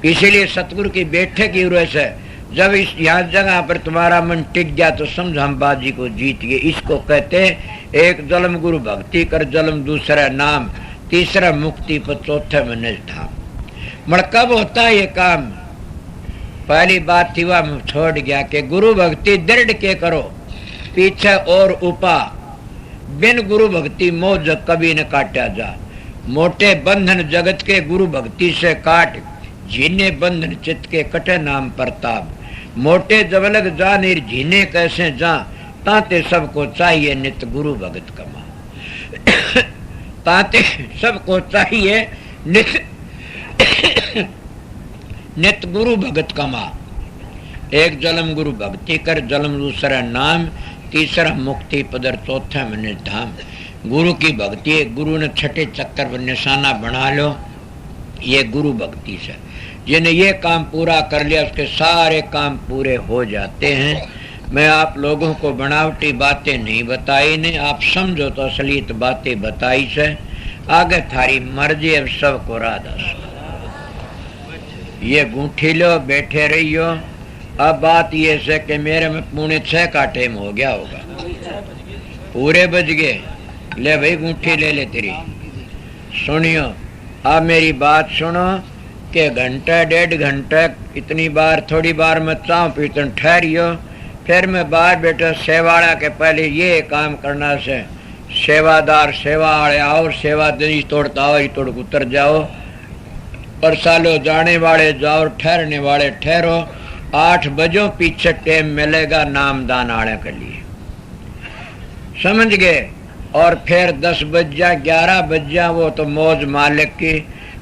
इसीलिए सतगुरु की बैठक की वजह से जब इस यहाँ जगह पर तुम्हारा मन टिक गया तो समझ हम बाजी को जीत गए। इसको कहते हैं एक जन्म गुरु भक्ति कर, जन्म दूसरा नाम, तीसरा मुक्ति पर, चौथे में निज धाम। मगर कब होता है ये काम? पहली बात थी वह छोड़ गया कि गुरु भक्ति दृढ़ के करो, पीछे और उपा। बिन गुरु भक्ति मोह जग कभी न काटा जा। मोटे बंधन जगत के गुरु भक्ति से काट, झीने बंधन चित्त के कटे नाम प्रताप। मोटे जबलग जा निर झीने कैसे जा, ताते सबको चाहिए नित गुरु भगत कमा। ताते सबको चाहिए नित गुरु भगत कमा। एक जन्म गुरु भक्ति कर, जन्म दूसरा नाम, तीसरा मुक्ति पदर, चौथा में निज धाम। गुरु की भक्ति, गुरु ने छठे चक्कर पर निशाना बना लो, ये गुरु भक्ति से। जिन्हें ये काम पूरा कर लिया उसके सारे काम पूरे हो जाते हैं। मैं आप लोगों को बनावटी बातें नहीं बताई ने, आप समझो तो असलियत बातें बताई से। आगे थारी मर्जी, अब सबको राधा। ये गूंठी लो, बैठे रहियो। अब बात ये से कि मेरे में 5:45 का टाइम हो गया होगा, पूरे बज गए। ले भाई गूंठी ले ले तेरी। सुनियो, अब मेरी बात सुनो कि घंटा 1.5 घंटा इतनी बार, थोड़ी बार मैं चाह पीतन ठहरियो, फिर मैं बाहर बैठो। सेवाड़ा के पहले ये काम करना से, सेवादार सेवा वाले आओ, सेवा दे तोड़ता हो तोड़ उतर जाओ, परसालो जाने वाले जाओ, ठहरने वाले ठहरो। 8 बजो पीछे टाइम मिलेगा नामदान आने के लिए, समझ गए। और फिर 10 बज जा, 11 बज जा, वो तो मौज मालिक की।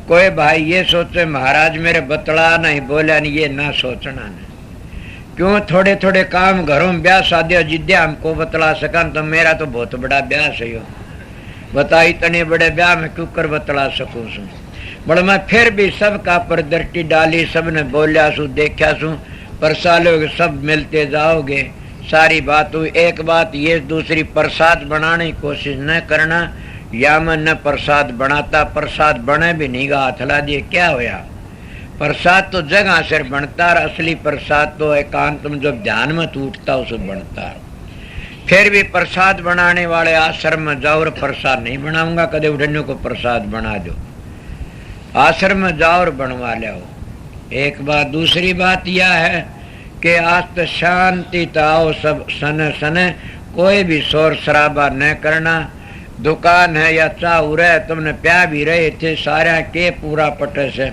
कोई भाई ये सोचे महाराज मेरे बतला नहीं बोला नहीं, ये ना सोचना नहीं। क्यों? थोड़े थोड़े काम घरों में ब्याह शादी जिद्या हमको बतला सका, तो मेरा तो बहुत बड़ा ब्याह सही हो। बता इतने बड़े ब्याह में क्यों कर बतला सकूं सू। बड़ा मैं फिर भी सबका पर दृष्टि डाली, सबने बोलिया सू, देखा सू, परसालोगे, सब मिलते जाओगे, सारी बात हुई। एक बात ये, दूसरी प्रसाद बनाने की कोशिश न करना। या मैं न प्रसाद बनाता, प्रसाद बने भी नहीं गा, हाथ ला दिए क्या होया। प्रसाद तो जगह से बनता है, असली प्रसाद तो एकांत में जब ध्यान में टूटता उसे बनता है। फिर भी प्रसाद बनाने वाले आश्रम में जाओ और प्रसाद नहीं बनाऊंगा कदे उठने को प्रसाद बना दो, आश्रम में जाओ और बनवा ले। एक बात। दूसरी बात यह है कि आज तो शांति ताओ, सब सन सन, कोई भी शोर शराबा न करना। दुकान है या चाह रहे तुमने प्या भी रहे थे सारे के पूरा पटे से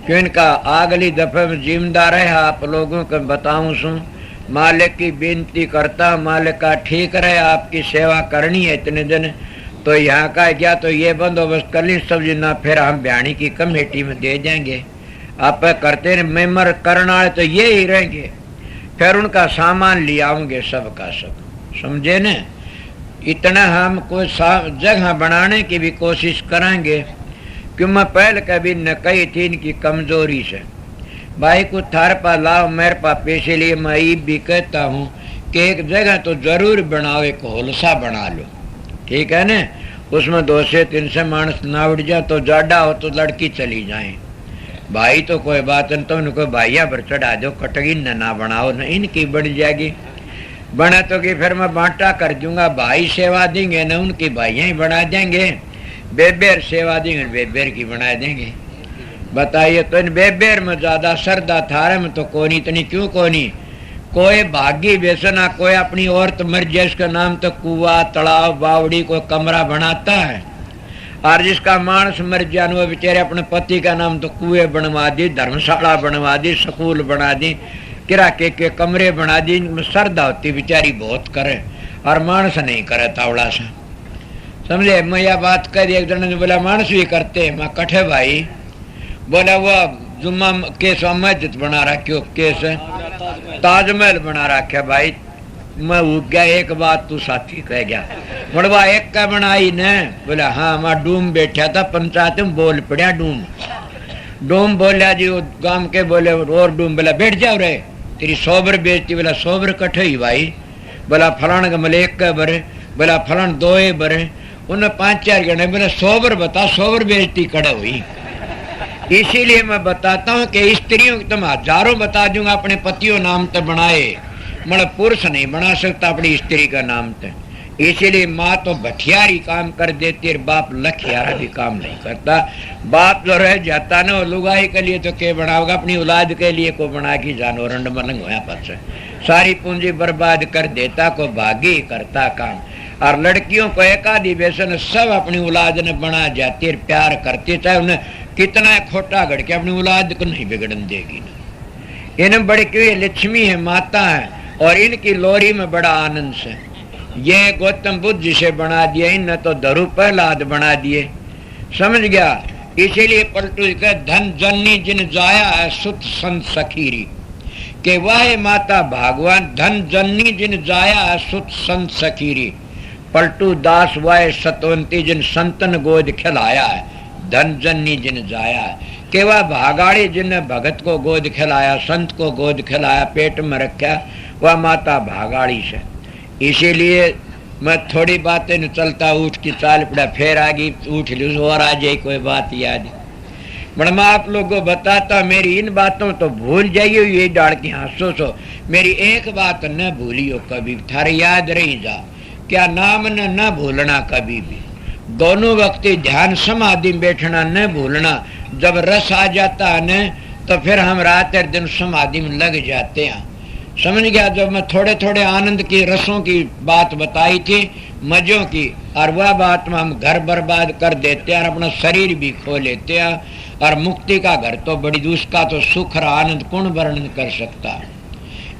क्यों इनका अगली दफे में जिम्मेदार है आप लोगों को बताऊं सू। मालिक की बेनती करता, मालिक का ठीक रहे, आपकी सेवा करनी है इतने दिन तो यहाँ का क्या तो ये बंदोबस्त कर ली सब्जी ना, फिर हम बयानी की कमेटी में दे जाएंगे। आप करते मेम्बर करने वाले तो ये ही रहेंगे, फिर उनका सामान ले आऊंगे सबका सब, समझे न। इतना हम कोई जगह बनाने की भी कोशिश करेंगे क्यों मैं पहले कभी न कही थी इनकी कमजोरी से भाई को थार पा लाओ मेरे पा पैसे लिए। मैं ये भी कहता हूँ कि एक जगह तो जरूर बनाओ, एक होलसा बना लो, ठीक है न। उसमें 2 से 3 से मानस ना उड़ जाए तो ज्यादा हो तो लड़की चली जाए भाई तो कोई बात नहीं, तो उनको भाइया पर चढ़ा दो, कटगी ना बनाओ न, इनकी बढ़ जाएगी। बना तो कि फिर मैं बांटा कर दूंगा, भाई सेवा देंगे न उनकी भाइया ही बना देंगे, बेबेर सेवा देंगे बेबेर की बना देंगे। बताइए तो इन बेबेर में ज्यादा श्रद्धा थारे में तो कोनी इतनी क्यों कोनी। कोई भागी बेसना, कोई अपनी औरत मर जाए इसका नाम तो कुआ तालाब बावड़ी कोई कमरा बनाता है, और जिसका मानस मर जाए वो बेचारे अपने पति का नाम तो कुएं बनवा दी, धर्मशाला बनवा दी, स्कूल बना दी, किरा के कमरे बना दी। श्रद्धा होती बेचारी बहुत करे और मानस नहीं करे तावड़ा सा, समझे। मैं यह बात कह दी, एक जन ने बोला मानस भी करते, मैं कठे भाई, बोला वो जुम्मा केस मस्जिद बना रखियो, केस ताजमहल बना रखा भाई। मैं उग गया, एक बात तू साथी कह गया, बड़वा एक का बनाई न। बोला हाँ मैं डूम बैठा था पंचायत में, बोल पड़ा डूम। डूम बोलिया जी वो गांव के बोले और डूम बोला बैठ जाओ रे तेरी सोबर बेचती। बोला सोबर कठे ही भाई। बोला फलान का मले 1 बरे, बोला फलान 2 बरे, उन्हें 5-4 गणे। बोला सोबर बता, सोबर बेचती कड़ा हुई। इसीलिए मैं बताता हूँ कि स्त्रियों को तुम हजारों बता दूंगा अपने पतियों नाम तो बनाए, मतलब पुरुष नहीं बना सकता अपनी स्त्री का नाम तो। इसीलिए माँ तो भठियारी काम कर देती है, बाप लखियारा भी काम नहीं करता। बाप जो रह जाता ना लुगाई के लिए तो क्या बनाओगा, अपनी औलाद के लिए को बना की जानो रंड मलंग होया पास सारी पूंजी बर्बाद कर देता, को भागी करता काम। और लड़कियों को एक आधी बेसन सब अपनी औलाद ने बना जाती है, प्यार करती, चाहे उन्हें कितना खोटा गढ़ के अपनी औलाद को नहीं बिगड़न देगी ना। इन्हें बड़ी क्यों लक्ष्मी है, माता है, और इनकी लोरी में बड़ा आनंद से ये गौतम बुद्ध जिसे बना दिया, इन तो धरु प्रहलाद बना दिए, समझ गया। इसीलिए पलटू के धन जननी जिन जाया है सुत संत सखीरी, के वाहे माता भगवान धन जननी जिन जाया है सुत संत सखीरी। पलटू दास वाहे सतवंती जिन संतन गोद खिलाया है, धन जननी जिन जाया है। के वह भागाड़ी जिन भगत को गोद खिलाया, संत को गोद खिलाया, पेट में रखा, वह माता भागाड़ी से। इसीलिए मैं थोड़ी बातें न चलता उठ की चाल पड़ा, फिर आगे उठ ली और आ जाए कोई बात याद। बड़ा मैं आप लोगों को बताता, मेरी इन बातों तो भूल जाइए, ये डाल के हंसो सो। मेरी एक बात न भूलियो कभी, थारे याद रही जा, क्या नाम न भूलना कभी भी। दोनों वक्त ध्यान समाधि में बैठना न भूलना। जब रस आ जाता है न तो फिर हम रात और दिन समाधि में लग जाते हैं, समझ गया। जब मैं थोड़े थोड़े आनंद की रसों की बात बताई थी, मजों की, और वह बात में हम घर बर्बाद कर देते हैं और अपना शरीर भी खो लेते हैं। और मुक्ति का घर तो बड़ी उसका तो सुख और आनंद कौन वर्णन कर सकता है।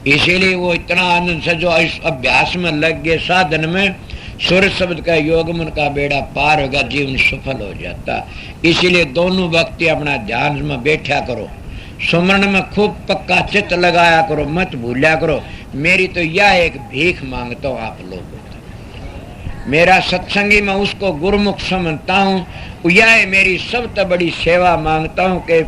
इसीलिए वो इतना आनंद से जो इस अभ्यास में लग गए, साधन में सूर्य शब्द का योग मन का बेड़ा पार होगा, जीवन सफल हो जाता। इसीलिए दोनों वक्त अपना ध्यान में बैठा करो, सुमरण में खूब पक्का चित्त लगाया करो, मत भूलिया करो। मेरी तो यह एक भीख मांगता हूँ आप लोगों को, मेरा सत्संगी मैं उसको गुरुमुख समझता हूँ, यह मेरी सबसे बड़ी सेवा मांगता हूँ कि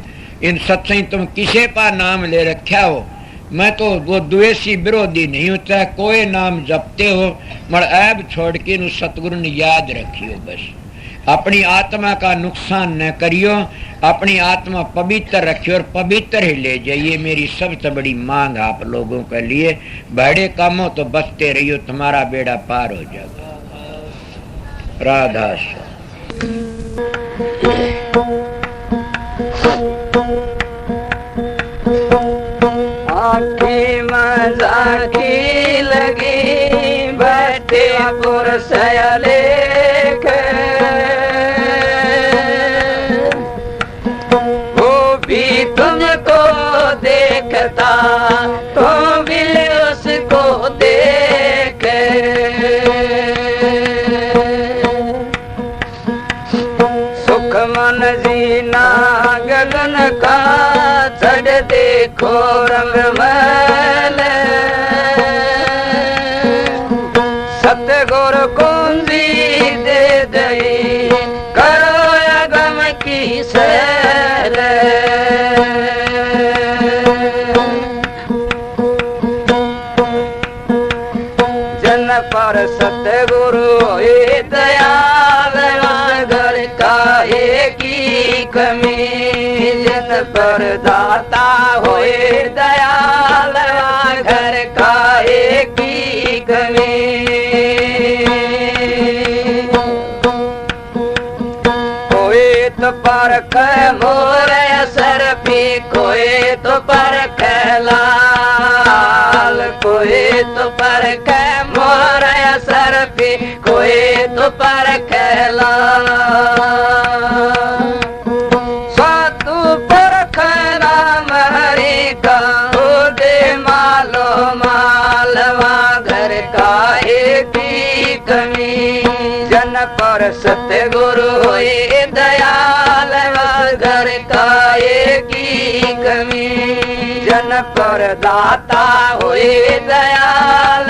इन सत्संग तुम किसे पा नाम ले रखा हो, मैं तो वो द्वेषी विरोधी नहीं होता, कोई नाम जपते हो मर ऐब छोड़ के सतगुरु ने याद रखियो बस। अपनी आत्मा का नुकसान न करियो, अपनी आत्मा पवित्र रखियो और पवित्र ही ले जाइए। मेरी सबसे बड़ी मांग आप लोगों के लिए। बड़े कामों तो बचते रहियो, तुम्हारा बेड़ा पार हो जाएगा। राधा आँखें मजाकी लगी बैठे पुरुष लेख, वो भी तुमको देखता तो भी उसको देख। सुख मन जीना गगन का चढ़ देखो रंग मैल, सतगुरु कुंजी दे दई करो अगम की सैर। जन पर सतगुरु ये दयाल घर का एक ही कमी, जन पर दाता होए दयाल घर का एक ही कमी। कोई तो परख मोर असर भी, कोई तो परख लाल, कोई तो परख मोर असर भी, कोई तो परख लाल। स्वातु परख राम हरि का दे मालो मालवा घर का एक ही कमी। जन पर सतगुरु होए दयाल घर का एक ही कमी। जन पर दाता होए दयाल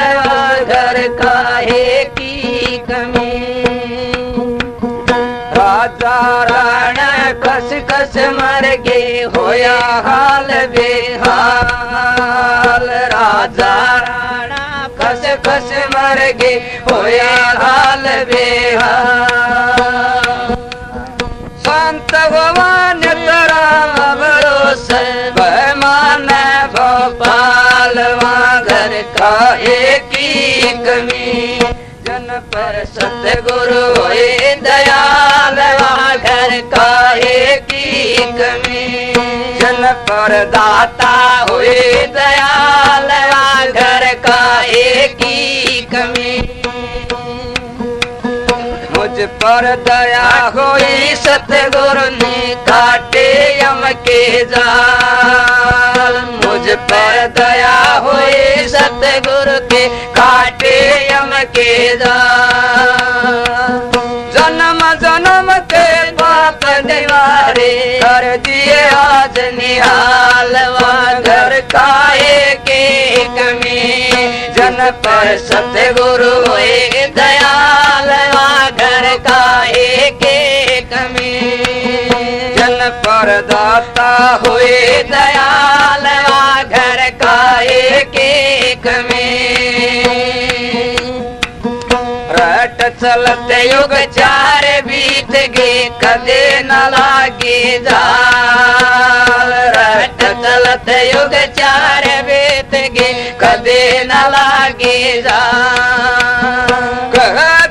घर का एक ही कमी। राजा राणा कस कस मर गे होया हाल बेहाल, राजा राणा कस कस मर गे होया हाल बेहाल। संत भगवान राम भरोसे मान भोपाल घर का एक ही कमी। जन पर सतगुरु होए दयाल घर का एक ही कमी। जन पर दाता होए दयाल घर का एक ही कमी। मुझ पर दया होई सतगुरु ने काटे यम के जाल, मुझ पर दया होई सतगुरु के काटे यम के जाल। जन्म जन्म के पाप निवारे कर दिए आज निहाल घर का एक कमी। जन पर सतगुरु होए दयाल घर का एक कमी। जन पर दाता हुए दयाल घर का एक कमी। रट चलते युग चार बीत गे कदे न लागे जाल, रट चलते युग चार बीत गे कदे न लागे जाल।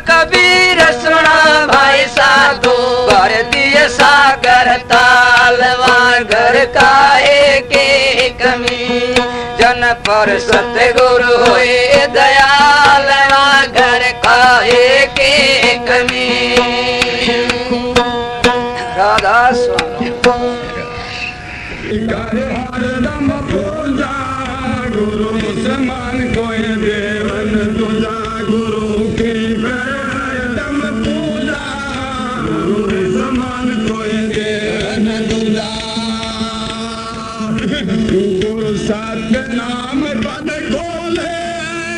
कबीर सुना भाई साधु भर दिए सागर तालवा घर का एक कमी। जन पर सतगुरु होए दयाल घर का एक कमी। राधा स्वामी गुरु मुसलमान कोई देवन तुझा, गुरु की दम पूजा, गुरु समान कोई देवन तुझा। गुरु सत्य नाम पद खोले,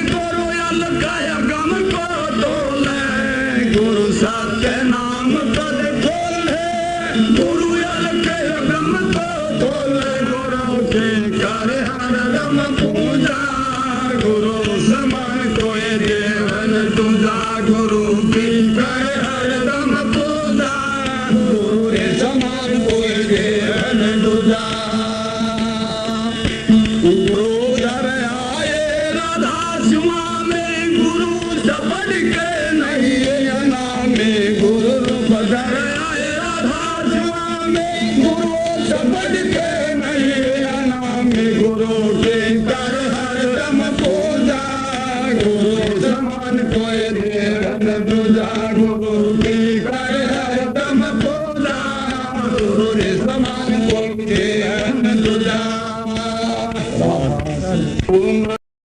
गुरु अलग गम को तोले, गुरु सत्य नाम पद खोले, गुरु अलग गम को तोले।